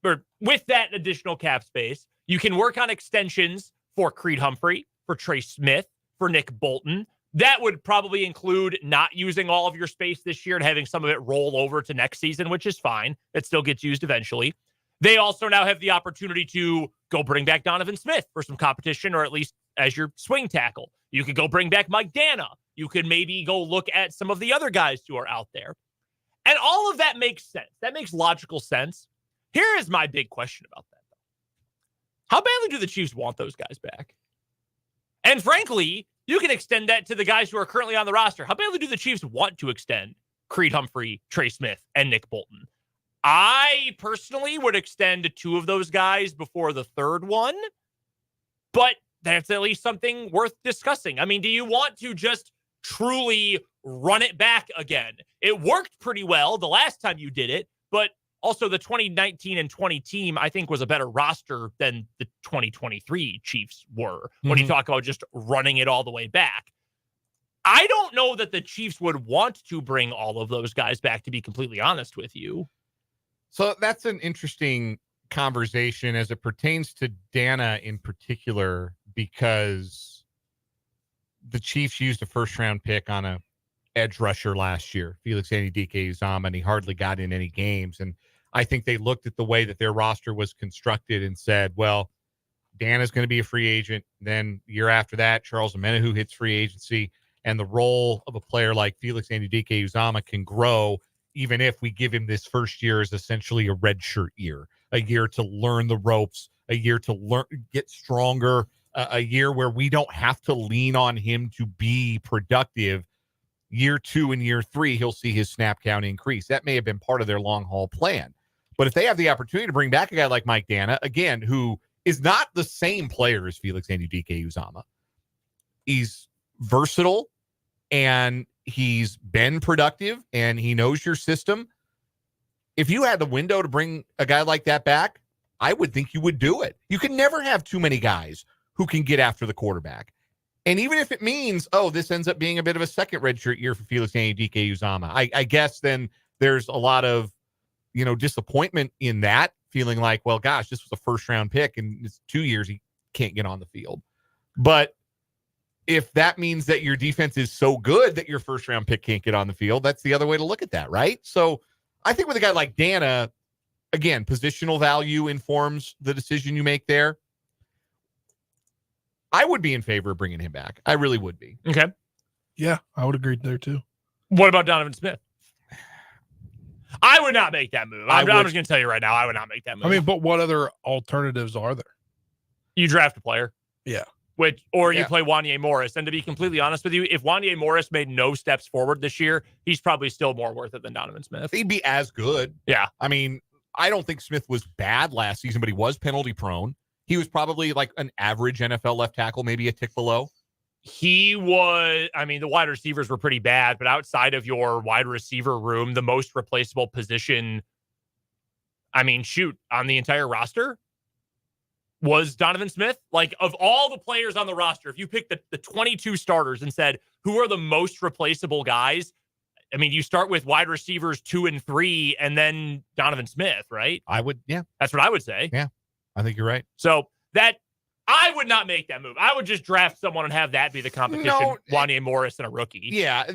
or with that additional cap space, you can work on extensions for Creed Humphrey, for Trey Smith, for Nick Bolton. That would probably include not using all of your space this year and having some of it roll over to next season, which is fine. It still gets used eventually. They also now have the opportunity to go bring back Donovan Smith for some competition, or at least as your swing tackle. You could go bring back Mike Dana. You could maybe go look at some of the other guys who are out there. And all of that makes sense. That makes logical sense. Here is my big question about that, though. How badly do the Chiefs want those guys back? And frankly, you can extend that to the guys who are currently on the roster. How badly do the Chiefs want to extend Creed Humphrey, Trey Smith, and Nick Bolton? I personally would extend 2 of those guys before the third one, but that's at least something worth discussing. I mean, do you want to just truly run it back again? It worked pretty well the last time you did it, but also the 2019 and 20 team, I think, was a better roster than the 2023 Chiefs were when you talk about just running it all the way back. I don't know that the Chiefs would want to bring all of those guys back, to be completely honest with you. So that's an interesting conversation as it pertains to Dana in particular, because the Chiefs used a first-round pick on a edge rusher last year, Felix Anudike-Uzomah, and he hardly got in any games. And I think they looked at the way that their roster was constructed and said, well, Dana's going to be a free agent. Then year after that, Charles Omenihu hits free agency, and the role of a player like Felix Anudike-Uzomah can grow even if we give him this first year as essentially a redshirt year, a year to learn the ropes, a year to get stronger, a year where we don't have to lean on him to be productive. Year 2 and year 3, he'll see his snap count increase. That may have been part of their long haul plan. But if they have the opportunity to bring back a guy like Mike Dana, again, who is not the same player as Felix Anudike-Uzomah, he's versatile and he's been productive and he knows your system. If you had the window to bring a guy like that back, I would think you would do it. You can never have too many guys who can get after the quarterback. And even if it means, this ends up being a bit of a second redshirt year for Felix Anudike-Uzomah, I guess then there's a lot of, disappointment in that, feeling like, well, gosh, this was a first-round pick, and it's 2 years he can't get on the field. But if that means that your defense is so good that your first-round pick can't get on the field, that's the other way to look at that, right? So I think with a guy like Dana, again, positional value informs the decision you make there. I would be in favor of bringing him back. I really would be. Okay. Yeah, I would agree there too. What about Donovan Smith? I would not make that move. I'm just going to tell you right now, I would not make that move. I mean, but what other alternatives are there? You draft a player. Yeah. You play Wanya Morris. And to be completely honest with you, if Wanya Morris made no steps forward this year, he's probably still more worth it than Donovan Smith. He'd be as good. Yeah. I mean, I don't think Smith was bad last season, but he was penalty prone. He was probably like an average NFL left tackle, maybe a tick below. He was, the wide receivers were pretty bad, but outside of your wide receiver room, the most replaceable position, on the entire roster was Donovan Smith. Like, of all the players on the roster, if you picked the 22 starters and said, who are the most replaceable guys? You start with wide receivers 2 and 3, and then Donovan Smith, right? Yeah. That's what I would say. Yeah, I think you're right. So I would not make that move. I would just draft someone and have that be the competition. Wanya Morris and a rookie. Yeah.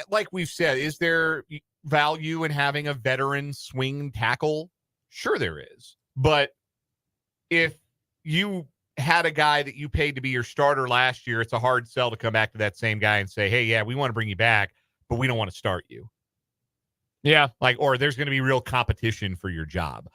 Like we've said, is there value in having a veteran swing tackle? Sure there is. But if you had a guy that you paid to be your starter last year, it's a hard sell to come back to that same guy and say, hey, yeah, we want to bring you back, but we don't want to start you. Yeah. Or there's going to be real competition for your job.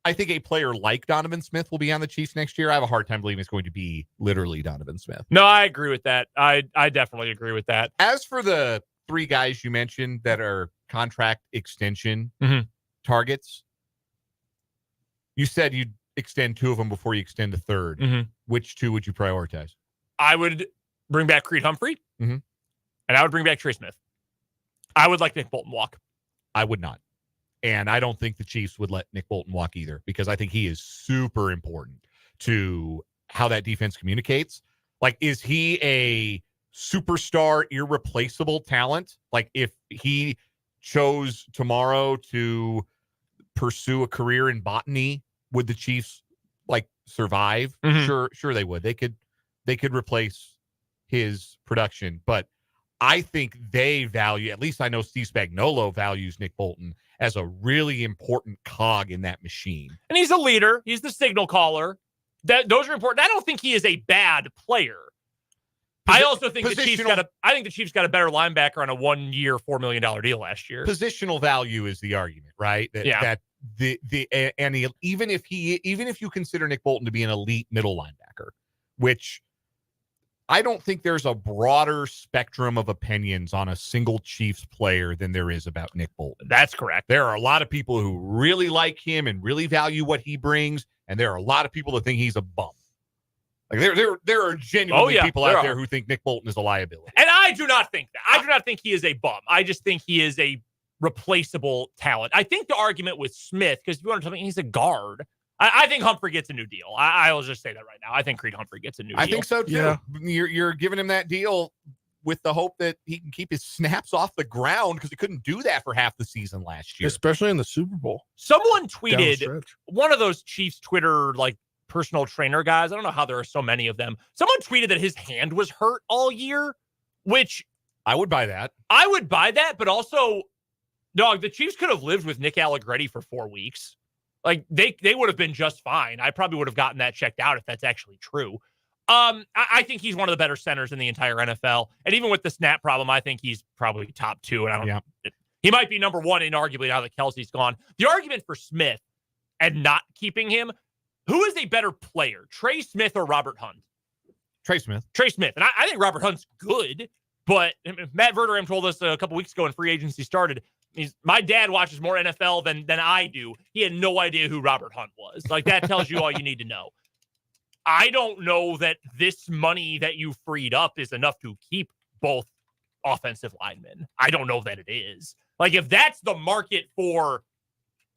I think a player like Donovan Smith will be on the Chiefs next year. I have a hard time believing it's going to be literally Donovan Smith. No, I agree with that. I definitely agree with that. As for the 3 guys you mentioned that are contract extension targets, you said you'd extend 2 of them before you extend a third. Which 2 would you prioritize? I would bring back Creed Humphrey, Mhm. and I would bring back Trey Smith. I would like Nick Bolton walk. I would not. And I don't think the Chiefs would let Nick Bolton walk either, because I think he is super important to how that defense communicates. Like, is he a superstar, irreplaceable talent? Like, if he chose tomorrow to pursue a career in botany, would the Chiefs like survive? Mhm. Sure they would. They could replace his production, but I think they value, at least I know Steve Spagnuolo values Nick Bolton as a really important cog in that machine. And he's a leader. He's the signal caller. Those are important. I don't think he is a bad player. I also think the Chiefs got a better linebacker on a 1-year, $4 million deal last year. Positional value is the argument, right? Even if you consider Nick Bolton to be an elite middle linebacker, which I don't think there's a broader spectrum of opinions on a single Chiefs player than there is about Nick Bolton. That's correct. There are a lot of people who really like him and really value what he brings, and there are a lot of people that think he's a bum. Like there are genuinely people out there who think Nick Bolton is a liability. And I do not think that. I do not think he is a bum. I just think he is a replaceable talent. I think the argument with Smith, because if you want to tell me he's a guard, I think Humphrey gets a new deal. I'll just say that right now. I think Creed Humphrey gets a new deal. I think so too. Yeah. You're giving him that deal with the hope that he can keep his snaps off the ground, because he couldn't do that for half the season last year. Especially in the Super Bowl. Someone tweeted, one of those Chiefs Twitter like personal trainer guys, I don't know how there are so many of them. Someone tweeted that his hand was hurt all year, which I would buy that. I would buy that, but also, dog, the Chiefs could have lived with Nick Allegretti for 4 weeks. Like, they would have been just fine. I probably would have gotten that checked out if that's actually true. I think he's one of the better centers in the entire NFL. And even with the snap problem, I think he's probably top 2. And he might be number 1 inarguably now that Kelsey's gone. The argument for Smith and not keeping him, who is a better player, Trey Smith or Robert Hunt? Trey Smith. And I think Robert Hunt's good, but Matt Verderham told us a couple weeks ago when free agency started, my dad watches more NFL than I do. He had no idea who Robert Hunt was. Like, that tells you all you need to know. I don't know that this money that you freed up is enough to keep both offensive linemen. I don't know that it is. Like, if that's the market for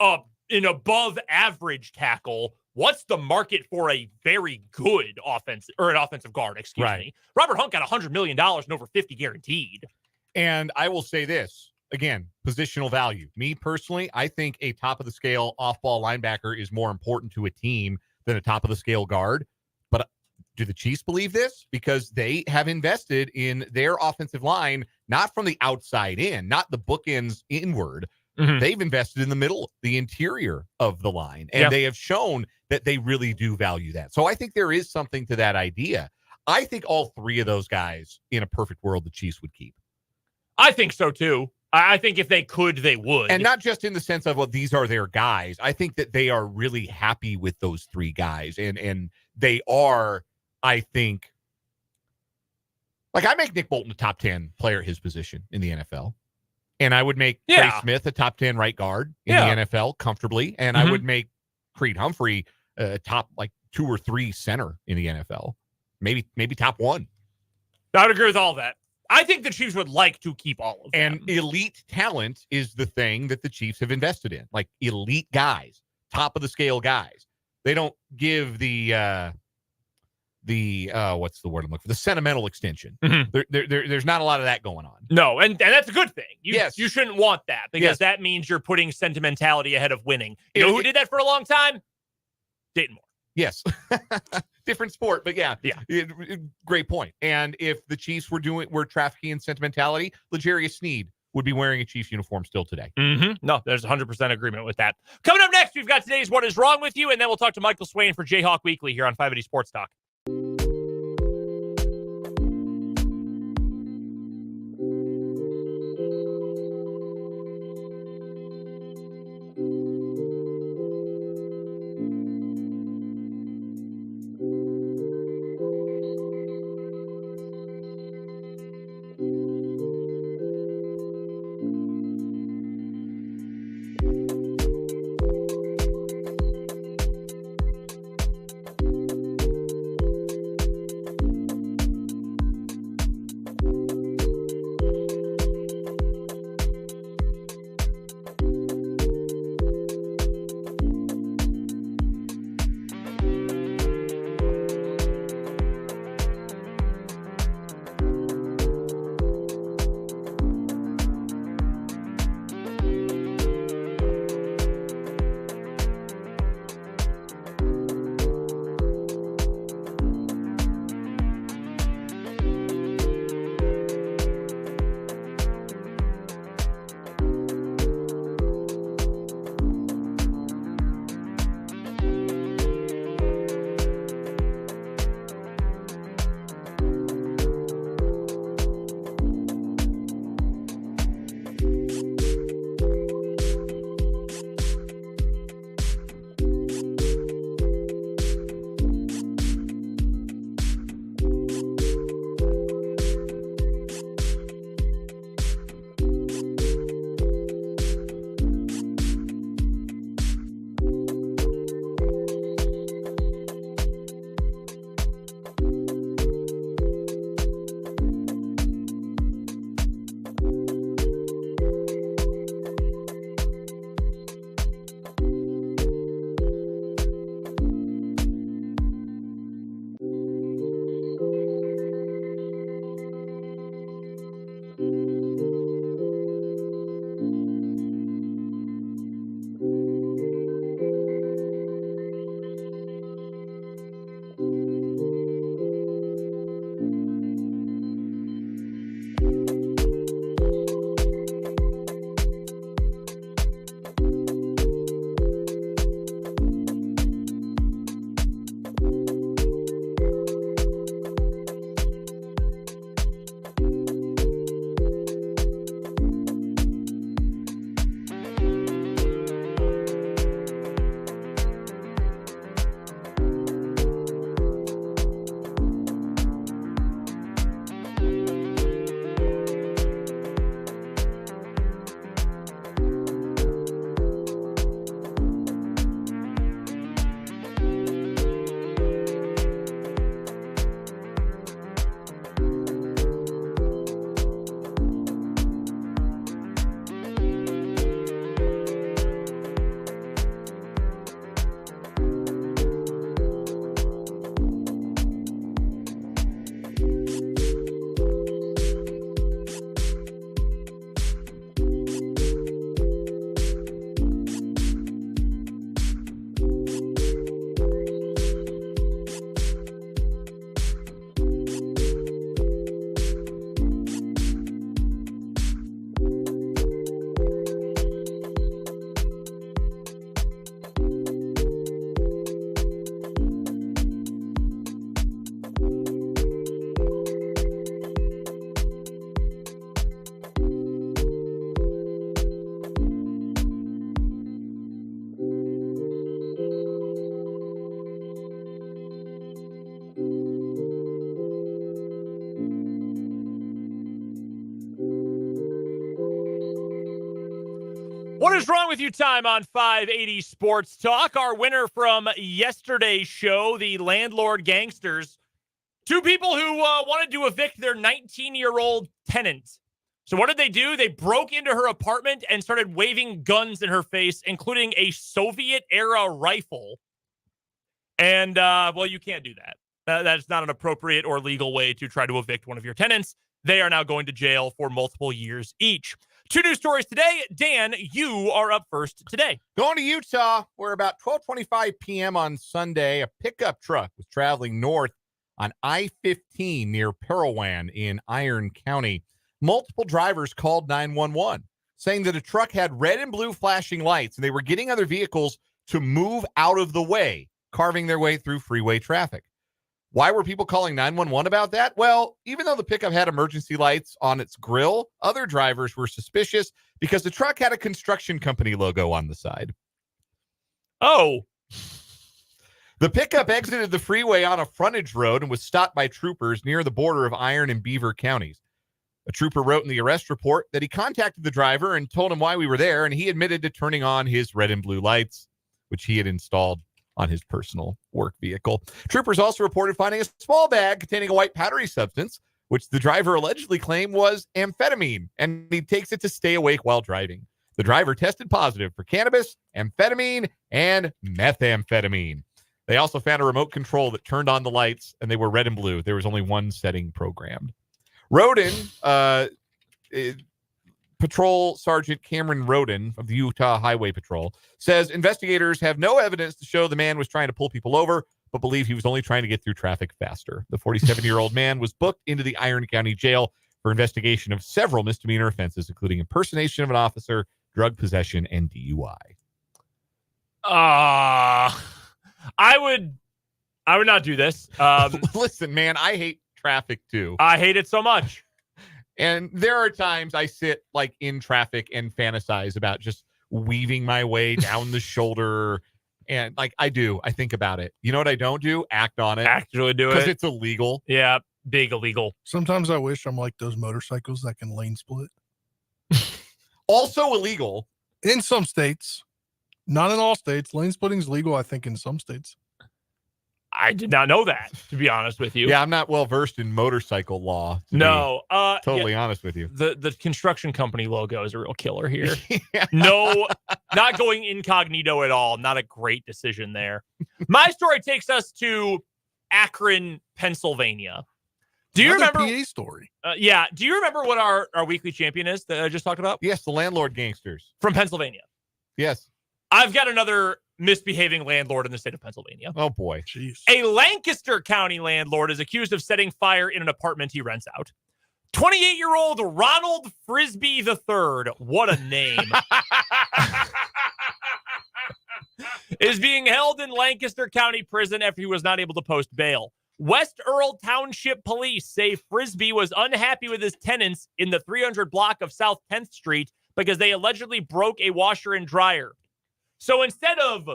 an above average tackle, what's the market for a very good offensive guard? Excuse me. Robert Hunt got $100 million and over 50 guaranteed. And I will say this again, positional value. Me personally, I think a top of the scale off-ball linebacker is more important to a team than a top of the scale guard. But do the Chiefs believe this? Because they have invested in their offensive line, not from the outside in, not the bookends inward. Mm-hmm. They've invested in the middle, the interior of the line, and they have shown that they really do value that. So I think there is something to that idea. I think all 3 of those guys in a perfect world, the Chiefs would keep. I think so too. I think if they could, they would. And not just in the sense of, well, these are their guys. I think that they are really happy with those 3 guys. And they are, I think, like, I make Nick Bolton a top 10 player at his position in the NFL. And I would make Trey Smith a top 10 right guard in the NFL comfortably. And I would make Creed Humphrey a top, like, 2 or 3 center in the NFL. Maybe top 1. I would agree with all that. I think the Chiefs would like to keep all of them. And elite talent is the thing that the Chiefs have invested in. Like, elite guys, top of the scale guys. They don't give the what's the word I'm looking for? The sentimental extension. Mm-hmm. There's not a lot of that going on. No, and that's a good thing. You shouldn't want that, because that means you're putting sentimentality ahead of winning. You know who did that for a long time? Dayton Moore. Yes. Different sport, but great point. And if the Chiefs were trafficking in sentimentality, L'Jarius Sneed would be wearing a Chiefs uniform still today. Mm-hmm. No, there's 100% agreement with that. Coming up next, we've got today's What Is Wrong With You, and then we'll talk to Michael Swain for Jayhawk Weekly here on 580 Sports Talk. What is wrong with you time on 580 Sports Talk? Our winner from yesterday's show, the landlord gangsters. Two people who wanted to evict their 19-year-old tenant. So what did they do? They broke into her apartment and started waving guns in her face, including a Soviet-era rifle. And, well, you can't do that. That's not an appropriate or legal way to try to evict one of your tenants. They are now going to jail for multiple years each. Two news stories today. Dan, you are up first today. Going to Utah, where about 12:25 p.m. on Sunday, a pickup truck was traveling north on I-15 near Parowan in Iron County. Multiple drivers called 911, saying that a truck had red and blue flashing lights, and they were getting other vehicles to move out of the way, carving their way through freeway traffic. Why were people calling 911 about that? Well, even though the pickup had emergency lights on its grill, other drivers were suspicious because the truck had a construction company logo on the side. Oh. The pickup exited the freeway on a frontage road and was stopped by troopers near the border of Iron and Beaver counties. A trooper wrote in the arrest report that he contacted the driver and told him why we were there, and he admitted to turning on his red and blue lights, which he had installed on his personal work vehicle. Troopers also reported finding a small bag containing a white powdery substance, which the driver allegedly claimed was amphetamine, and he takes it to stay awake while driving. The driver tested positive for cannabis, amphetamine, and methamphetamine. They also found a remote control that turned on the lights, and they were red and blue. There was only one setting programmed. Roden, Patrol Sergeant Cameron Roden of the Utah Highway Patrol, says investigators have no evidence to show the man was trying to pull people over, but believe he was only trying to get through traffic faster. The 47-year-old man was booked into the Iron County Jail for investigation of several misdemeanor offenses, including impersonation of an officer, drug possession, and DUI. I would not do this. Listen, man, I hate traffic too. I hate it so much. And there are times I sit like in traffic and fantasize about just weaving my way down the shoulder. And like I think about it. You know what I don't do? Act on it. Actually do it. Because it's illegal. Yeah, big illegal. Sometimes I wish I'm like those motorcycles that can lane split. Also illegal. In some states. Not in all states. Lane splitting is legal, I think, in some states. I did not know that, to be honest with you. Yeah, I'm not well versed in motorcycle law. No, totally honest with you. The construction company logo is a real killer here. Yeah. No, not going incognito at all. Not a great decision there. My story takes us to Akron, Pennsylvania. Do you remember PA story? Yeah. Do you remember what our weekly champion is that I just talked about? Yes, the landlord gangsters from Pennsylvania. Yes. I've got another misbehaving landlord in the state of Pennsylvania. Oh, boy. Jeez. A Lancaster County landlord is accused of setting fire in an apartment he rents out. 28-year-old Ronald Frisbee III, what a name, is being held in Lancaster County Prison after he was not able to post bail. West Earl Township Police say Frisbee was unhappy with his tenants in the 300 block of South 10th Street because they allegedly broke a washer and dryer. So instead of,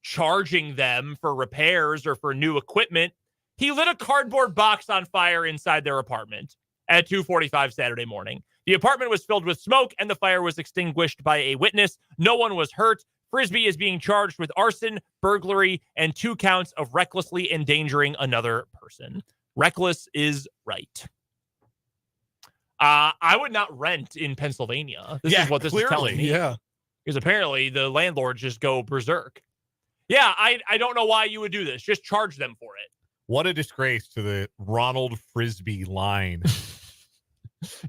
charging them for repairs or for new equipment, he lit a cardboard box on fire inside their apartment at 2:45 Saturday morning. The apartment was filled with smoke and the fire was extinguished by a witness. No one was hurt. Frisbee is being charged with arson, burglary, and 2 counts of recklessly endangering another person. Reckless is right. I would not rent in Pennsylvania. This is what this is telling me. Yeah. Because apparently the landlords just go berserk. Yeah, I don't know why you would do this. Just charge them for it. What a disgrace to the Ronald Frisbee line.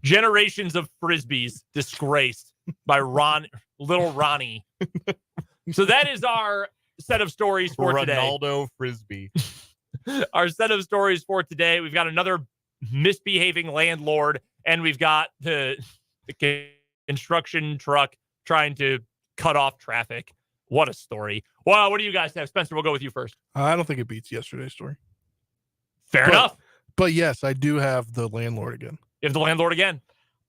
Generations of Frisbees disgraced by little Ronnie. So that is our set of stories for today. Ronaldo Frisbee. Our set of stories for today. We've got another misbehaving landlord, and we've got the construction truck trying to cut off traffic. What a story. Well, what do you guys have? Spencer, we'll go with you first. I don't think it beats yesterday's story. Fair enough. But yes, I do have the landlord again. You have the landlord again.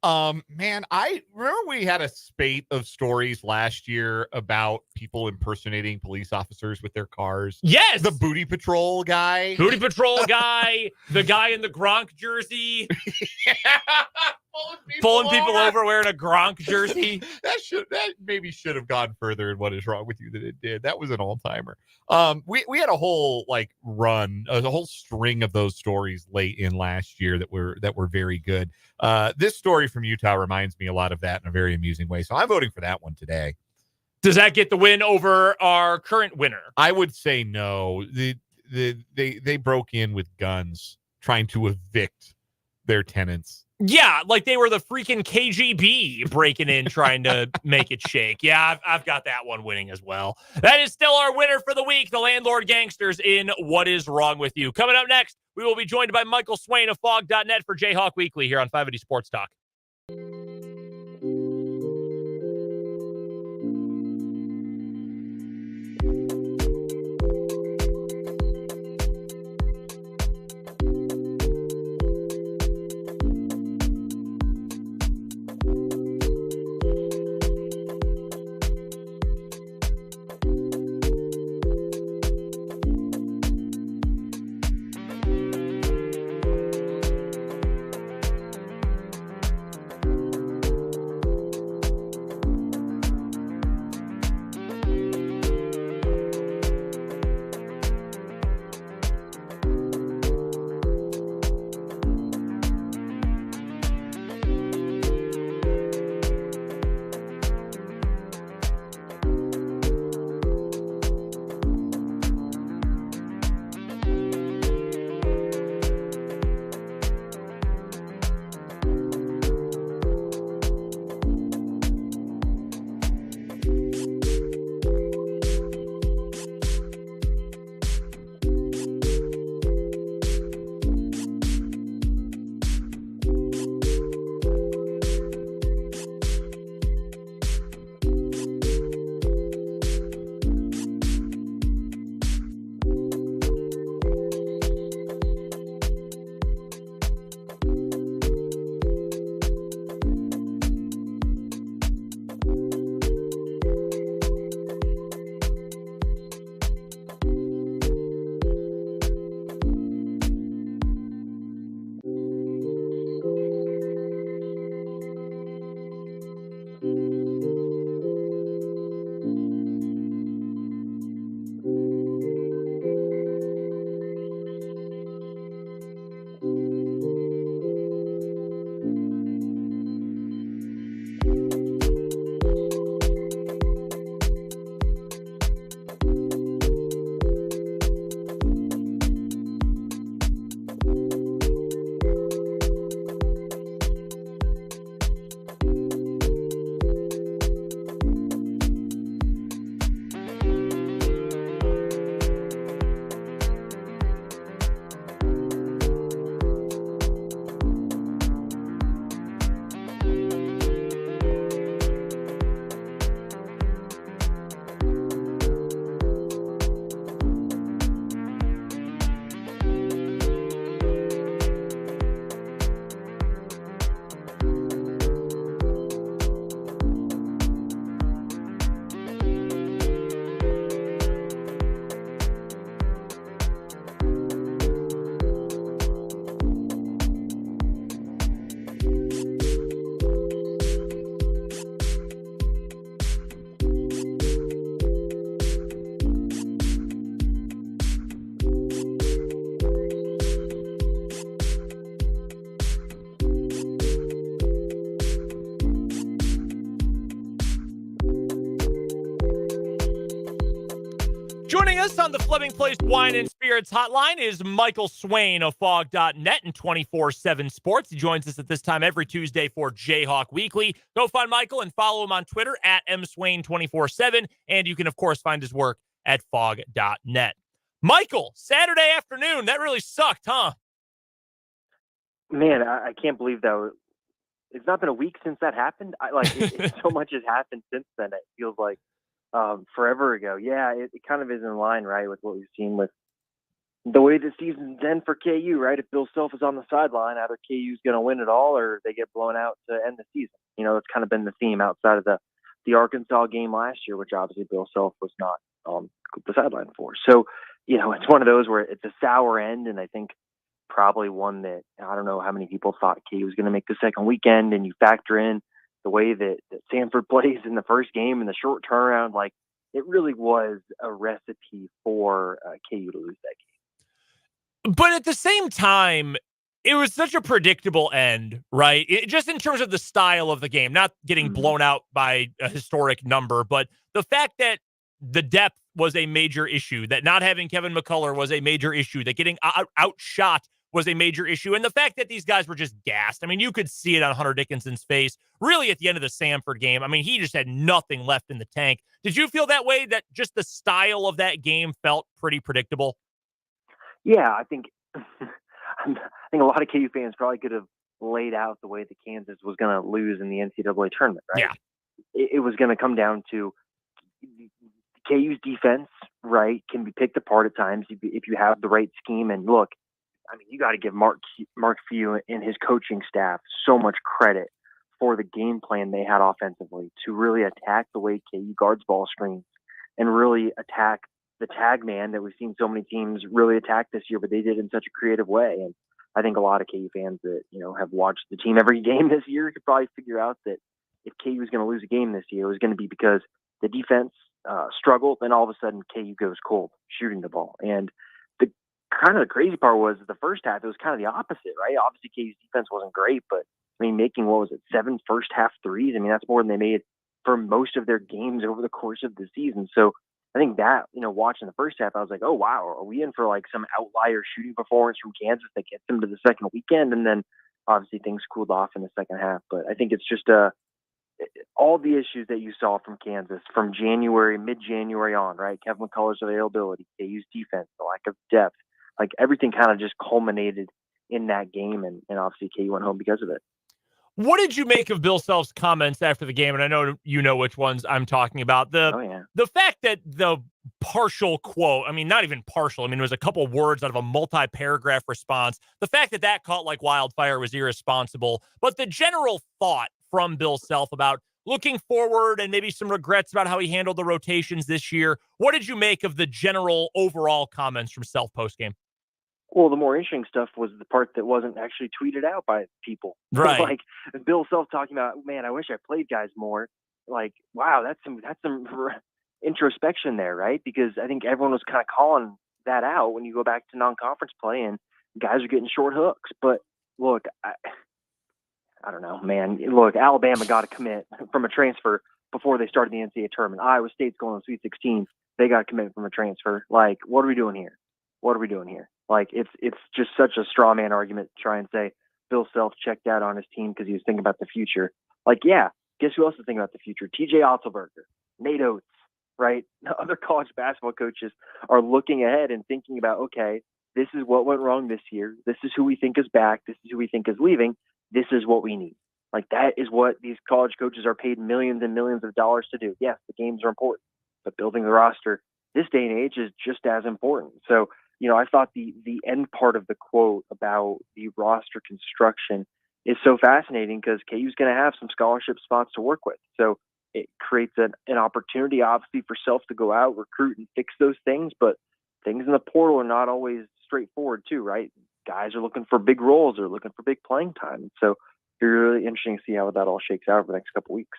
Man, I remember we had a spate of stories last year about people impersonating police officers with their cars. Yes. The booty patrol guy. Booty patrol guy. The guy in the Gronk jersey. Yeah. Pulling people over wearing a Gronk jersey. That maybe should have gone further in What Is Wrong With You than it did. That was an all-timer. We had a whole run, a whole string of those stories late in last year that were very good. This story from Utah reminds me a lot of that in a very amusing way. So I'm voting for that one today. Does that get the win over our current winner? I would say no. They broke in with guns trying to evict their tenants. Yeah, like they were the freaking KGB breaking in, trying to make it shake. Yeah, I've got that one winning as well. That is still our winner for the week, the Landlord Gangsters in What Is Wrong With You. Coming up next, we will be joined by Michael Swain of Fog.net for Jayhawk Weekly here on 580 Sports Talk. Joining us on the Fleming Place Wine and Spirits hotline is Michael Swain of Fog.net and 24/7 Sports. He joins us at this time every Tuesday for Jayhawk Weekly. Go find Michael and follow him on Twitter at mswain247. And you can, of course, find his work at Fog.net. Michael, Saturday afternoon, that really sucked, huh? Man, I can't believe that. It's not been a week since that happened. So much has happened since then. It feels like forever ago. Yeah, it kind of is in line, right, with what we've seen with the way the season's end for KU, right? If Bill Self is on the sideline, either KU's going to win it all or they get blown out to end the season. You know, it's kind of been the theme outside of the Arkansas game last year, which obviously Bill Self was not on the sideline for. So, you know, it's one of those where it's a sour end, and I think probably one that I don't know how many people thought KU was going to make the second weekend, and you factor in the way that Sanford plays in the first game and the short turnaround, like it really was a recipe for KU to lose that game. But at the same time, it was such a predictable end, right? Just in terms of the style of the game, not getting blown out by a historic number, but the fact that the depth was a major issue, that not having Kevin McCullough was a major issue, that getting outshot was a major issue, and the fact that these guys were just gassed. I mean, you could see it on Hunter Dickinson's face, really at the end of the Sanford game. I mean, he just had nothing left in the tank. Did you feel that way, that just the style of that game felt pretty predictable? Yeah, I think a lot of KU fans probably could have laid out the way that Kansas was going to lose in the NCAA tournament, right? Yeah. It was going to come down to KU's defense, right, can be picked apart at times if you have the right scheme. And look, I mean, you got to give Mark Few and his coaching staff so much credit for the game plan they had offensively to really attack the way KU guards ball screens and really attack the tag man that we've seen so many teams really attack this year, but they did it in such a creative way. And I think a lot of KU fans that, have watched the team every game this year could probably figure out that if KU was going to lose a game this year, it was going to be because the defense struggled, and all of a sudden KU goes cold shooting the ball. And the crazy part was the first half, it was kind of the opposite, right? Obviously, KU's defense wasn't great, but I mean, making, 7 first half threes? I mean, that's more than they made for most of their games over the course of the season. So I think that, watching the first half, I was like, oh, wow, are we in for like some outlier shooting performance from Kansas that gets them to the second weekend? And then obviously things cooled off in the second half. But I think it's just all the issues that you saw from Kansas from mid-January on, right? Kevin McCullough's availability, KU's defense, the lack of depth, like everything kind of just culminated in that game, and obviously KU went home because of it. What did you make of Bill Self's comments after the game? And I know you know which ones I'm talking about. The fact that the partial quote, I mean, not even partial, I mean, it was a couple words out of a multi-paragraph response. The fact that that caught like wildfire was irresponsible. But the general thought from Bill Self about looking forward and maybe some regrets about how he handled the rotations this year. What did you make of the general overall comments from Self post-game? Well, the more interesting stuff was the part that wasn't actually tweeted out by people. Right. Like Bill Self talking about, man, I wish I played guys more. Like, wow, that's some introspection there, right? Because I think everyone was kind of calling that out when you go back to non-conference play and guys are getting short hooks. But look, I don't know, man. Look, Alabama got a commit from a transfer before they started the NCAA tournament. Iowa State's going to the Sweet 16. They got a commit from a transfer. Like, what are we doing here? Like, it's just such a straw man argument to try and say Bill Self checked out on his team because he was thinking about the future. Like, yeah, guess who else is thinking about the future? TJ Otzelberger, Nate Oates, right? Other college basketball coaches are looking ahead and thinking about, okay, this is what went wrong this year. This is who we think is back. This is who we think is leaving. This is what we need. Like, that is what these college coaches are paid millions and millions of dollars to do. Yes, the games are important, but building the roster this day and age is just as important. So, I thought the end part of the quote about the roster construction is so fascinating because KU's going to have some scholarship spots to work with. So it creates an opportunity, obviously, for Self to go out, recruit, and fix those things. But things in the portal are not always straightforward, too, right? Guys are looking for big roles. They're looking for big playing time. So it'll be really interesting to see how that all shakes out over the next couple weeks.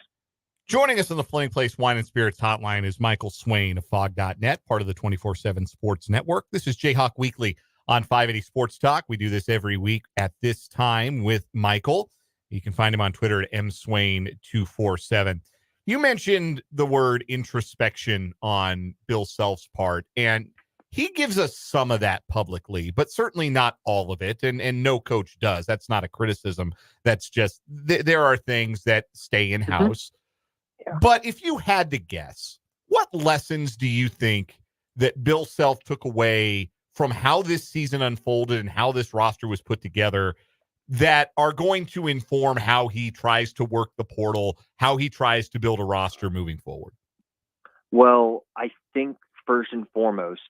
Joining us on the Flaming Place Wine and Spirits hotline is Michael Swain of Fog.net, part of the 24/7 Sports Network. This is Jayhawk Weekly on 580 Sports Talk. We do this every week at this time with Michael. You can find him on Twitter at mswain247. You mentioned the word introspection on Bill Self's part, and he gives us some of that publicly, but certainly not all of it, and no coach does. That's not a criticism. That's just there are things that stay in-house. Yeah. But if you had to guess, what lessons do you think that Bill Self took away from how this season unfolded and how this roster was put together that are going to inform how he tries to work the portal, how he tries to build a roster moving forward? Well, I think first and foremost,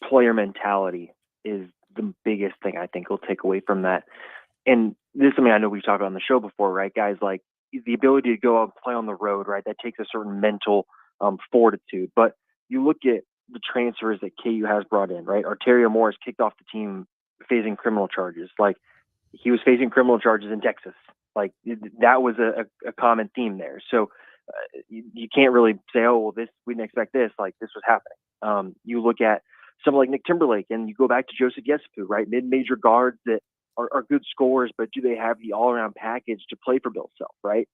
player mentality is the biggest thing I think we'll take away from that. And this is something I know we've talked about on the show before, right? Guys like the ability to go out and play on the road, right? That takes a certain mental fortitude. But you look at the transfers that KU has brought in, right? Arterio Morris kicked off the team facing criminal charges. Like, he was facing criminal charges in Texas. Like, that was a common theme there. So you can't really say, oh, well, we didn't expect this. Like, this was happening. You look at someone like Nick Timberlake, and you go back to Joseph Yesufu, right? Mid-major guards that are good scorers, but do they have the all-around package to play for Bill Self, right?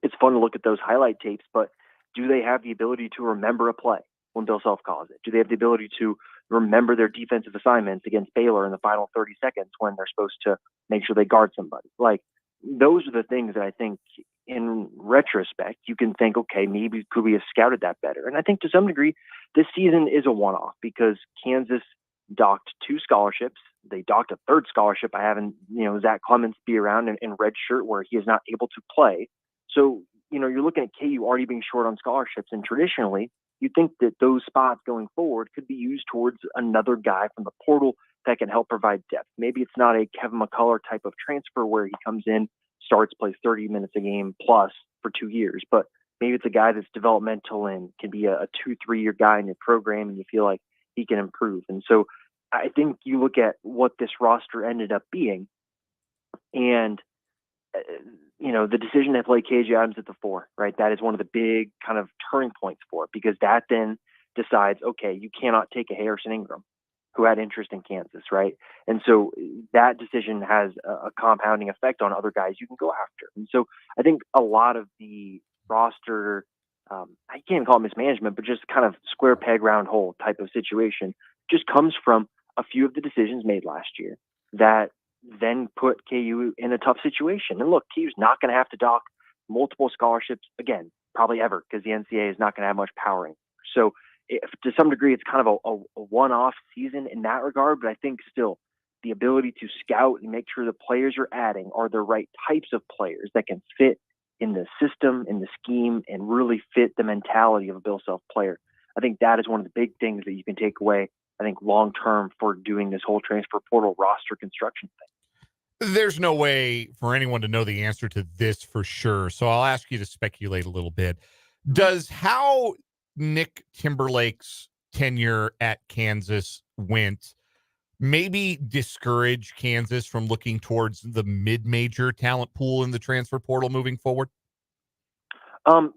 It's fun to look at those highlight tapes, but do they have the ability to remember a play when Bill Self calls it? Do they have the ability to remember their defensive assignments against Baylor in the final 30 seconds when they're supposed to make sure they guard somebody? Like, those are the things that I think in retrospect, you can think, okay, maybe could we have scouted that better? And I think to some degree, this season is a one-off because Kansas docked 2 scholarships. They docked a 3rd scholarship by having, Zach Clements be around in red shirt where he is not able to play. So, you're looking at KU already being short on scholarships. And traditionally, you think that those spots going forward could be used towards another guy from the portal that can help provide depth. Maybe it's not a Kevin McCullough type of transfer where he comes in, starts, plays 30 minutes a game plus for 2 years, but maybe it's a guy that's developmental and can be a 2-3 year guy in your program and you feel like he can improve. And so I think you look at what this roster ended up being and, the decision to play KJ Adams at the 4, right? That is one of the big kind of turning points for it because that then decides, okay, you cannot take a Harrison Ingram who had interest in Kansas, right? And so that decision has a compounding effect on other guys you can go after. And so I think a lot of the roster, I can't even call it mismanagement, but just kind of square peg round hole type of situation just comes from a few of the decisions made last year that then put KU in a tough situation. And look, KU's not going to have to dock multiple scholarships again, probably ever, because the NCAA is not going to have much power in. So to some degree, it's kind of a one-off season in that regard, but I think still the ability to scout and make sure the players you're adding are the right types of players that can fit in the system, in the scheme, and really fit the mentality of a Bill Self player. I think that is one of the big things that you can take away, I think, long-term for doing this whole transfer portal roster construction thing. There's no way for anyone to know the answer to this for sure. So I'll ask you to speculate a little bit. Does how Nick Timberlake's tenure at Kansas went maybe discourage Kansas from looking towards the mid-major talent pool in the transfer portal moving forward?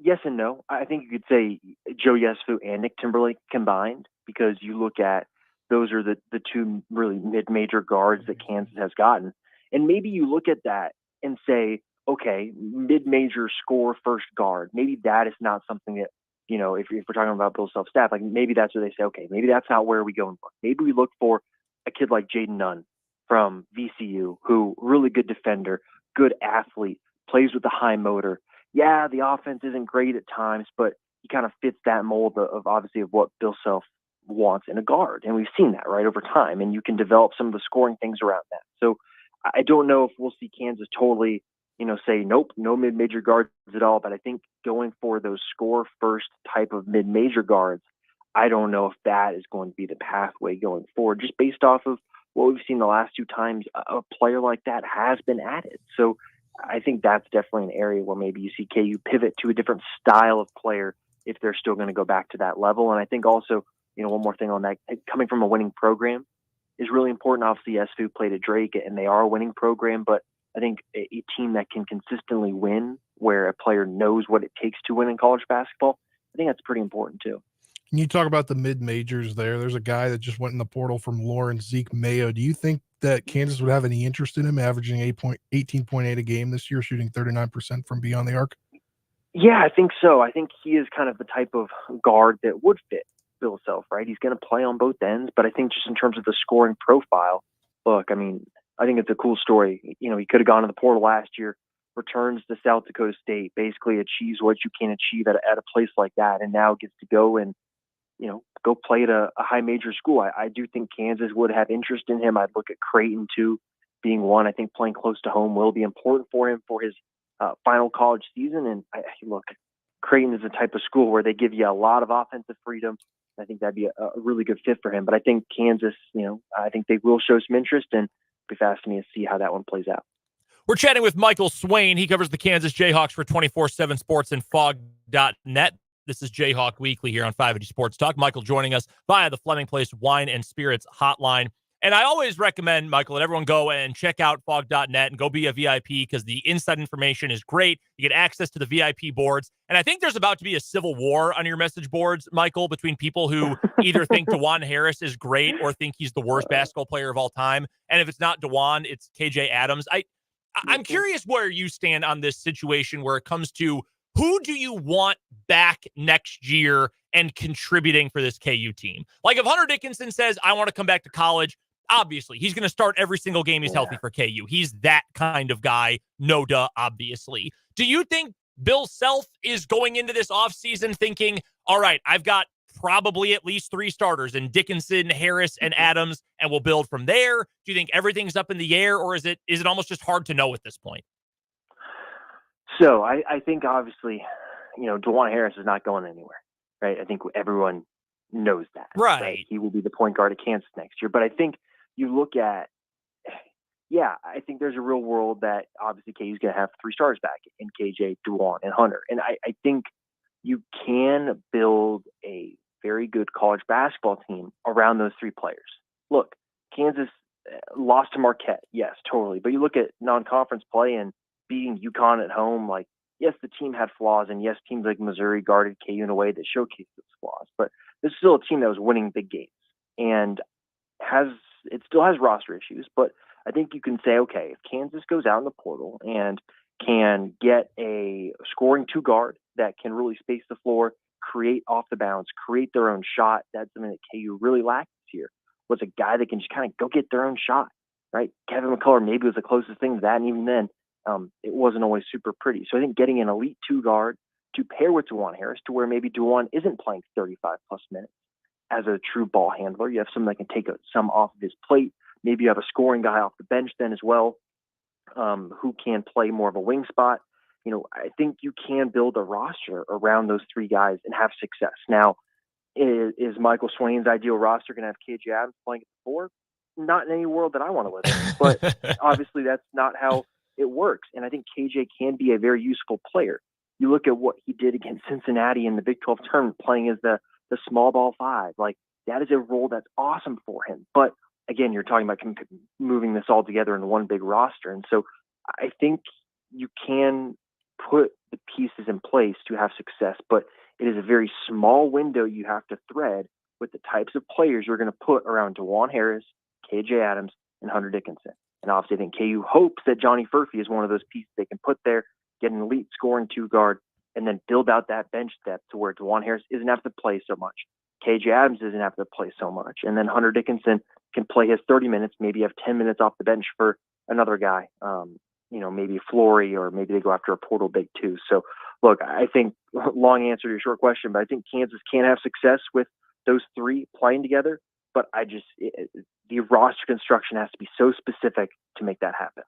Yes and no. I think you could say Joe Yesufu and Nick Timberlake combined because you look at those are the 2 really mid-major guards that Kansas has gotten. And maybe you look at that and say, okay, mid-major score first guard. Maybe that is not something that, if we're talking about Bill Self staff, like maybe that's where they say, okay, maybe that's not where we go and look. Maybe we look for a kid like Jaden Nunn from VCU, who really good defender, good athlete, plays with the high motor. Yeah, the offense isn't great at times, but he kind of fits that mold of obviously of what Bill Self wants in a guard. And we've seen that right over time. And you can develop some of the scoring things around that. So I don't know if we'll see Kansas totally, say, nope, no mid-major guards at all. But I think going for those score first type of mid-major guards, I don't know if that is going to be the pathway going forward, just based off of what we've seen the last 2 times a player like that has been added. So I think that's definitely an area where maybe you see KU pivot to a different style of player if they're still going to go back to that level. And I think also, one more thing on that, coming from a winning program is really important. Obviously, SFU played at Drake, and they are a winning program, but I think a team that can consistently win, where a player knows what it takes to win in college basketball, I think that's pretty important too. Can you talk about the mid-majors there? There's a guy that just went in the portal from Lawrence, Zeke Mayo. Do you think that Kansas would have any interest in him, averaging 18.8 a game this year, shooting 39% from beyond the arc? Yeah, I think so. I think he is kind of the type of guard that would fit Bill Self, right? He's going to play on both ends, but I think just in terms of the scoring profile, look, I mean, I think it's a cool story. He could have gone to the portal last year, returns to South Dakota State, basically achieves what you can achieve at a place like that, and now gets to go and, go play at a high major school. I do think Kansas would have interest in him. I'd look at Creighton too, being one. I think playing close to home will be important for him for his final college season. And look, Creighton is the type of school where they give you a lot of offensive freedom. I think that'd be a really good fit for him. But I think Kansas, I think they will show some interest, and it'll be fascinating to see how that one plays out. We're chatting with Michael Swain. He covers the Kansas Jayhawks for 24/7 Sports and Fog.net. This is Jayhawk Weekly here on 580 Sports Talk. Michael joining us via the Fleming Place Wine and Spirits hotline. And I always recommend, Michael, that everyone go and check out fog.net and go be a VIP because the inside information is great. You get access to the VIP boards. And I think there's about to be a civil war on your message boards, Michael, between people who either think DeJuan Harris is great or think he's the worst basketball player of all time. And if it's not DeJuan, it's KJ Adams. I'm curious where you stand on this situation where it comes to who do you want back next year and contributing for this KU team? Like if Hunter Dickinson says, I want to come back to college, obviously he's going to start every single game he's healthy for KU. He's that kind of guy. No duh, obviously. Do you think Bill Self is going into this offseason thinking, all right, I've got probably at least 3 starters in Dickinson, Harris, and Adams, and we'll build from there? Do you think everything's up in the air, or is it almost just hard to know at this point? So I think obviously, DeJuan Harris is not going anywhere, right? I think everyone knows that. Right. He will be the point guard at Kansas next year. But I think you look at, I think there's a real world that obviously KU's going to have 3 stars back in KJ, DeJuan, and Hunter. And I think you can build a very good college basketball team around those 3 players. Look, Kansas lost to Marquette. Yes, totally. But you look at non-conference play and beating UConn at home, like, yes, the team had flaws, and yes, teams like Missouri guarded KU in a way that showcased those flaws. But this is still a team that was winning big games and it still has roster issues. But I think you can say, okay, if Kansas goes out in the portal and can get a scoring 2 guard that can really space the floor, create off the bounce, create their own shot, that's something that KU really lacked this year, was a guy that can just kind of go get their own shot, right? Kevin McCullough maybe was the closest thing to that, and even then, it wasn't always super pretty. So I think getting an elite 2 guard to pair with DeJuan Harris to where maybe DeJuan isn't playing 35 plus minutes as a true ball handler. You have someone that can take some off of his plate. Maybe you have a scoring guy off the bench then as well, who can play more of a wing spot. I think you can build a roster around those 3 guys and have success. Now, is Michael Swain's ideal roster going to have KJ Adams playing at the 4? Not in any world that I want to live in, but obviously that's not how it works. And I think KJ can be a very useful player. You look at what he did against Cincinnati in the Big 12 tournament, playing as the small ball 5. Like, that is a role that's awesome for him. But again, you're talking about moving this all together in one big roster. And so I think you can put the pieces in place to have success, but it is a very small window you have to thread with the types of players you're going to put around DeJuan Harris, KJ Adams, and Hunter Dickinson. And obviously, I think KU hopes that Johnny Furphy is one of those pieces they can put there, get an elite scoring 2 guard, and then build out that bench depth to where DeJuan Harris isn't have to play so much. KJ Adams doesn't have to play so much. And then Hunter Dickinson can play his 30 minutes, maybe have 10 minutes off the bench for another guy, maybe Flory, or maybe they go after a portal big too. So, look, I think, long answer to your short question, but I think Kansas can have success with those 3 playing together. But the roster construction has to be so specific to make that happen.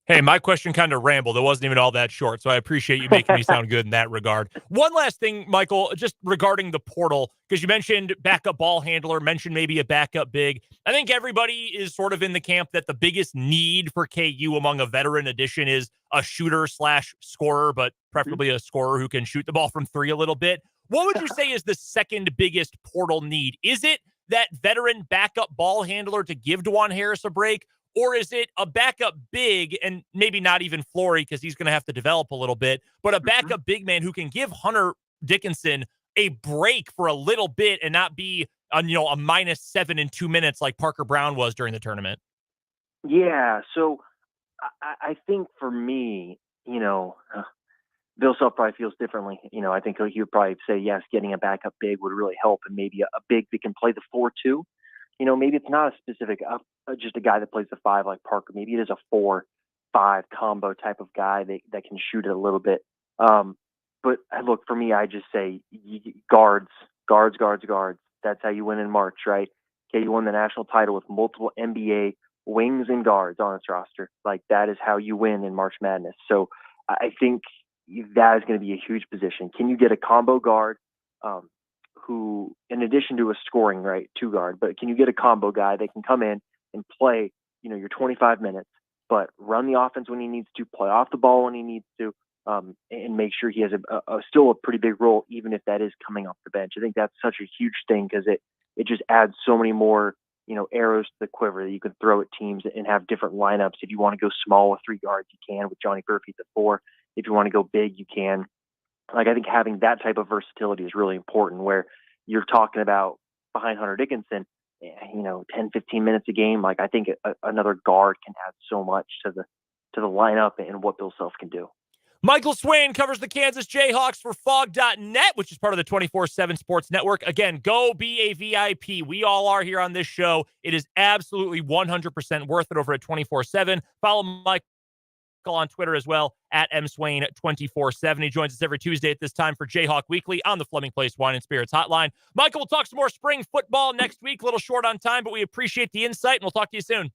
Hey, my question kind of rambled. It wasn't even all that short, so I appreciate you making me sound good in that regard. One last thing, Michael, just regarding the portal, because you mentioned backup ball handler, mentioned maybe a backup big. I think everybody is sort of in the camp that the biggest need for KU among a veteran addition is a shooter/scorer, but preferably a scorer who can shoot the ball from 3 a little bit. What would you say is the second biggest portal need? Is it that veteran backup ball handler to give DeJuan Harris a break? Or is it a backup big, and maybe not even Flory because he's going to have to develop a little bit, but a backup big man who can give Hunter Dickinson a break for a little bit and not be a -7 in 2 minutes like Parker Brown was during the tournament? Yeah. So I think for me, Bill Self probably feels differently. I think he would probably say, yes, getting a backup big would really help, and maybe a big that can play the 4 too. Maybe it's not a specific, just a guy that plays the 5 like Parker. Maybe it is a 4-5 combo type of guy that can shoot it a little bit. But look, for me, I just say guards. That's how you win in March, right? Okay, you won the national title with multiple NBA wings and guards on its roster. Like, that is how you win in March Madness. So I think that is going to be a huge position. Can you get a combo guard who, in addition to a scoring, right, 2 guard, but can you get a combo guy that can come in and play, your 25 minutes, but run the offense when he needs to, play off the ball when he needs to, and make sure he has still a pretty big role, even if that is coming off the bench. I think that's such a huge thing because it just adds so many more arrows to the quiver that you can throw at teams and have different lineups. If you want to go small with 3 guards, you can with Johnny Burfict at 4. If you want to go big, you can. Like, I think having that type of versatility is really important, where you're talking about behind Hunter Dickinson, 10, 15 minutes a game. Like, I think another guard can add so much to the lineup and what Bill Self can do. Michael Swain covers the Kansas Jayhawks for Fog.net, which is part of the 24/7 Sports Network. Again, go be a VIP. We all are here on this show. It is absolutely 100% worth it over at 24/7. Follow Michael on Twitter as well, at mswain247. He joins us every Tuesday at this time for Jayhawk Weekly on the Fleming Place Wine and Spirits Hotline. Michael, we'll talk some more spring football next week. A little short on time, but we appreciate the insight, and we'll talk to you soon.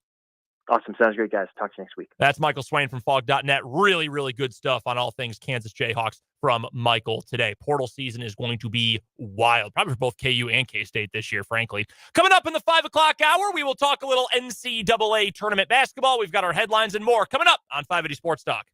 Awesome. Sounds great, guys. Talk to you next week. That's Michael Swain from Fog.net. Really, really good stuff on all things Kansas Jayhawks from Michael today. Portal season is going to be wild, probably for both KU and K-State this year, frankly. Coming up in the 5 o'clock hour, we will talk a little NCAA tournament basketball. We've got our headlines and more coming up on 580 Sports Talk.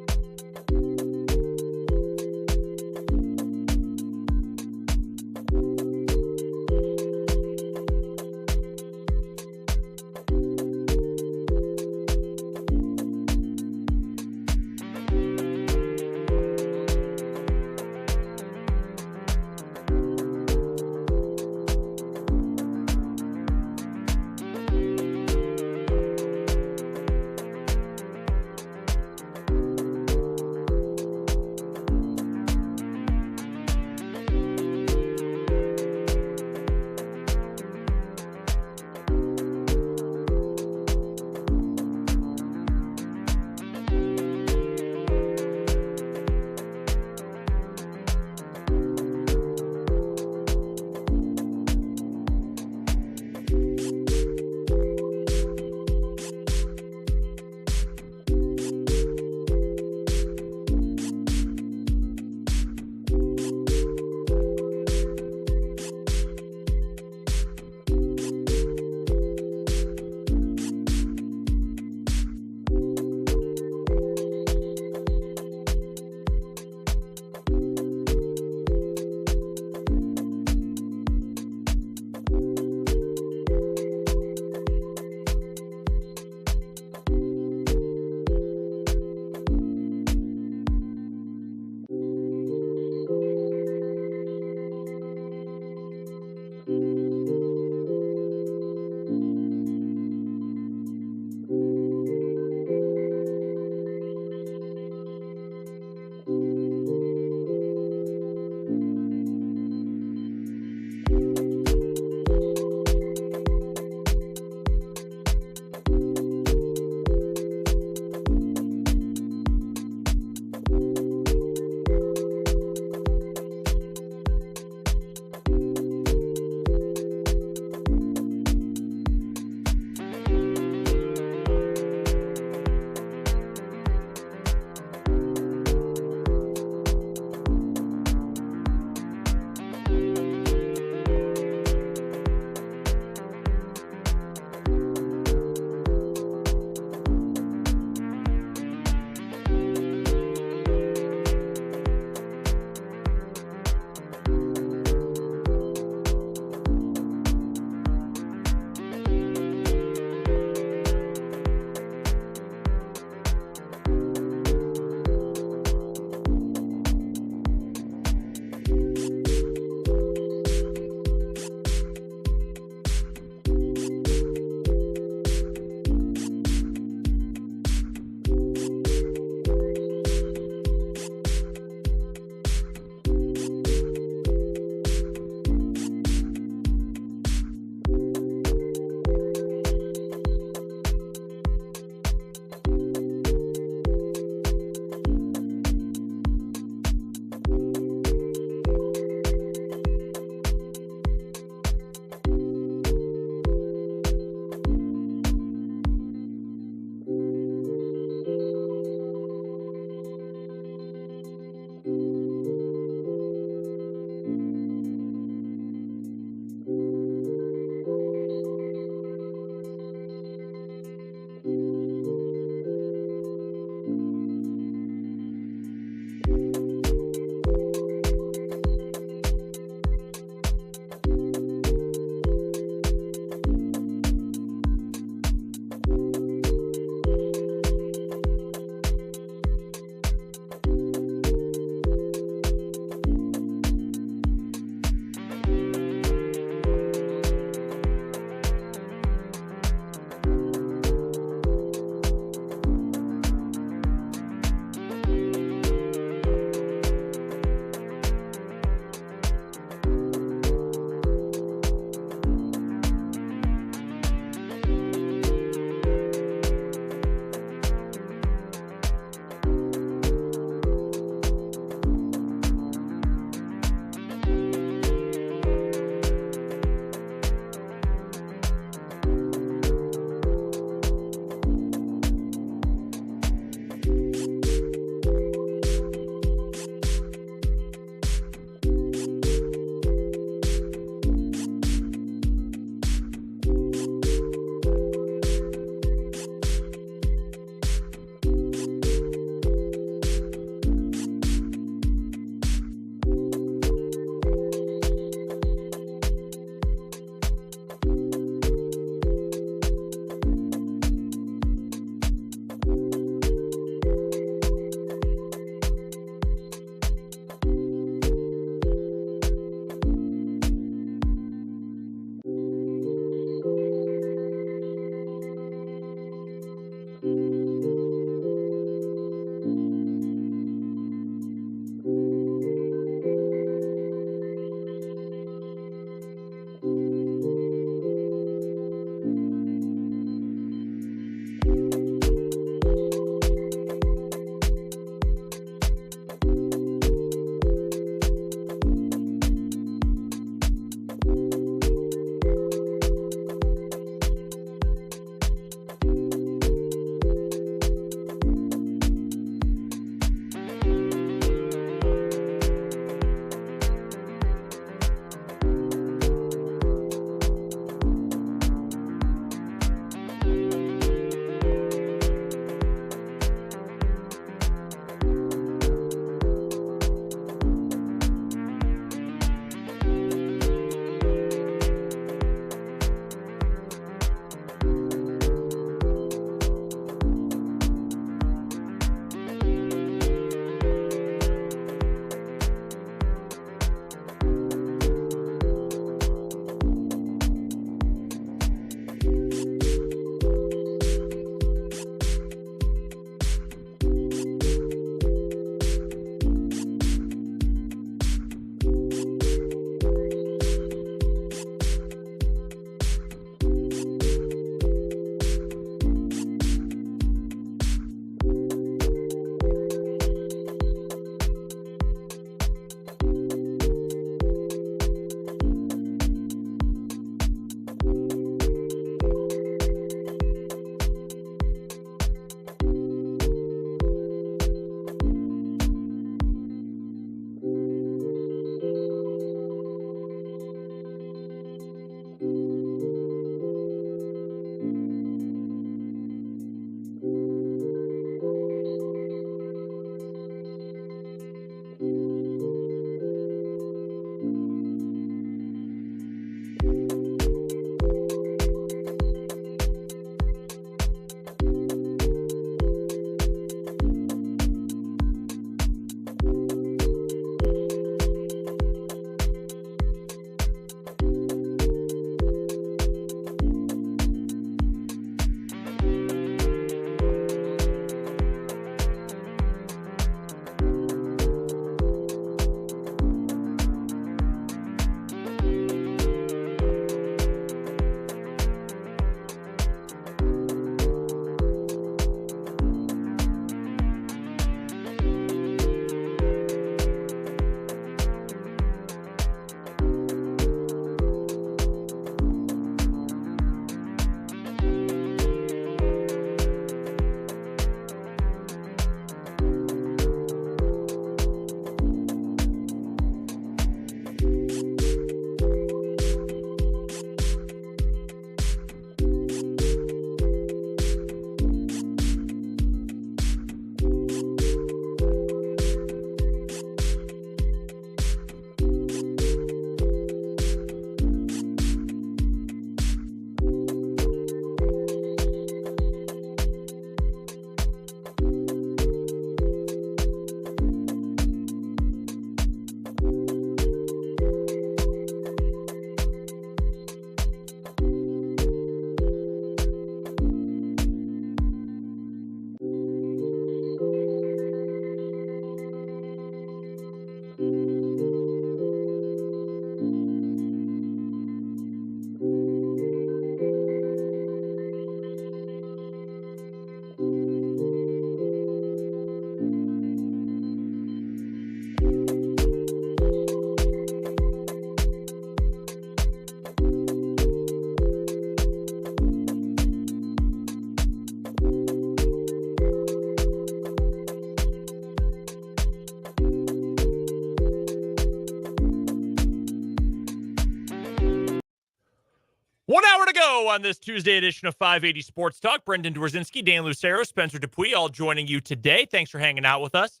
show on this Tuesday edition of 580 Sports Talk. Brendan Dworzinski, Dan Lucero, Spencer Dupuis, all joining you today. Thanks for hanging out with us.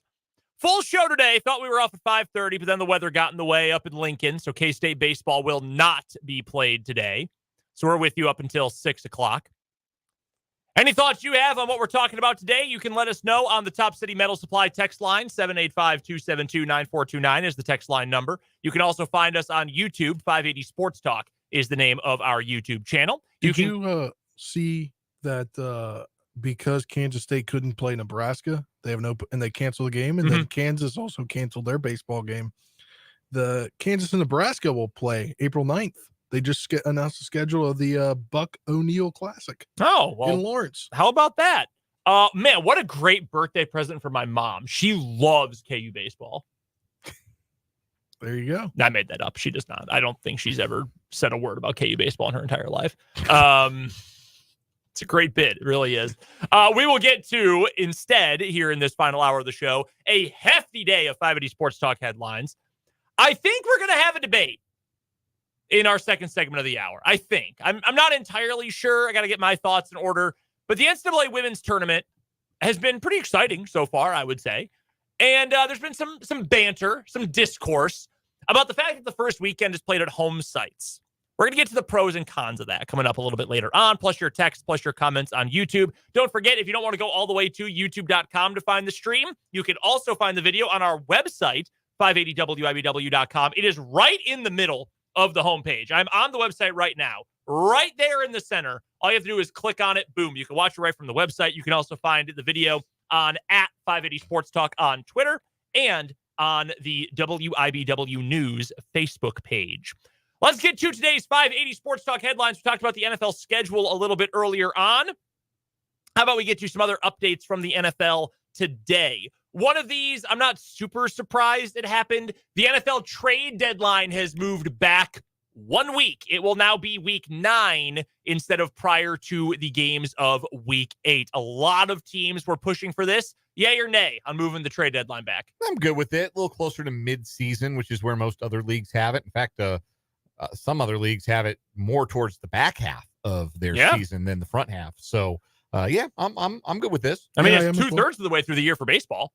Full show today. Thought we were off at 5:30, but then the weather got in the way up in Lincoln, so K-State baseball will not be played today. So we're with you up until 6 o'clock. Any thoughts you have on what we're talking about today, you can let us know on the Top City Metal Supply text line. 785-272-9429 is the text line number. You can also find us on YouTube. 580 Sports Talk is the name of our YouTube channel. Did you see that because Kansas State couldn't play Nebraska, they have and they canceled the game, and then Kansas also canceled their baseball game. The Kansas and Nebraska will play April 9th. They just announced the schedule of the Buck O'Neill Classic. Oh, well, in Lawrence. How about that? Man, what a great birthday present for my mom. She loves KU baseball. There you go. I made that up. She does not. I don't think she's ever said a word about KU baseball in her entire life. It's a great bit. It really is. We will get to, instead, here in this final hour of the show, a hefty day of 580 Sports Talk headlines. I think we're going to have a debate in our second segment of the hour. I think. I'm not entirely sure. I got to get my thoughts in order. But the NCAA women's tournament has been pretty exciting so far, I would say. And there's been some banter, some discourse about the fact that the first weekend is played at home sites. We're going to get to the pros and cons of that coming up a little bit later on, plus your text, plus your comments on YouTube. Don't forget, if you don't want to go all the way to youtube.com to find the stream, you can also find the video on our website, 580wibw.com. It is right in the middle of the homepage. I'm on the website right now, right there in the center. All you have to do is click on it. Boom. You can watch it right from the website. You can also find the video on @580 Sports Talk on Twitter and on the WIBW News Facebook page. Let's get to today's 580 Sports Talk headlines. We talked about the NFL schedule a little bit earlier on. How about we get to some other updates from the NFL today? One of these, I'm not super surprised it happened. The NFL trade deadline has moved back 1 week. It will now be week 9 instead of prior to the games of week 8. A lot of teams were pushing for this. Yay or nay on moving the trade deadline back? I'm good with it. A little closer to mid-season, which is where most other leagues have it. In fact, some other leagues have it more towards the back half of their season than the front half. So, I'm good with this. I mean, it's 2/3 of the way through the year for baseball.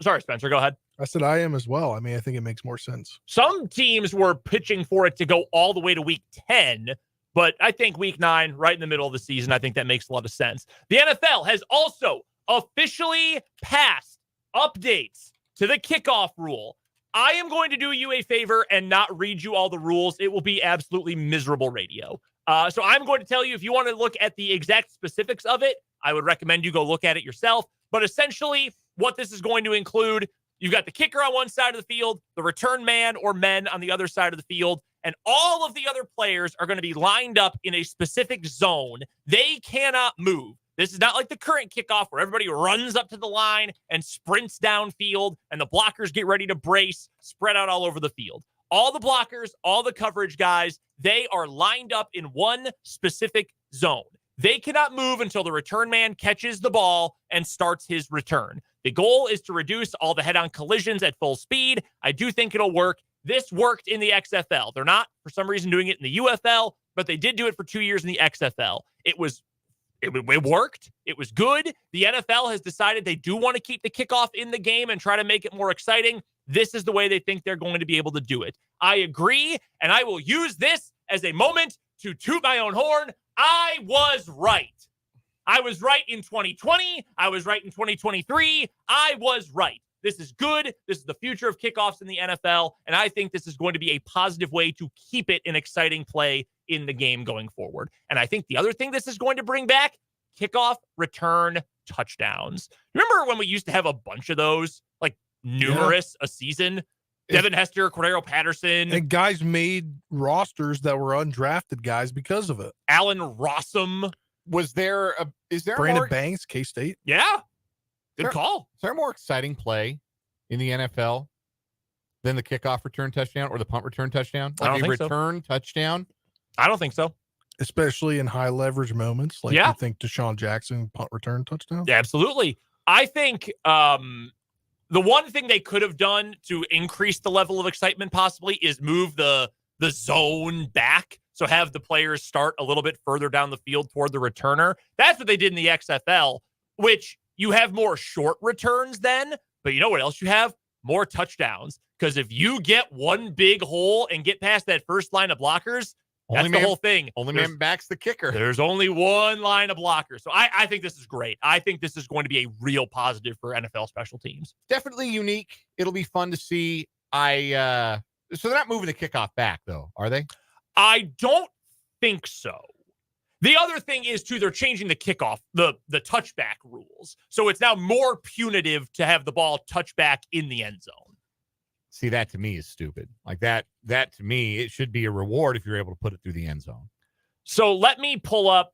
Sorry, Spencer, go ahead. I said I am as well. I mean, I think it makes more sense. Some teams were pitching for it to go all the way to week 10, but I think week 9, right in the middle of the season, I think that makes a lot of sense. The NFL has also officially passed updates to the kickoff rule. I am going to do you a favor and not read you all the rules. It will be absolutely miserable radio. So I'm going to tell you, if you want to look at the exact specifics of it, I would recommend you go look at it yourself. But essentially, what this is going to include, you've got the kicker on one side of the field, the return man or men on the other side of the field, and all of the other players are going to be lined up in a specific zone. They cannot move. This is not like the current kickoff where everybody runs up to the line and sprints downfield and the blockers get ready to brace, spread out all over the field. All the blockers, all the coverage guys, they are lined up in one specific zone. They cannot move until the return man catches the ball and starts his return. The goal is to reduce all the head-on collisions at full speed. I do think it'll work. This worked in the XFL. They're not, for some reason, doing it in the UFL, but they did do it for 2 years in the XFL. It worked. It was good. The NFL has decided they do want to keep the kickoff in the game and try to make it more exciting. This is the way they think they're going to be able to do it. I agree, and I will use this as a moment to toot my own horn. I was right. I was right in 2020. I was right in 2023. I was right. This is good. This is the future of kickoffs in the NFL, and I think this is going to be a positive way to keep it an exciting play in the game going forward. And I think the other thing this is going to bring back, kickoff return touchdowns. Remember when we used to have a bunch of those, like numerous a season? Devin Hester, Cordero Patterson. And guys made rosters that were undrafted guys because of it. Allen Rossum. Is there Brandon Banks, K-State? Yeah. Good call. Is there a more exciting play in the NFL than the kickoff return touchdown or the punt return touchdown? I don't think so. Return touchdown? I don't think so. Especially in high leverage moments. Like you think Deshaun Jackson punt return touchdown? Yeah, absolutely. I think the one thing they could have done to increase the level of excitement possibly is move the zone back So have the players start a little bit further down the field toward the returner. That's what they did in the XFL, which you have more short returns then, but you know what else you have? More touchdowns. Because if you get one big hole and get past that first line of blockers, that's the whole thing. Only man backs the kicker. There's only one line of blockers. So I think this is great. I think this is going to be a real positive for NFL special teams. Definitely unique. It'll be fun to see. So they're not moving the kickoff back, though, are they? I don't think so. The other thing is, too, they're changing the kickoff, the touchback rules. So it's now more punitive to have the ball touch back in the end zone. See, that to me is stupid. Like that to me, it should be a reward if you're able to put it through the end zone. So let me pull up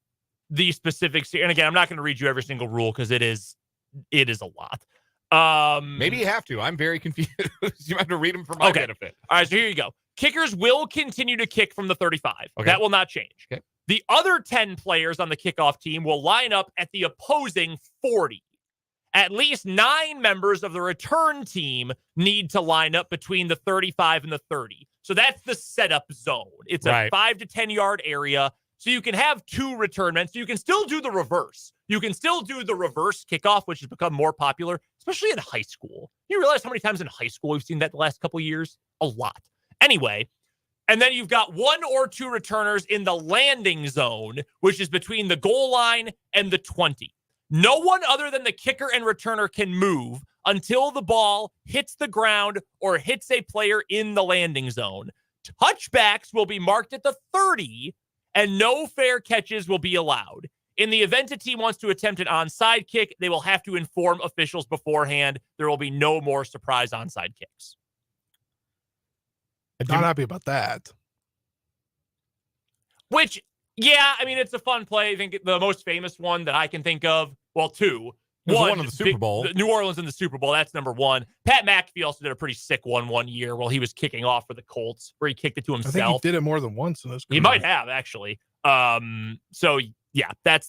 the specifics here. And again, I'm not going to read you every single rule because it is a lot. Maybe you have to. I'm very confused. You have to read them for my benefit. All right, so here you go. Kickers will continue to kick from the 35. Okay. That will not change. Okay. The other 10 players on the kickoff team will line up at the opposing 40. At least 9 members of the return team need to line up between the 35 and the 30. So that's the setup zone. It's a 5 to 10 yard area. So you can have 2 return men. So you can still do the reverse. You can still do the reverse kickoff, which has become more popular, especially in high school. You realize how many times in high school we've seen that the last couple of years? A lot. Anyway, and then you've got 1 or 2 returners in the landing zone, which is between the goal line and the 20. No one other than the kicker and returner can move until the ball hits the ground or hits a player in the landing zone. Touchbacks will be marked at the 30, and no fair catches will be allowed. In the event a team wants to attempt an onside kick, they will have to inform officials beforehand. There will be no more surprise onside kicks. Not happy about that. Which, yeah, I mean, it's a fun play. I think the most famous one that I can think of, well, 2. One in the Super Bowl. New Orleans in the Super Bowl. That's number 1. Pat McAfee also did a pretty sick one year while he was kicking off for the Colts, where he kicked it to himself. I think he did it more than once in this. He might have, actually. So yeah, that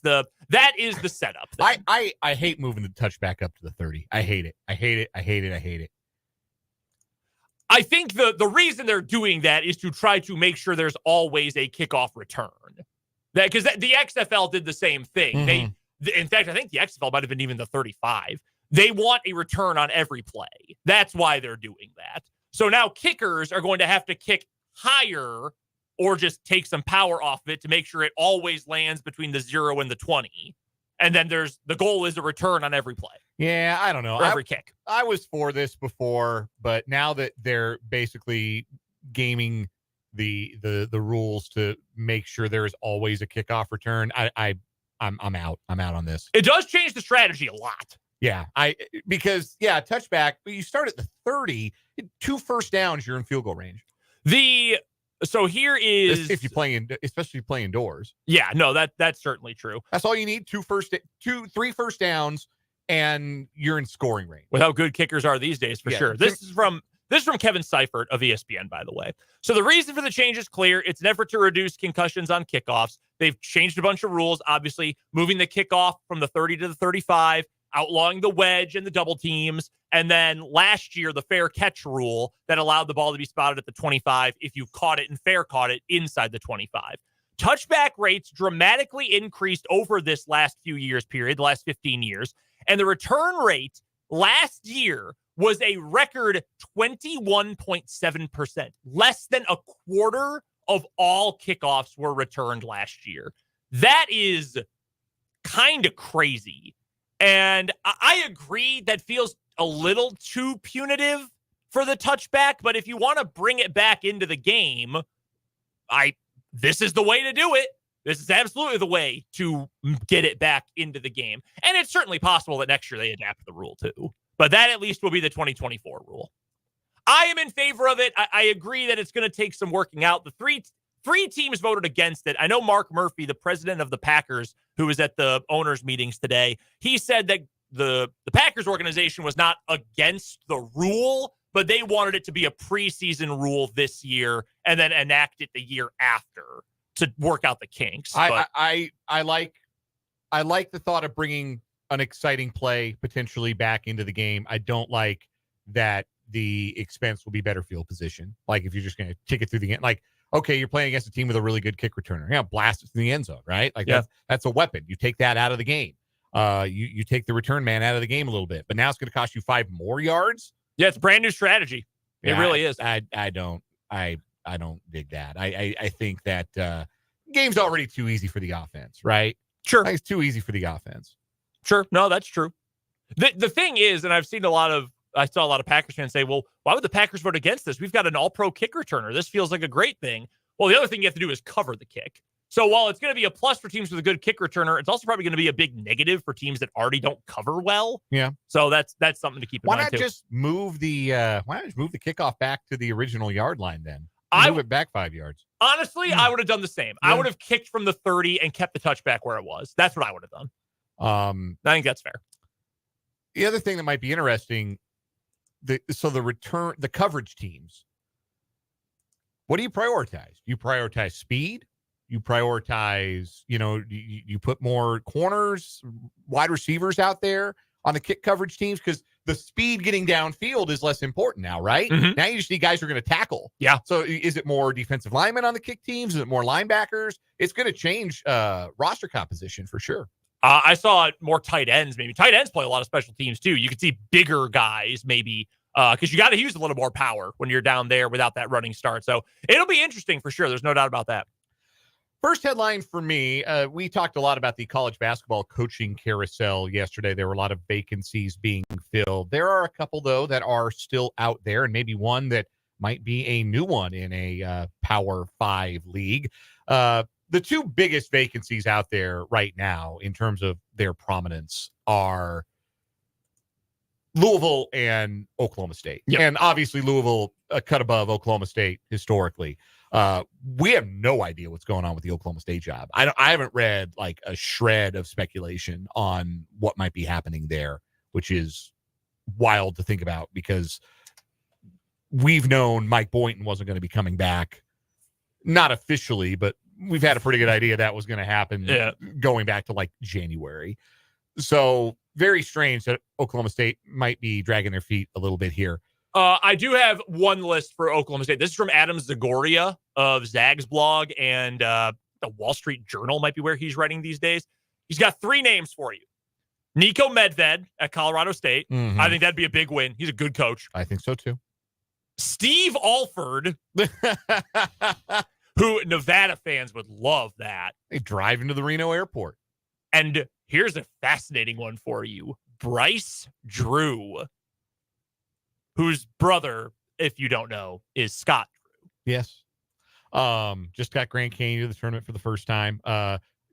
is the setup. I hate moving the touchback up to the 30. I hate it. I hate it. I think the reason they're doing that is to try to make sure there's always a kickoff return. Because the XFL did the same thing. Mm-hmm. In fact, I think the XFL might have been even the 35. They want a return on every play. That's why they're doing that. So now kickers are going to have to kick higher or just take some power off of it to make sure it always lands between the 0 and the 20. And then the goal is a return on every play. Yeah, I don't know. Or every kick. I was for this before, but now that they're basically gaming the rules to make sure there is always a kickoff return, I'm out. I'm out on this. It does change the strategy a lot. Yeah, because touchback, but you start at the 30, 2 first downs, you're in field goal range. So here is especially playing indoors. Yeah, no, that's certainly true. That's all you need. 3 first downs, and you're in scoring range. With how good kickers are these days, for sure. This is from Kevin Seifert of ESPN, by the way. So the reason for the change is clear. It's an effort to reduce concussions on kickoffs. They've changed a bunch of rules, obviously, moving the kickoff from the 30 to the 35, outlawing the wedge and the double teams. And then last year, the fair catch rule that allowed the ball to be spotted at the 25 if you caught it and fair caught it inside the 25. Touchback rates dramatically increased over this last few years period, the last 15 years. And the return rate last year was a record 21.7%. Less than a quarter of all kickoffs were returned last year. That is kind of crazy. And I agree that feels a little too punitive for the touchback, but if you want to bring it back into the game, this is the way to do it. This is absolutely the way to get it back into the game. And it's certainly possible that next year they adapt the rule too. But that at least will be the 2024 rule. I am in favor of it. I agree that it's going to take some working out. The three teams voted against it. I know Mark Murphy, the president of the Packers, who was at the owners' meetings today, he said that the Packers organization was not against the rule, but they wanted it to be a preseason rule this year and then enact it the year after to work out the kinks. I like the thought of bringing an exciting play potentially back into the game. I don't like that the expense will be better field position. Like if you're just going to kick it through the end, like Okay, you're playing against a team with a really good kick returner. Yeah, blast it in the end zone, right? Like that's a weapon. You take that out of the game. You take the return man out of the game a little bit, but now it's going to cost you 5 more yards. Yeah, it's a brand new strategy. It really is. I don't dig that. I think that game's already too easy for the offense, right? Sure, it's too easy for the offense. Sure, no, that's true. The thing is, and I saw a lot of Packers fans say, well, why would the Packers vote against this? We've got an all-pro kick returner. This feels like a great thing. Well, the other thing you have to do is cover the kick. So while it's going to be a plus for teams with a good kick returner, it's also probably going to be a big negative for teams that already don't cover well. Yeah. So that's something to keep in mind. Why not just move the kickoff back to the original yard line then? Move it back 5 yards. Honestly, I would have done the same. Yeah. I would have kicked from the 30 and kept the touchback where it was. That's what I would have done. I think that's fair. The other thing that might be interesting, the coverage teams. What do you prioritize? You prioritize speed. You prioritize, you put more corners, wide receivers out there on the kick coverage teams because the speed getting downfield is less important now, right? Mm-hmm. Now you just need guys who are going to tackle. Yeah. So is it more defensive linemen on the kick teams? Is it more linebackers? It's going to change roster composition for sure. I saw more tight ends. Maybe tight ends play a lot of special teams too. You could see bigger guys maybe because you got to use a little more power when you're down there without that running start. So it'll be interesting for sure. There's no doubt about that. First headline for me, we talked a lot about the college basketball coaching carousel yesterday. There were a lot of vacancies being filled. There are a couple, though, that are still out there, and maybe one that might be a new one in a Power 5 league. The two biggest vacancies out there right now in terms of their prominence are Louisville and Oklahoma State. Yep. And obviously Louisville a cut above Oklahoma State historically. We have no idea what's going on with the Oklahoma State job. I haven't read like a shred of speculation on what might be happening there, which is wild to think about because we've known Mike Boynton wasn't going to be coming back, not officially, but we've had a pretty good idea that was going to happen going back to like January. So very strange that Oklahoma State might be dragging their feet a little bit here. I do have one list for Oklahoma State. This is from Adam Zagoria of Zag's blog, and the Wall Street Journal might be where he's writing these days. He's got 3 names for you. Nico Medved at Colorado State. Mm-hmm. I think that'd be a big win. He's a good coach. I think so, too. Steve Alford, who Nevada fans would love that. They drive into the Reno airport. And here's a fascinating one for you. Bryce Drew, whose brother, if you don't know, is Scott Drew. Yes. Just got Grand Canyon to the tournament for the first time.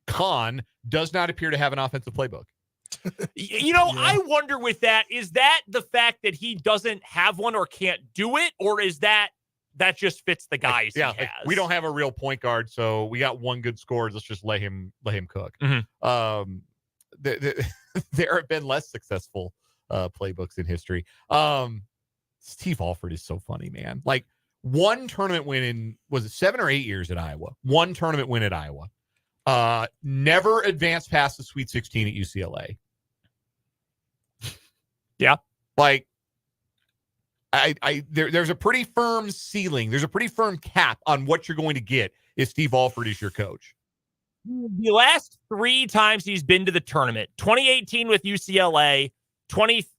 Khan does not appear to have an offensive playbook. I wonder with that, is that the fact that he doesn't have one or can't do it, or is that just fits the guys he has? We don't have a real point guard, so we got one good scorer. Let's just let him cook. Mm-hmm. There have been less successful playbooks in history. Steve Alford is so funny, man. Like one tournament win in, was it 7 or 8 years at Iowa? One tournament win at Iowa. Never advanced past the Sweet 16 at UCLA. Yeah. Like there's a pretty firm ceiling. There's a pretty firm cap on what you're going to get if Steve Alford is your coach. The last 3 times he's been to the tournament, 2018 with UCLA,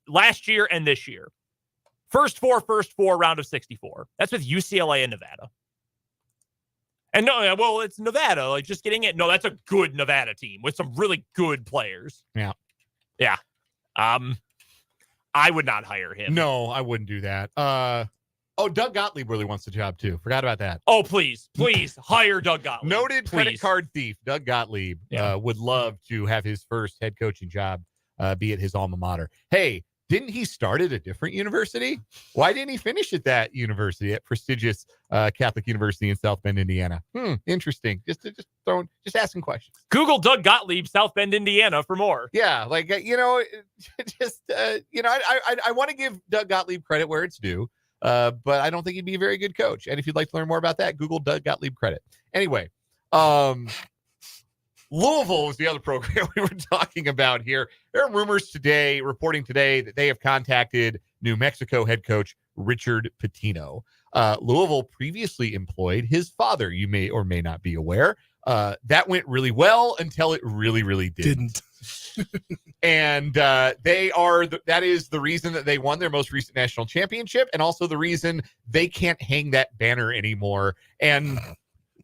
last year and this year. First four round of 64. That's with UCLA and Nevada. And it's Nevada. Like just getting it. No, that's a good Nevada team with some really good players. Yeah. Yeah. I would not hire him. No, I wouldn't do that. Doug Gottlieb really wants the job too. Forgot about that. Oh, please hire Doug Gottlieb. Noted credit card thief Doug Gottlieb would love to have his first head coaching job be at his alma mater. Hey, didn't he start at a different university? Why didn't he finish at that university, at prestigious Catholic University in South Bend, Indiana? Interesting. Just asking questions. Google Doug Gottlieb, South Bend, Indiana for more. Yeah, I want to give Doug Gottlieb credit where it's due, but I don't think he'd be a very good coach. And if you'd like to learn more about that, Google Doug Gottlieb credit. Anyway, Louisville was the other program we were talking about here. There are rumors reporting today that they have contacted New Mexico head coach Richard Pitino. Louisville previously employed his father. You may or may not be aware. That went really well until it really, really didn't. And that is the reason that they won their most recent national championship, and also the reason they can't hang that banner anymore, and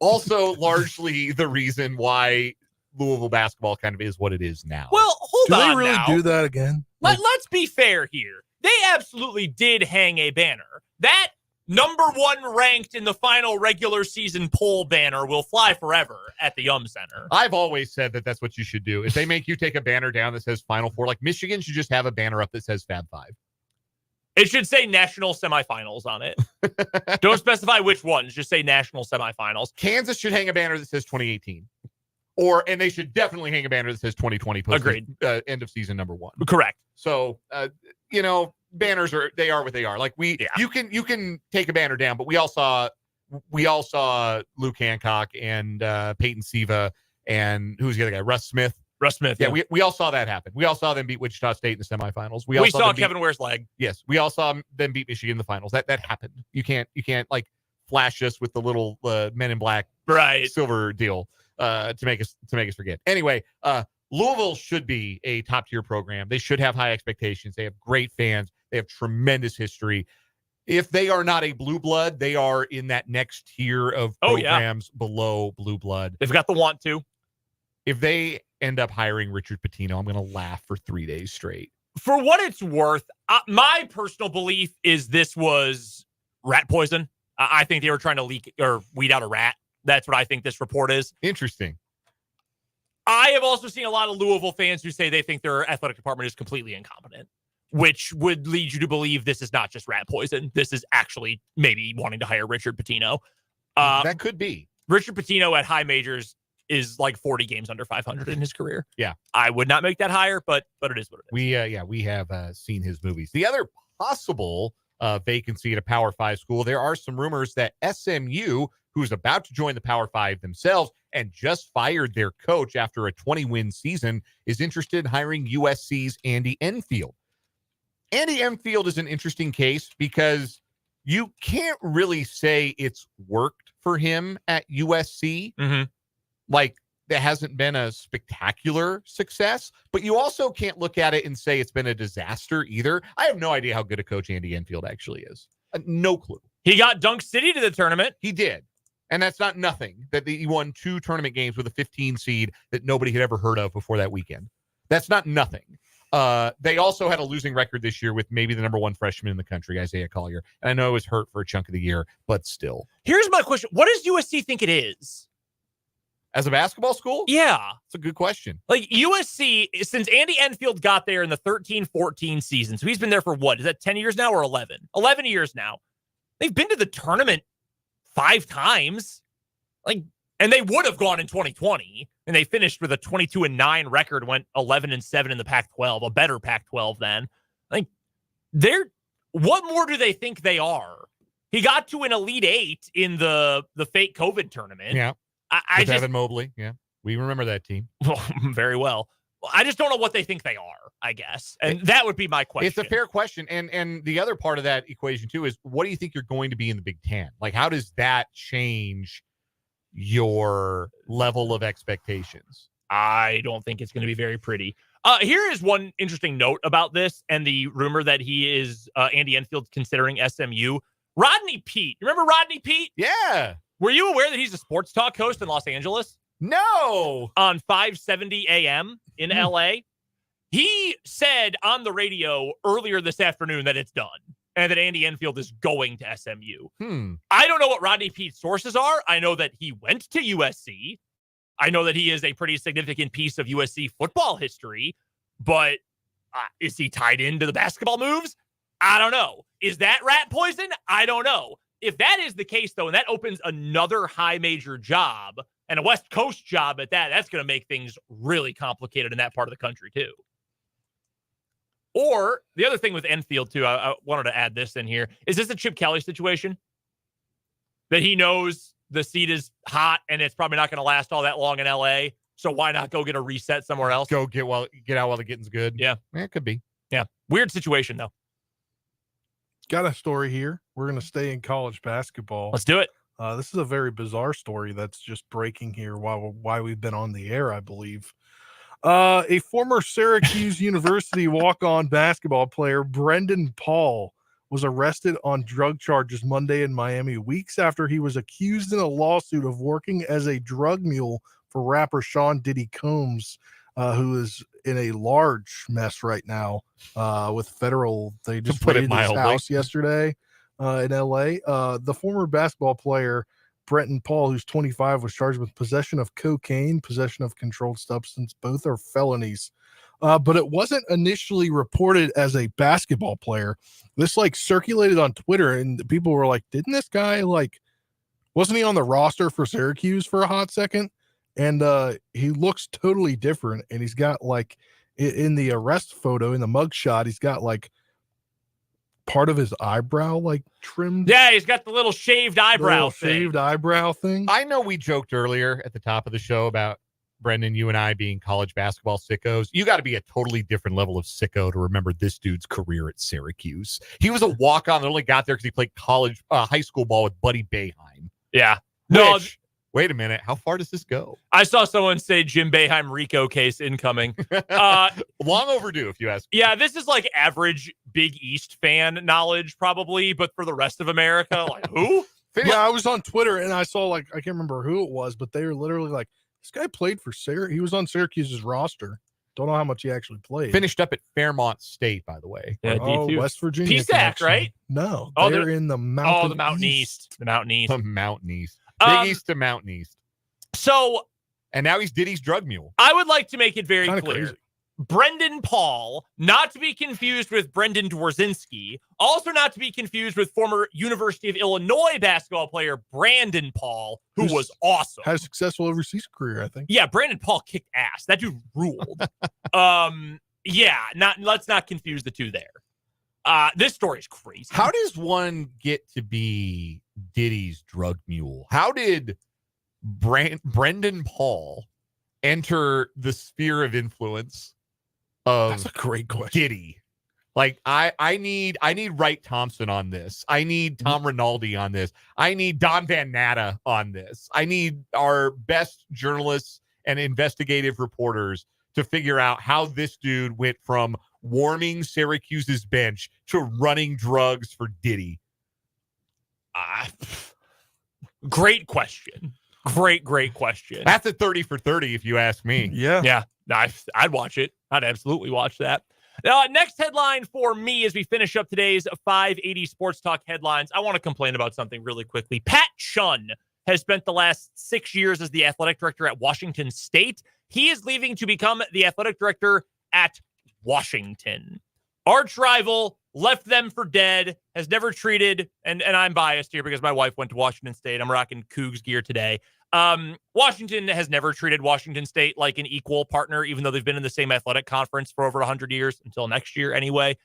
also largely the reason why Louisville basketball kind of is what it is now. Well, hold Do on they really now. do that again? Let's be fair here. They absolutely did hang a banner. That number 1 ranked in the final regular season poll banner will fly forever at the Center. I've always said that that's what you should do. If they make you take a banner down that says Final Four, like Michigan should just have a banner up that says Fab 5. It should say national semifinals on it. Don't specify which ones. Just say national semifinals. Kansas should hang a banner that says 2018. And they should definitely hang a banner that says 2020 post Agreed. End of season number 1. Correct. So, banners they are what they are. Like you can take a banner down, but we all saw Luke Hancock and Peyton Siva and who's the other guy? Russ Smith. Yeah, we all saw that happen. We all saw them beat Wichita State in the semifinals. We saw Kevin Ware's leg. Yes, we all saw them beat Michigan in the finals. That happened. You can't like flash us with the little Men in Black silver deal to make us forget. Anyway, Louisville should be a top tier program. They should have high expectations. They have great fans. They have tremendous history. If they are not a blue blood, they are in that next tier of programs below blue blood. They've got the want to. If they end up hiring Richard Pitino, I'm going to laugh for 3 days straight. For what it's worth, my personal belief is this was rat poison. I think they were trying to leak or weed out a rat. That's what I think this report is. Interesting. I have also seen a lot of Louisville fans who say they think their athletic department is completely incompetent, which would lead you to believe this is not just rat poison. This is actually maybe wanting to hire Richard Pitino. That could be. Richard Pitino at high majors is like 40 games under 500 in his career. Yeah. I would not make that higher, but it is what it is. We have seen his movies. The other possible vacancy at a Power 5 school, there are some rumors that SMU, who's about to join the Power 5 themselves and just fired their coach after a 20-win season, is interested in hiring USC's Andy Enfield. Andy Enfield is an interesting case because you can't really say it's worked for him at USC. Mm-hmm. Like, that hasn't been a spectacular success, but you also can't look at it and say it's been a disaster either. I have no idea how good a coach Andy Enfield actually is. No clue. He got Dunk City to the tournament. He did. And that's not nothing. That he won 2 tournament games with a 15 seed that nobody had ever heard of before that weekend. That's not nothing. They also had a losing record this year with maybe the number 1 freshman in the country, Isaiah Collier. And I know it was hurt for a chunk of the year, but still. Here's my question. What does USC think it is? As a basketball school? Yeah. It's a good question. Like USC, since Andy Enfield got there in the 13-14 season, so he's been there for what? Is that 10 years now or 11? 11 years now. They've been to the tournament 5 times. And they would have gone in 2020, and they finished with a 22-9 record, went 11-7 in the Pac-12, a better Pac-12 then. What more do they think they are? He got to an Elite 8 in the fake COVID tournament. Yeah. I just Evan Mobley. Yeah. We remember that team. Very well. I just don't know what they think they are, I guess. And that would be my question. It's a fair question. And the other part of that equation, too, is what do you think you're going to be in the Big Ten? Like, how does that change your level of expectations? I don't think it's going to be very pretty. Here is one interesting note about this and the rumor that he is Andy Enfield considering SMU. Rodney Peete. Remember Rodney Peete? Yeah. Were you aware that he's a sports talk host in Los Angeles? No. On 570 AM in LA. He said on the radio earlier this afternoon that it's done and that Andy Enfield is going to SMU. I don't know what Rodney Peete's sources are. I know that he went to USC. I know that he is a pretty significant piece of USC football history, but is he tied into the basketball moves? I don't know. Is that rat poison? I don't know. If that is the case, though, and that opens another high major job and a West Coast job at that, that's going to make things really complicated in that part of the country, too. Or the other thing with Enfield, too, I wanted to add this in here. Is this a Chip Kelly situation? That he knows the seat is hot and it's probably not going to last all that long in LA. So why not go get a reset somewhere else? Go get out while the getting's good. Yeah. It could be. Yeah. Weird situation, though. got a story here. We're going to stay in college basketball. Let's do it. This is a very bizarre story that's just breaking here while we've been on the air, I believe. A former Syracuse University walk-on basketball player, Brendan Paul, was arrested on drug charges Monday in Miami, weeks after he was accused in a lawsuit of working as a drug mule for rapper Sean Diddy Combs, who is in a large mess right now with federal. They just put it raided his mildly. house yesterday in L.A. The former basketball player, Brenton Paul, who's 25, was charged with possession of cocaine, possession of controlled substance. Both are felonies. But it wasn't initially reported as a basketball player. This circulated on Twitter, and people were like, didn't this guy wasn't he on the roster for Syracuse for a hot second? And he looks totally different. And he's got in the arrest photo, in the mugshot, he's got part of his eyebrow trimmed. Yeah, he's got the little shaved eyebrow thing. I know we joked earlier at the top of the show about Brendan, you and I being college basketball sickos. You got to be a totally different level of sicko to remember this dude's career at Syracuse. He was a walk-on that only got there because he played high school ball with Buddy Boeheim. Yeah. Wait a minute. How far does this go? I saw someone say Jim Boeheim RICO case incoming. Long overdue, if you ask me. Yeah, this is average Big East fan knowledge, probably, but for the rest of America, who? Yeah, I was on Twitter and I saw I can't remember who it was, but they were literally this guy played for Syracuse. He was on Syracuse's roster. Don't know how much he actually played. Finished up at Fairmont State, by the way. Yeah, D2. West Virginia. PSAC, right? No, Oh, they're in the Mountain. the Mountain East. The Mountain East. The Mountain East. Big East to Mountain East. So, and now he's Diddy's drug mule. I would like to make it very Kinda clear. crazy. Brendan Paul, not to be confused with Brendan Dworzynski, also not to be confused with former University of Illinois basketball player Brandon Paul, who was awesome. Had a successful overseas career, I think. Yeah, Brandon Paul kicked ass. That dude ruled. Let's not confuse the two there. This story is crazy. How does one get to be Diddy's drug mule? How did Brendan Paul enter the sphere of influence of That's a great question. Diddy? I need Wright Thompson on this. I need Tom Rinaldi on this. I need Don Van Natta on this. I need our best journalists and investigative reporters to figure out how this dude went from warming Syracuse's bench to running drugs for Diddy. Great question. Great question. That's a 30 for 30, if you ask me. Yeah. I'd watch it. I'd absolutely watch that. Next headline for me as we finish up today's 580 Sports Talk headlines. I want to complain about something really quickly. Pat Chun has spent the last 6 years as the athletic director at Washington State. He is leaving to become the athletic director at Washington. Arch rival, left them for dead, has never treated, and I'm biased here because my wife went to Washington State. I'm rocking Cougs gear today. Washington has never treated Washington State like an equal partner, even though they've been in the same athletic conference for over 100 years, until next year anyway.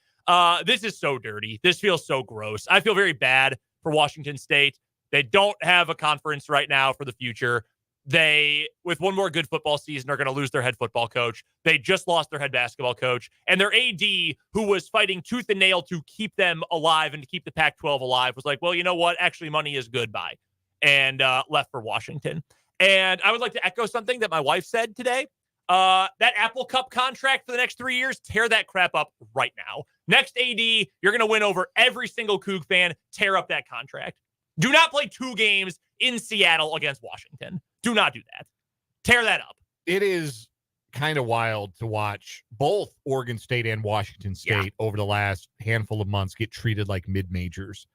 This is so dirty. This feels so gross. I feel very bad for Washington State. They don't have a conference right now for the future. They, with one more good football season, are going to lose their head football coach. They just lost their head basketball coach. And their AD, who was fighting tooth and nail to keep them alive and to keep the Pac-12 alive, was like, well, you know what? Actually, money is good. Bye. And left for Washington. And I would like to echo something that my wife said today. That Apple Cup contract for the next 3 years, tear that crap up right now. Next AD, you're going to win over every single Coug fan. Tear up that contract. Do not play 2 games in Seattle against Washington. Do not do that. Tear that up. It is kind of wild to watch both Oregon State and Washington State over the last handful of months get treated like mid-majors.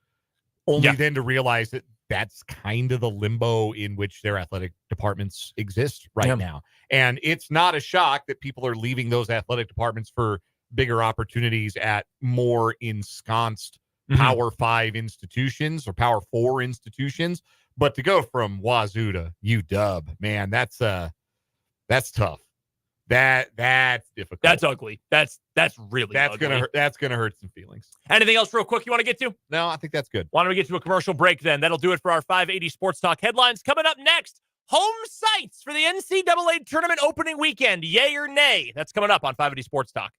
Only then to realize that that's kind of the limbo in which their athletic departments exist right now. And it's not a shock that people are leaving those athletic departments for bigger opportunities at more ensconced Power 5 institutions or Power 4 institutions. But to go from Wazoo to UW, man, that's tough. That's difficult. That's ugly. That's really ugly. That's gonna hurt some feelings. Anything else real quick you want to get to? No, I think that's good. Why don't we get to a commercial break then? That'll do it for our 580 Sports Talk headlines. Coming up next, home sites for the NCAA tournament opening weekend. Yay or nay? That's coming up on 580 Sports Talk.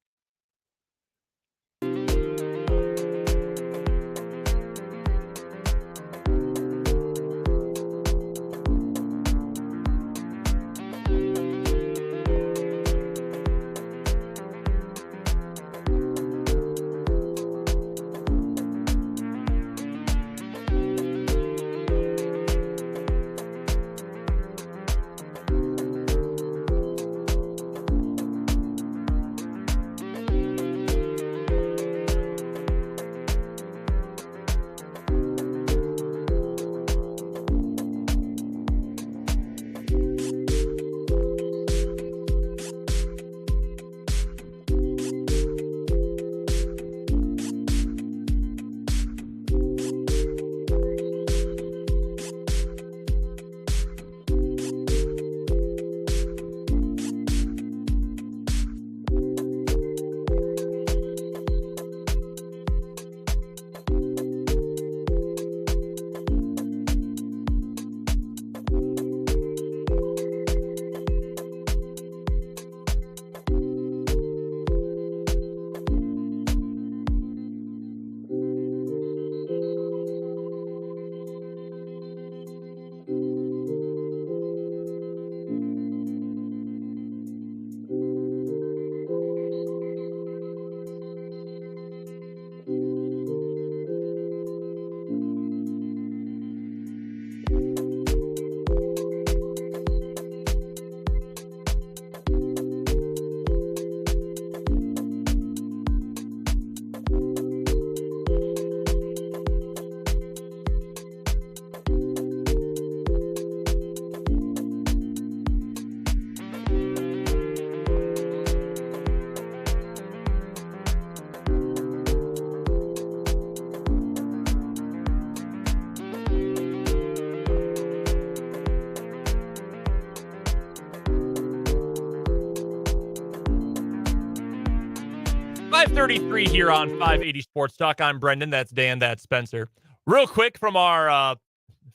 4:33 here on 580 Sports Talk. I'm Brendan. That's Dan. That's Spencer. Real quick from our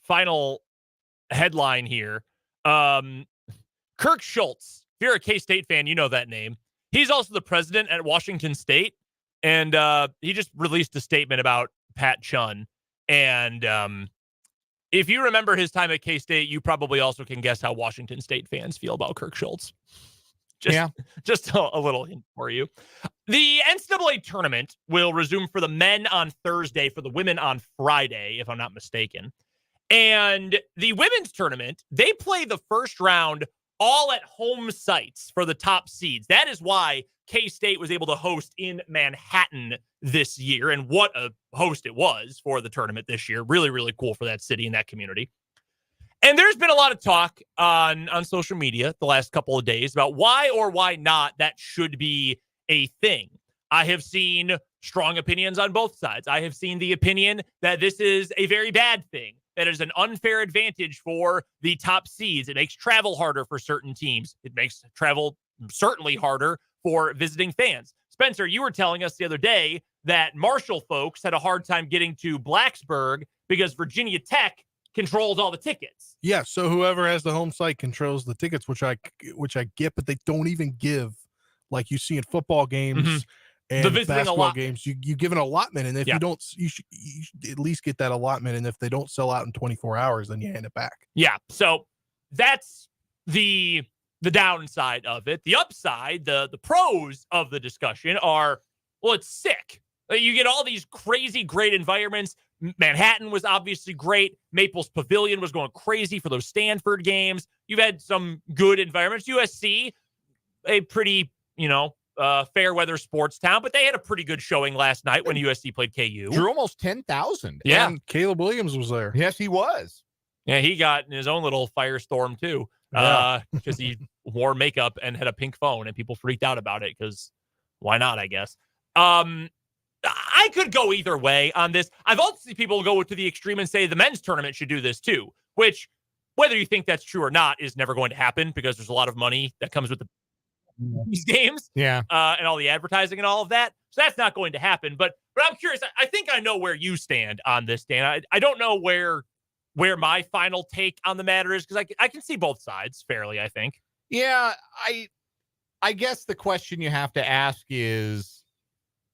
final headline here. Kirk Schultz. If you're a K-State fan, you know that name. He's also the president at Washington State, and he just released a statement about Pat Chun. And if you remember his time at K-State, you probably also can guess how Washington State fans feel about Kirk Schultz. Just a little hint for you. The NCAA tournament will resume for the men on Thursday, for the women on Friday, if I'm not mistaken. And the women's tournament, they play the first round all at home sites for the top seeds. That is why K-State was able to host in Manhattan this year, and what a host it was for the tournament this year. Really, really cool for that city and that community. And there's been a lot of talk on social media the last couple of days about why or why not that should be a thing. I have seen strong opinions on both sides. I have seen the opinion that this is a very bad thing, that is an unfair advantage for the top seeds. It makes travel harder for certain teams. It makes travel certainly harder for visiting fans. Spencer, you were telling us the other day that Marshall folks had a hard time getting to Blacksburg because Virginia Tech controls all the tickets. Yeah, so whoever has the home site controls the tickets, which I get, but they don't even give, like you see in football games and the visiting basketball games. You give an allotment, and if you don't, you should at least get that allotment. And if they don't sell out in 24 hours, then you hand it back. Yeah, so that's the downside of it. The upside, the pros of the discussion are, well, it's sick. You get all these crazy great environments. Manhattan was obviously great. Maples Pavilion was going crazy for those Stanford games. You've had some good environments. USC, a pretty, fair weather sports town, but they had a pretty good showing last night when USC played KU. Drew almost 10,000. Yeah. And Caleb Williams was there. Yes, he was. Yeah, he got in his own little firestorm too, because he wore makeup and had a pink phone, and people freaked out about it because why not, I guess. I could go either way on this. I've also seen people go to the extreme and say the men's tournament should do this too, which, whether you think that's true or not, is never going to happen because there's a lot of money that comes with these games, and all the advertising and all of that. So that's not going to happen. But I'm curious. I think I know where you stand on this, Dan. I don't know where my final take on the matter is, because I can see both sides fairly, I think. Yeah, I guess the question you have to ask is,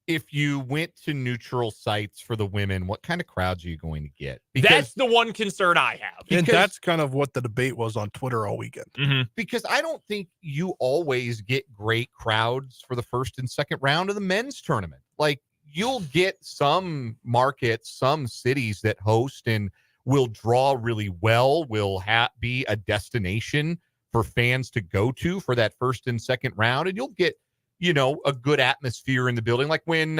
if you went to neutral sites for the women, what kind of crowds are you going to get? Because that's the one concern I have. And that's kind of what the debate was on Twitter all weekend. Mm-hmm. Because I don't think you always get great crowds for the first and second round of the men's tournament. Like, you'll get some markets, some cities that host and will draw really well, will be a destination for fans to go to for that first and second round. And you'll get, a good atmosphere in the building. Like when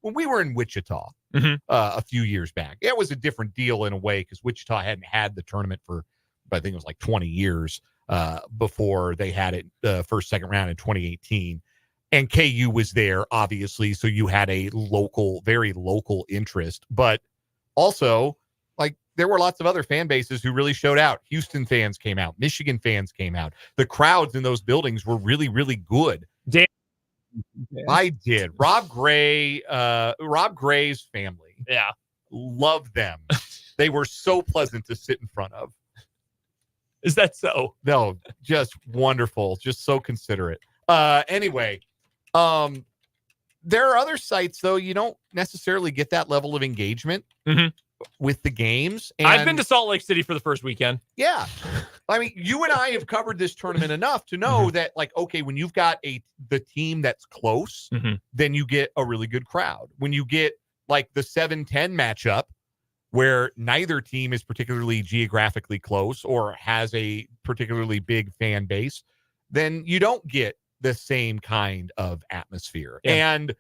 we were in Wichita a few years back, it was a different deal in a way because Wichita hadn't had the tournament for, I think it was like 20 years before they had it the first, second round in 2018. And KU was there, obviously. So you had a very local interest, but also like there were lots of other fan bases who really showed out. Houston fans came out. Michigan fans came out. The crowds in those buildings were really, really good. I did. Rob Gray's family. Yeah. Loved them. They were so pleasant to sit in front of. Is that so? No, just wonderful. Just so considerate. Anyway, there are other sites, though, you don't necessarily get that level of engagement with the games. And I've been to Salt Lake City for the first weekend. Yeah. I mean, you and I have covered this tournament enough to know that, like, okay, when you've got the team that's close, then you get a really good crowd. When you get like the 7-10 matchup where neither team is particularly geographically close or has a particularly big fan base, then you don't get the same kind of atmosphere. Yeah. And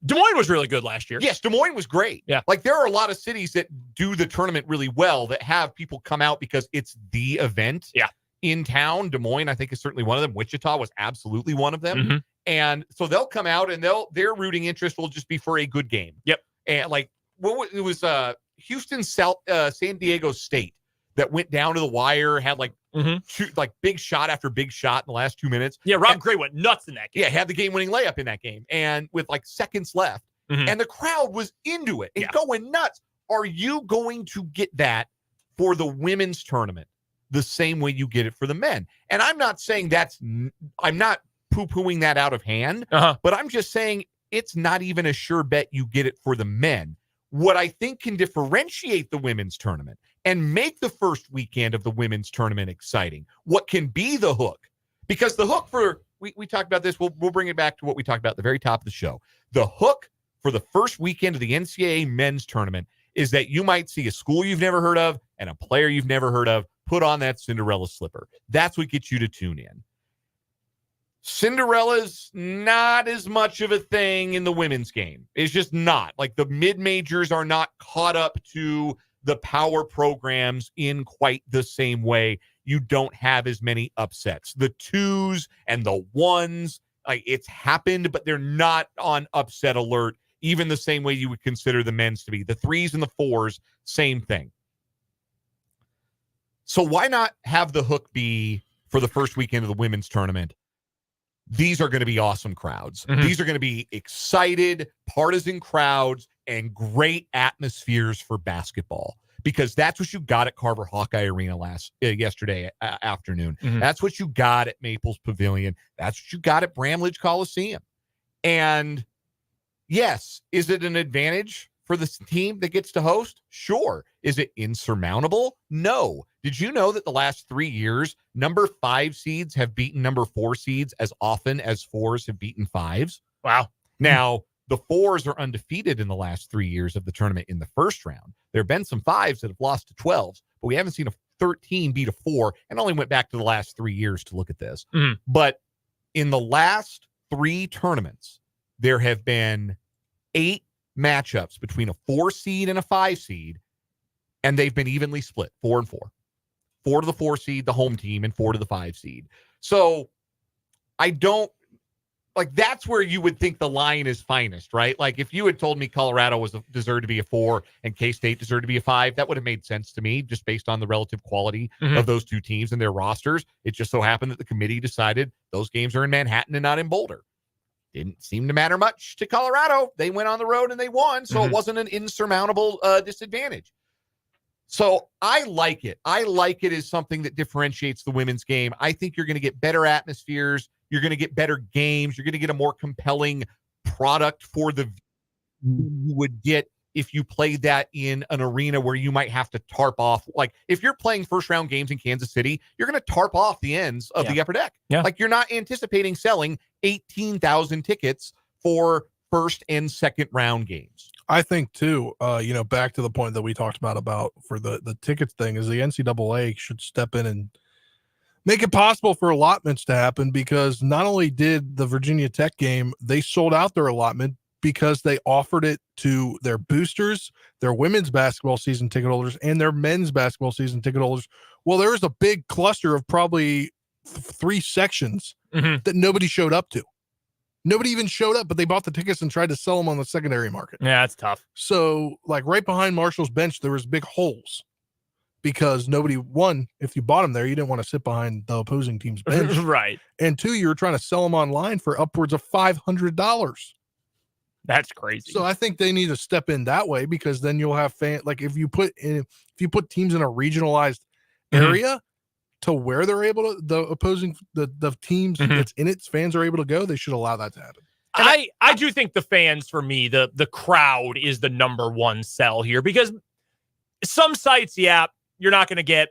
Des Moines was really good last year. Yes, Des Moines was great. Yeah. Like, there are a lot of cities that do the tournament really well that have people come out because it's the event in town. Des Moines, I think, is certainly one of them. Wichita was absolutely one of them. And so they'll come out and their rooting interest will just be for a good game. Yep. And like, it was Houston, San Diego State. that went down to the wire, had like Mm-hmm. like big shot after big shot in the last 2 minutes. Yeah, Rob Gray went nuts in that game. Yeah, had the game-winning layup in that game, and with like seconds left, and the crowd was into it and going nuts. Are you going to get that for the women's tournament the same way you get it for the men? And I'm not saying I'm not poo-pooing that out of hand, but I'm just saying it's not even a sure bet you get it for the men. What I think can differentiate the women's tournament and make the first weekend of the women's tournament exciting, what can be the hook? Because the hook we talked about this, we'll bring it back to what we talked about at the very top of the show. The hook for the first weekend of the NCAA men's tournament is that you might see a school you've never heard of and a player you've never heard of put on that Cinderella slipper. That's what gets you to tune in. Cinderella's not as much of a thing in the women's game. It's just not. Like, the mid-majors are not caught up to the power programs in quite the same way. You don't have as many upsets. The 2s and the 1s, like, it's happened, but they're not on upset alert, even the same way you would consider the men's to be. The 3s and the 4s, same thing. So why not have the hook be, for the first weekend of the women's tournament, these are going to be awesome crowds. These are going to be excited, partisan crowds, and great atmospheres for basketball, because that's what you got at Carver Hawkeye Arena yesterday afternoon. That's what you got at Maples Pavilion. That's what you got at Bramlage Coliseum. And yes, is it an advantage for the team that gets to host? Sure. Is it insurmountable? No. Did you know that the last 3 years, number 5 seeds have beaten number 4 seeds as often as 4s have beaten 5s? Wow. Now, the 4s are undefeated in the last 3 years of the tournament in the first round. There have been some 5s that have lost to 12s, but we haven't seen a 13 beat a 4, and only went back to the last 3 years to look at this. But in the last 3 tournaments, there have been 8 matchups between a 4 seed and a 5 seed, and they've been evenly split, 4 and 4. 4 to the 4 seed, the home team, and 4 to the 5 seed. So I don't, like, that's where you would think the line is finest, right? Like, if you had told me Colorado deserved to be a 4 and K-State deserved to be a 5, that would have made sense to me, just based on the relative quality of those two teams and their rosters. It just so happened that the committee decided those games are in Manhattan and not in Boulder. Didn't seem to matter much to Colorado. They went on the road and they won, so it wasn't an insurmountable disadvantage. So I like it. I like it as something that differentiates the women's game. I think you're going to get better atmospheres. You're going to get better games. You're going to get a more compelling product for the you would get if you played that in an arena where you might have to tarp off. Like, if you're playing first round games in Kansas City, you're going to tarp off the ends of the upper deck. Like, you're not anticipating selling 18,000 tickets for first and second round games. I think too, back to the point that we talked about for the tickets thing, is the NCAA should step in and make it possible for allotments to happen, because not only did the Virginia Tech game, they sold out their allotment because they offered it to their boosters, their women's basketball season ticket holders, and their men's basketball season ticket holders. Well, there was a big cluster of probably 3 sections that nobody showed up to. Nobody even showed up, but they bought the tickets and tried to sell them on the secondary market. Yeah, that's tough. So, like, right behind Marshall's bench, there was big holes because nobody, one, if you bought them there, you didn't want to sit behind the opposing team's bench. Right. And 2, you were trying to sell them online for upwards of $500. That's crazy. So I think they need to step in that way, because then you'll have like, if you put teams in a regionalized area to where they're able to, the opposing, the teams that's in it, fans are able to go, they should allow that to happen. I do think the fans, for me, the crowd is the number one sell here, because some sites, you're not going to get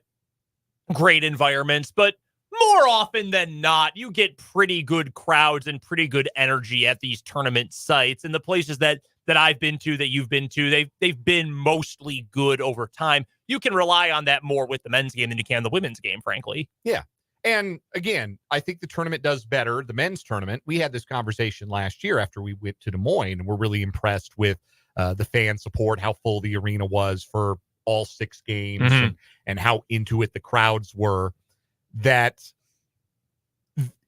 great environments, but more often than not, you get pretty good crowds and pretty good energy at these tournament sites. And the places that I've been to, that you've been to, they've been mostly good over time. You can rely on that more with the men's game than you can the women's game, frankly. Yeah. And again, I think the tournament does better. The men's tournament, we had this conversation last year after we went to Des Moines, and we're really impressed with the fan support, how full the arena was for all 6 games, and how into it the crowds were. That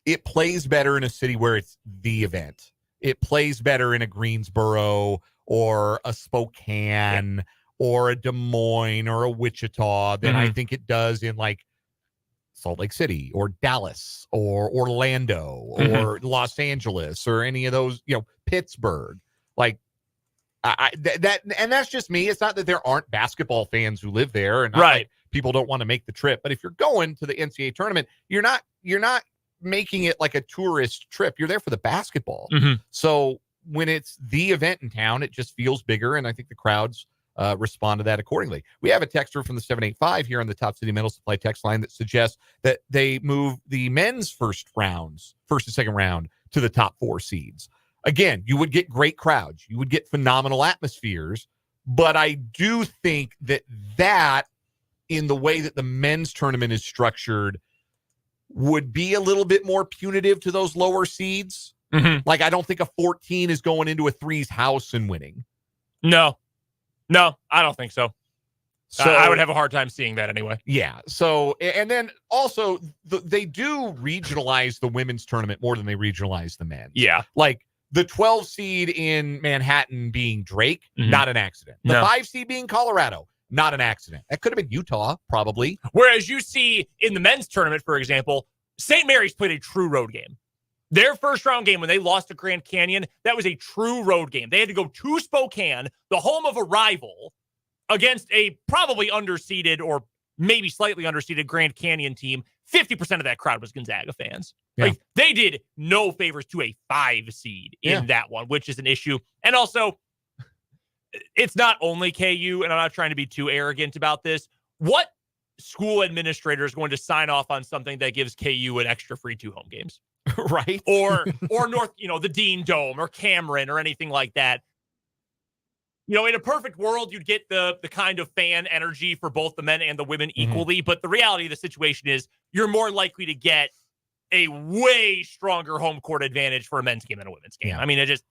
it plays better in a city where it's the event. It plays better in a Greensboro or a Spokane or a Des Moines or a Wichita than I think it does in like Salt Lake City or Dallas or Orlando or Los Angeles or any of those, Pittsburgh. Like that's just me. It's not that there aren't basketball fans who live there and like people don't want to make the trip. But if you're going to the NCAA tournament, you're not making it like a tourist trip. You're there for the basketball. So when it's the event in town, it just feels bigger. And I think the crowds respond to that accordingly. We have a texter from the 785 here on the Top City Metal Supply text line that suggests that they move the men's first and second round to the top 4 seeds. Again, you would get great crowds. You would get phenomenal atmospheres. But I do think that in the way that the men's tournament is structured would be a little bit more punitive to those lower seeds. Like, I don't think a 14 is going into a 3's house and winning. No, I don't think so. So I would have a hard time seeing that anyway. Yeah. So, and then also they do regionalize the women's tournament more than they regionalize the men. Yeah. Like the 12 seed in Manhattan being Drake, not an accident. The 5 seed being Colorado, not an accident. That could have been Utah, probably. Whereas you see in the men's tournament, for example, St. Mary's played a true road game. Their first round game when they lost to Grand Canyon, that was a true road game. They had to go to Spokane, the home of a rival, against a probably underseeded or maybe slightly underseeded Grand Canyon team. 50% of that crowd was Gonzaga fans. Yeah. Like, they did no favors to a 5 seed in that one, which is an issue. And also, it's not only KU, and I'm not trying to be too arrogant about this. What school administrator is going to sign off on something that gives KU an extra free 2 home games? Right. Or North, the Dean Dome or Cameron or anything like that. In a perfect world, you'd get the kind of fan energy for both the men and the women equally. But the reality of the situation is you're more likely to get a way stronger home court advantage for a men's game than a women's game. Yeah. I mean, it is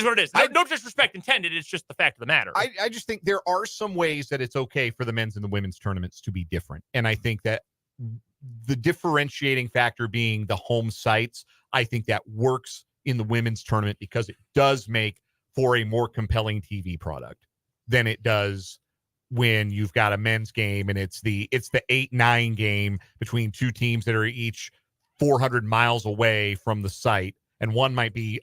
what it is. No disrespect intended. It's just the fact of the matter. I just think there are some ways that it's okay for the men's and the women's tournaments to be different. And I think that the differentiating factor being the home sites, I think that works in the women's tournament because it does make for a more compelling TV product than it does when you've got a men's game and it's the 8-9 game between 2 teams that are each 400 miles away from the site, and one might be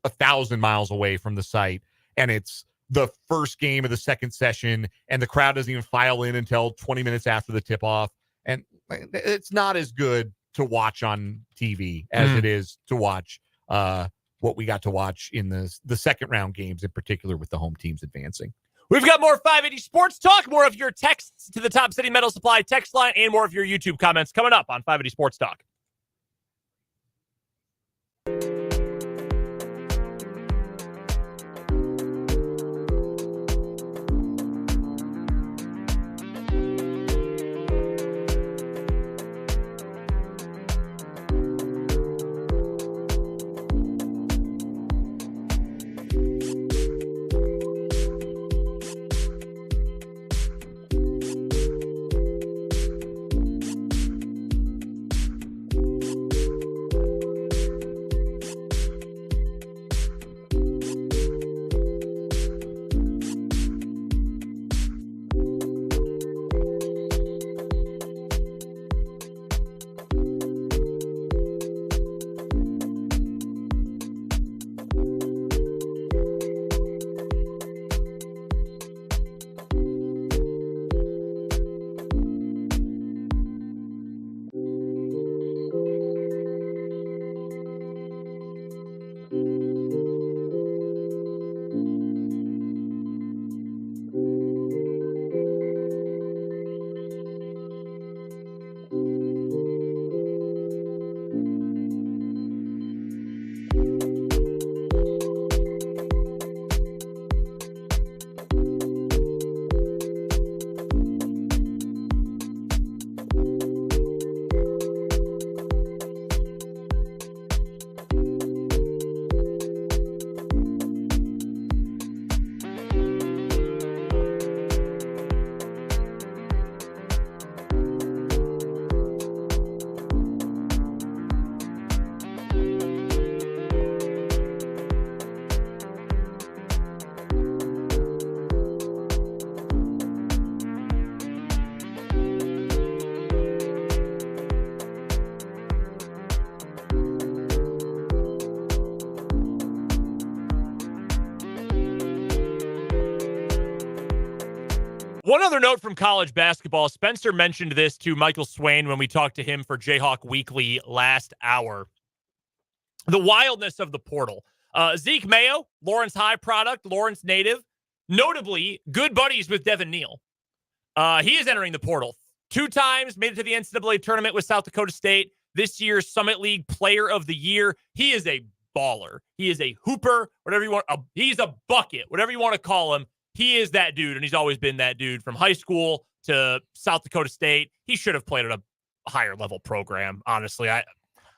1,000 miles away from the site, and it's the first game of the second session, and the crowd doesn't even file in until 20 minutes after the tip-off. And it's not as good to watch on TV as it is to watch what we got to watch in the second round games, in particular with the home teams advancing. We've got more 580 Sports Talk, more of your texts to the Top City Metal Supply text line, and more of your YouTube comments coming up on 580 Sports Talk. One other note from college basketball. Spencer mentioned this to Michael Swain when we talked to him for Jayhawk Weekly last hour. The wildness of the portal. Zeke Mayo, Lawrence High product, Lawrence native, notably good buddies with Devin Neal. He is entering the portal 2 times, made it to the NCAA tournament with South Dakota State. This year's Summit League Player of the Year. He is a baller. He is a hooper, whatever you want. He's a bucket, whatever you want to call him. He is that dude, and he's always been that dude from high school to South Dakota State. He should have played at a higher level program, honestly.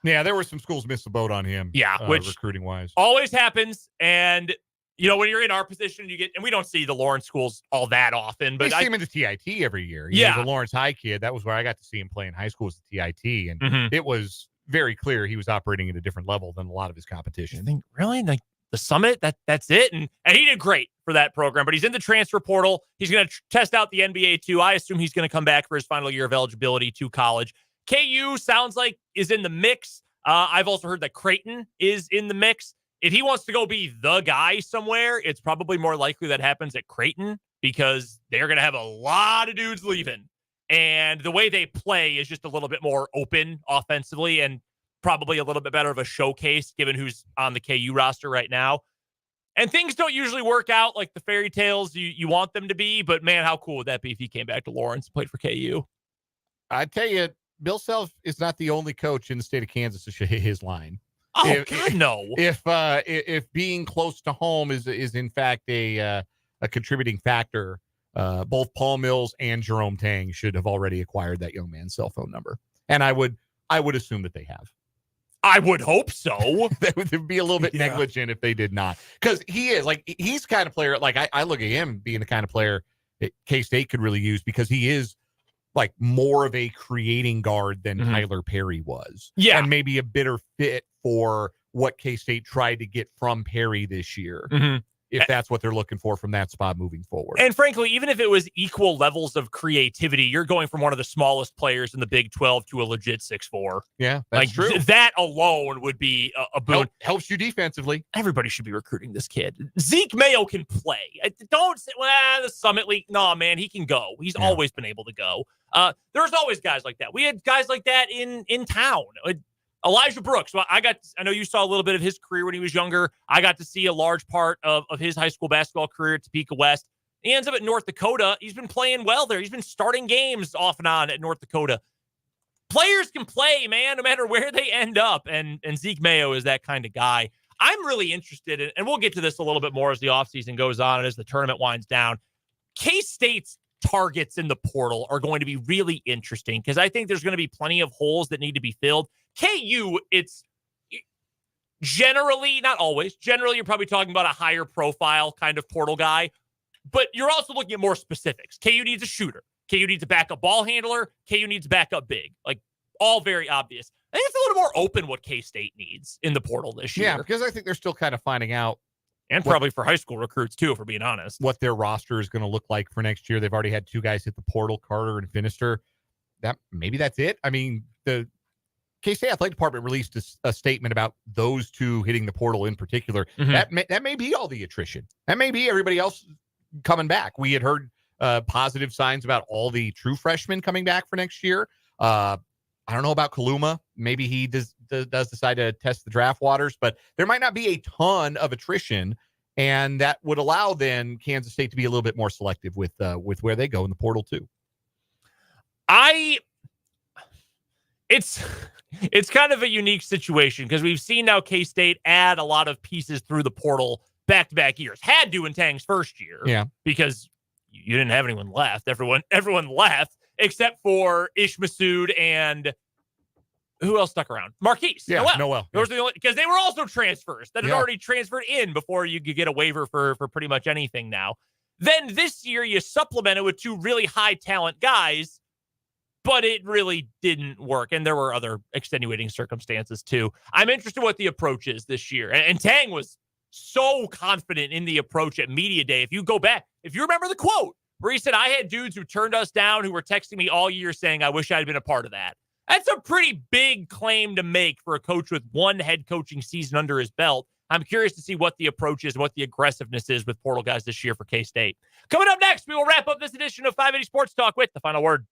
Yeah, there were some schools missed the boat on him. Yeah, which recruiting-wise always happens. And, you know, when you're in our position, and we don't see the Lawrence schools all that often. But I see him in the TIT every year. Yeah. The Lawrence High kid, that was where I got to see him play in high school, was the TIT. And it was very clear he was operating at a different level than a lot of his competition. I think, really? Like the Summit? That's it? And he did great for that program. But he's in the transfer portal. He's going to test out the NBA, too. I assume he's going to come back for his final year of eligibility to college. KU sounds like is in the mix. I've also heard that Creighton is in the mix. If he wants to go be the guy somewhere, it's probably more likely that happens at Creighton because they're going to have a lot of dudes leaving. And the way they play is just a little bit more open offensively and probably a little bit better of a showcase given who's on the KU roster right now. And things don't usually work out like the fairy tales you want them to be. But, man, how cool would that be if he came back to Lawrence and played for KU? I tell you, Bill Self is not the only coach in the state of Kansas to show his line. Oh, God, no. If being close to home is in fact a contributing factor, both Paul Mills and Jerome Tang should have already acquired that young man's cell phone number. And I would assume that they have. I would hope so. They would be a little bit negligent if they did not. Because he's the kind of player, like I look at him being the kind of player that K-State could really use because he is like more of a creating guard than Tyler Perry was. Yeah. And maybe a better fit for what K-State tried to get from Perry this year. If that's what they're looking for from that spot moving forward. And frankly, even if it was equal levels of creativity, you're going from one of the smallest players in the Big 12 to a legit 6'4". Yeah, that's true. That alone would be a boon. Helps you defensively. Everybody should be recruiting this kid. Zeke Mayo can play. Don't say, well, the Summit League. No, man, he can go. He's always been able to go. There's always guys like that. We had guys like that in town. Elijah Brooks. Well, I know you saw a little bit of his career when he was younger. I got to see a large part of his high school basketball career at Topeka West. He ends up at North Dakota. He's been playing well there. He's been starting games off and on at North Dakota. Players can play, man, no matter where they end up. And Zeke Mayo is that kind of guy. I'm really interested in, and we'll get to this a little bit more as the offseason goes on and as the tournament winds down. K-State's targets in the portal are going to be really interesting because I think there's going to be plenty of holes that need to be filled. KU, it's generally, not always, generally you're probably talking about a higher profile kind of portal guy, but you're also looking at more specifics. KU needs a shooter. KU needs a backup ball handler. KU needs a backup big. Like, all very obvious. I think it's a little more open what K-State needs in the portal this year. Yeah, because I think they're still kind of finding out. And probably for high school recruits, too, if we're being honest. What their roster is going to look like for next year. They've already had 2 guys hit the portal, Carter and Finister. Maybe that's it. I mean, the K-State Athletic Department released a statement about those 2 hitting the portal in particular. That may be all the attrition. That may be everybody else coming back. We had heard positive signs about all the true freshmen coming back for next year. I don't know about Kaluma. Maybe he does decide to test the draft waters, but there might not be a ton of attrition, and that would allow then Kansas State to be a little bit more selective with where they go in the portal too. It's kind of a unique situation because we've seen now K-State add a lot of pieces through the portal back-to-back years. Had to in Tang's first year, because you didn't have anyone left. Everyone left except for Ish Masood and who else stuck around? Marquise. Noel. Those are the only, because they were also transfers that had already transferred in before you could get a waiver for pretty much anything now. Then this year you supplemented with 2 really high talent guys, but it really didn't work. And there were other extenuating circumstances too. I'm interested in what the approach is this year. And Tang was so confident in the approach at Media Day. If you go back, if you remember the quote where he said, I had dudes who turned us down who were texting me all year saying, I wish I'd been a part of that. That's a pretty big claim to make for a coach with 1 head coaching season under his belt. I'm curious to see what the approach is, what the aggressiveness is with portal guys this year for K-State. Coming up next, we will wrap up this edition of 580 Sports Talk with the final word.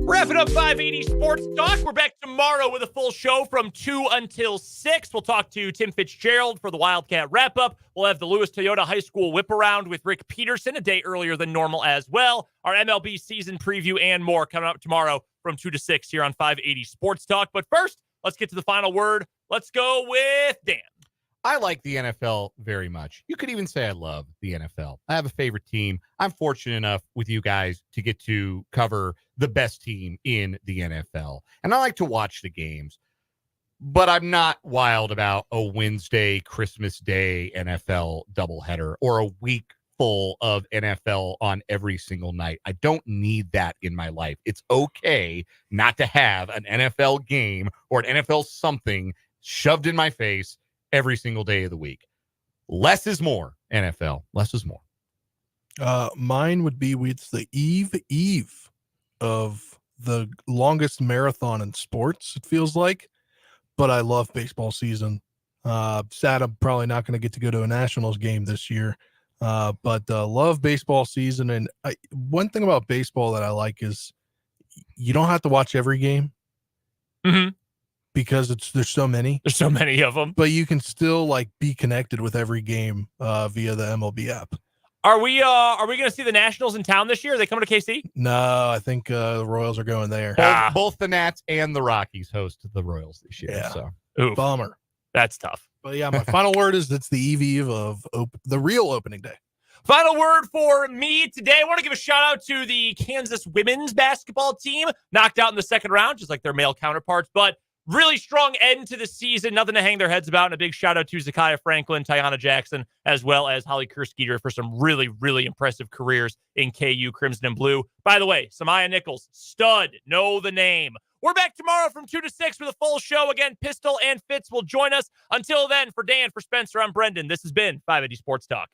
Wrapping up 580 Sports Talk. We're back tomorrow with a full show from 2 until 6. We'll talk to Tim Fitzgerald for the Wildcat wrap-up. We'll have the Lewis Toyota High School whip-around with Rick Peterson a day earlier than normal as well. Our MLB season preview and more coming up tomorrow from 2 to 6 here on 580 Sports Talk. But first, let's get to the final word. Let's go with Dan. I like the NFL very much. You could even say I love the NFL. I have a favorite team. I'm fortunate enough with you guys to get to cover the best team in the NFL. And I like to watch the games, but I'm not wild about a Wednesday, Christmas Day NFL doubleheader or a week full of NFL on every single night. I don't need that in my life. It's okay not to have an NFL game or an NFL something shoved in my face every single day of the week. Less is more, NFL. Less is more. Mine would be it's the eve of the longest marathon in sports, it feels like. But I love baseball season. Sad I'm probably not going to get to go to a Nationals game this year. But love baseball season. And one thing about baseball that I like is you don't have to watch every game. Mm-hmm. Because there's so many. There's so many of them. But you can still like be connected with every game via the MLB app. Are we going to see the Nationals in town this year? Are they coming to KC? No, I think the Royals are going there. Both the Nats and the Rockies host the Royals this year. Yeah. So Oof. Bummer. That's tough. But yeah, my final word is it's the eve of the real opening day. Final word for me today. I want to give a shout out to the Kansas women's basketball team. Knocked out in the second round, just like their male counterparts, but really strong end to the season. Nothing to hang their heads about. And a big shout out to Zakiya Franklin, Tiana Jackson, as well as Holly Kerskeeter for some really, really impressive careers in KU Crimson and Blue. By the way, Samaya Nichols, stud, know the name. We're back tomorrow from 2 to 6 with a full show. Again, Pistol and Fitz will join us. Until then, for Dan, for Spencer, I'm Brendan. This has been 580 Sports Talk.